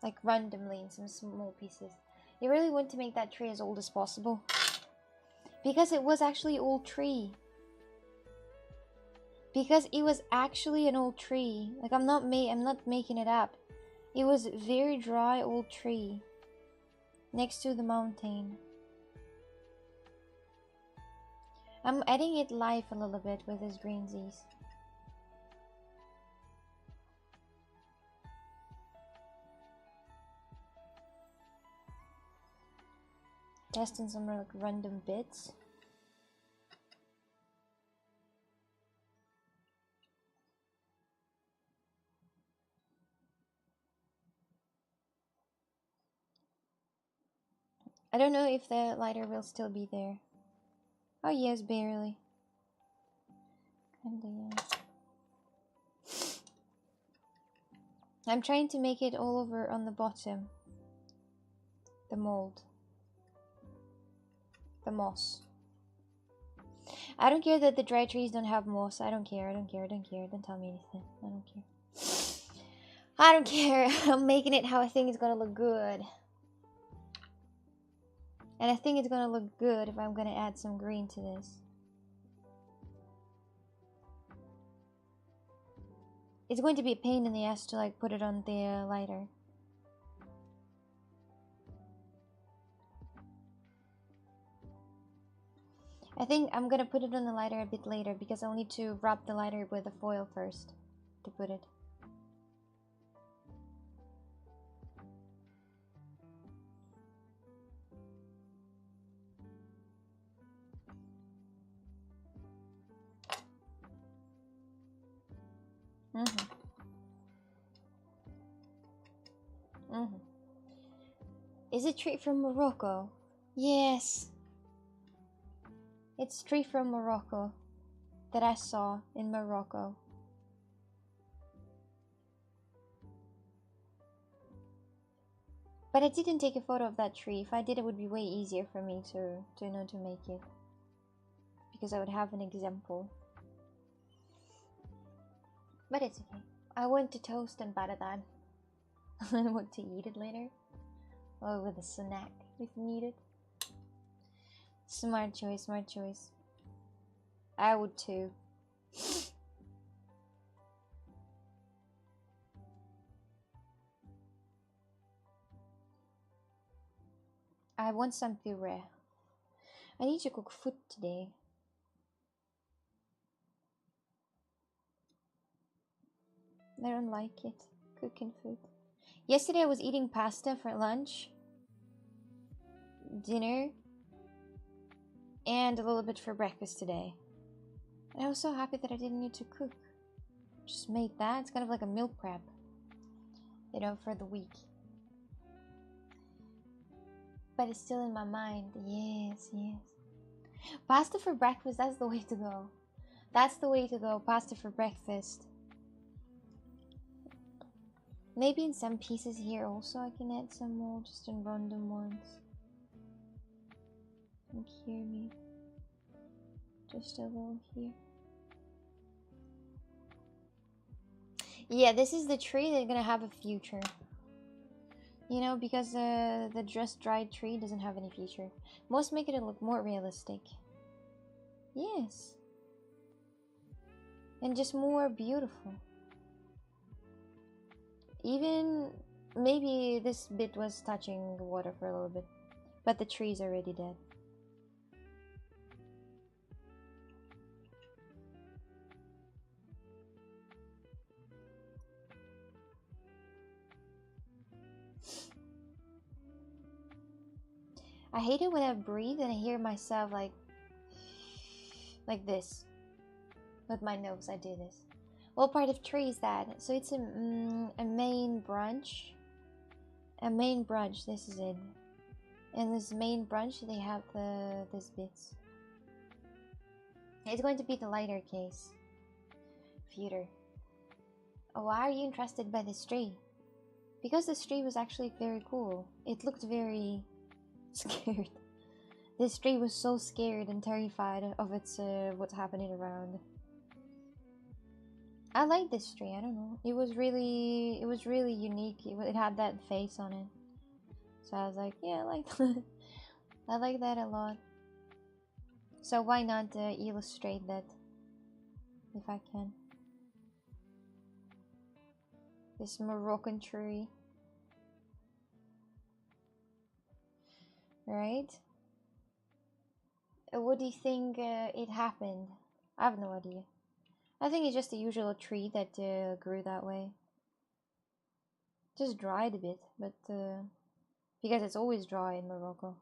Like randomly in some small pieces. You really want to make that tree as old as possible. Because it was actually an old tree. Because it was actually an old tree. Like I'm not making it up. It was a very dry old tree. Next to the mountain. I'm adding it life a little bit with this greensies. Testing some like random bits. I don't know if the lighter will still be there. Oh yes, barely. Kinda, yeah. I'm trying to make it all over on the bottom. The mold. The moss. I don't care that the dry trees don't have moss. I don't care. Don't tell me anything. I don't care. I'm making it how I think it's gonna look good. And I think it's gonna look good if I'm gonna add some green to this. It's going to be a pain in the ass to like put it on the lighter. I think I'm gonna put it on the lighter a bit later because I'll need to wrap the lighter with the foil first to put it. Is it tree from Morocco? Yes. It's tree from Morocco that I saw in Morocco. But I didn't take a photo of that tree. If I did, it would be way easier for me to know to make it. Because I would have an example. But it's okay. I want to toast and butter that. I want to eat it later. Or with a snack if needed. Smart choice, smart choice. I would too. I want some puree. I need to cook food today. I don't like it. Cooking food. Yesterday I was eating pasta for lunch, dinner, and a little bit for breakfast today. And I was so happy that I didn't need to cook. Just made that. It's kind of like a meal prep, you know, for the week. But it's still in my mind. Yes, yes. Pasta for breakfast, that's the way to go. That's the way to go. Pasta for breakfast. Maybe in some pieces here also I can add some more, just in random ones. Like here maybe. Just a little here. Yeah, this is the tree that's gonna have a future. You know, because the just dried tree doesn't have any future. Most make it look more realistic. Yes. And just more beautiful. Even maybe this bit was touching the water for a little bit, but the tree's already dead. I hate it when I breathe and I hear myself like this. With my nose, I do this. What part of tree is that? So it's a main branch. A main branch, this is it. And this main branch, they have these bits. It's going to be the lighter case. Future. Oh, why are you interested by this tree? Because this tree was actually very cool. It looked very scared. This tree was so scared and terrified of its what's happening around. I like this tree. I don't know. It was really unique. It had that face on it. So I was like, yeah, I like that. I like that a lot. So why not illustrate that if I can? This Moroccan tree. Right? What do you think it happened? I have no idea. I think it's just the usual tree that grew that way. Just dried a bit, but because it's always dry in Morocco.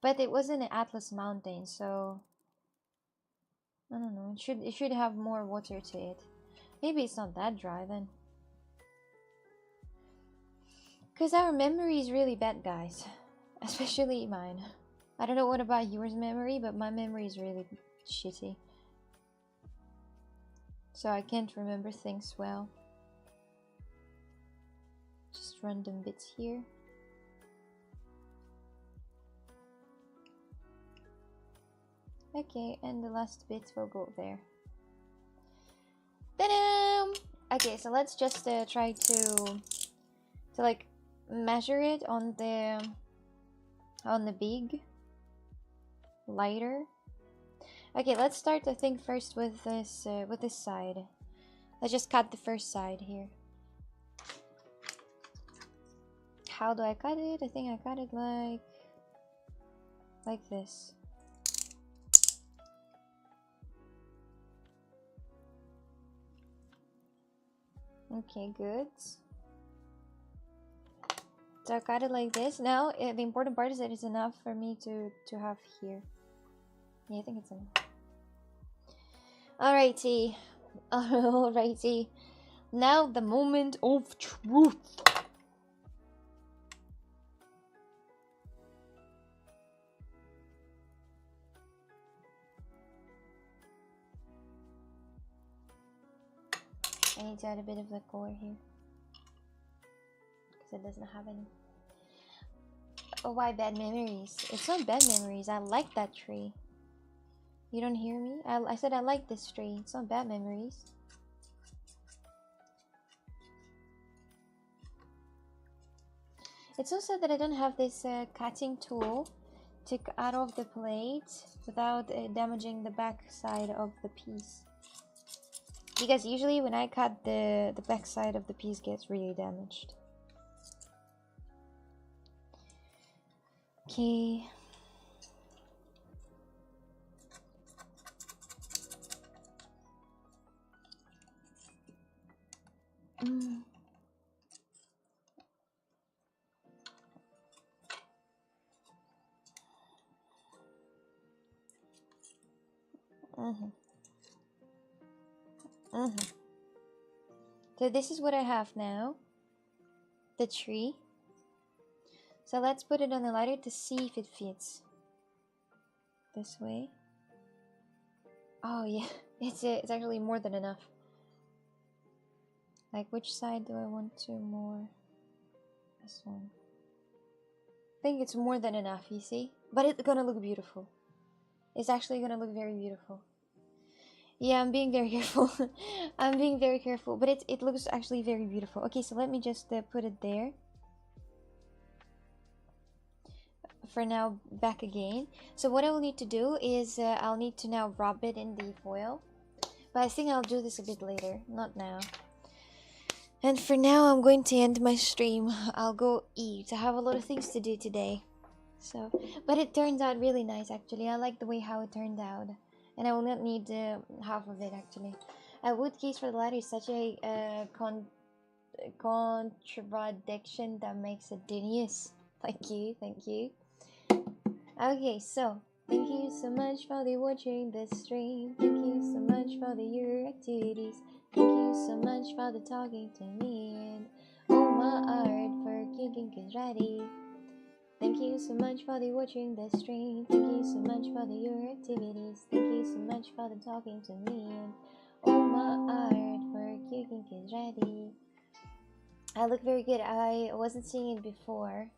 But it was in the Atlas Mountain, so I don't know. It should have more water to it. Maybe it's not that dry then. Because our memory is really bad, guys. Especially mine. I don't know what about yours memory, but my memory is really shitty. So I can't remember things well. Just random bits here. Okay, and the last bits will go there. Ta-da! Okay, so let's just try to like measure it on the big lighter. Okay, let's start I think first with this side. Let's just cut the first side here. How do I cut it? I think I cut it like this. Okay, good. So I cut it like this. Now, the important part is that it's enough for me to have here. Yeah, I think it's enough. Alrighty. Alrighty. Now the moment of truth. I need to add a bit of the color here because it doesn't have any. Oh, why bad memories? It's not bad memories. I like that tree. You don't hear me? I said I like this tree. It's not bad memories. It's also that I don't have this cutting tool to cut out of the plate without damaging the back side of the piece. Because usually when I cut, the back side of the piece gets really damaged. Okay. So this is what I have now. The tree. So let's put it on the ladder to see if it fits. This way. Oh yeah, it's actually more than enough. Like, which side do I want to more? This one. I think it's more than enough, you see? But it's gonna look beautiful. It's actually gonna look very beautiful. Yeah, I'm being very careful. I'm being very careful, but it looks actually very beautiful. Okay, so let me just put it there. For now, back again. So what I will need to do is I'll need to now rub it in the foil. But I think I'll do this a bit later, not now. And for now, I'm going to end my stream. I'll go eat. I have a lot of things to do today. So, but it turned out really nice actually. I like the way how it turned out. And I will not need half of it actually. A wood case for the ladder is such a contradiction that makes it genius. Thank you, thank you. Okay, so thank you so much for watching this stream. Thank you so much for your activities. Thank you so much for talking to me and all my art for kicking is ready. Thank you so much for watching the stream. Thank you so much for your activities. Thank you so much for talking to me and all my art for kicking is ready. I look very good. I wasn't seeing it before.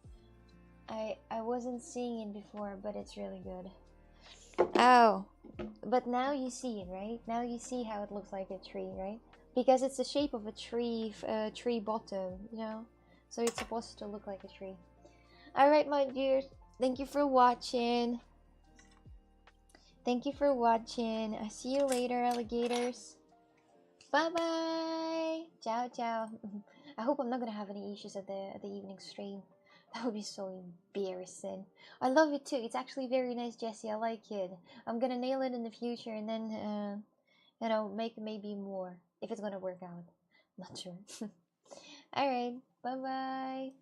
I wasn't seeing it before, but it's really good. Oh, but now you see it, right? Now you see how it looks like a tree, right? Because it's the shape of a tree, tree bottom, you know? So it's supposed to look like a tree. Alright, my dears. Thank you for watching. Thank you for watching. I'll see you later, alligators. Bye-bye. Ciao, ciao. I hope I'm not gonna have any issues at the evening stream. That would be so embarrassing. I love it too. It's actually very nice, Jessie. I like it. I'm gonna nail it in the future and then, you know, make maybe more. If it's gonna work out. Not sure. Alright. Bye-bye.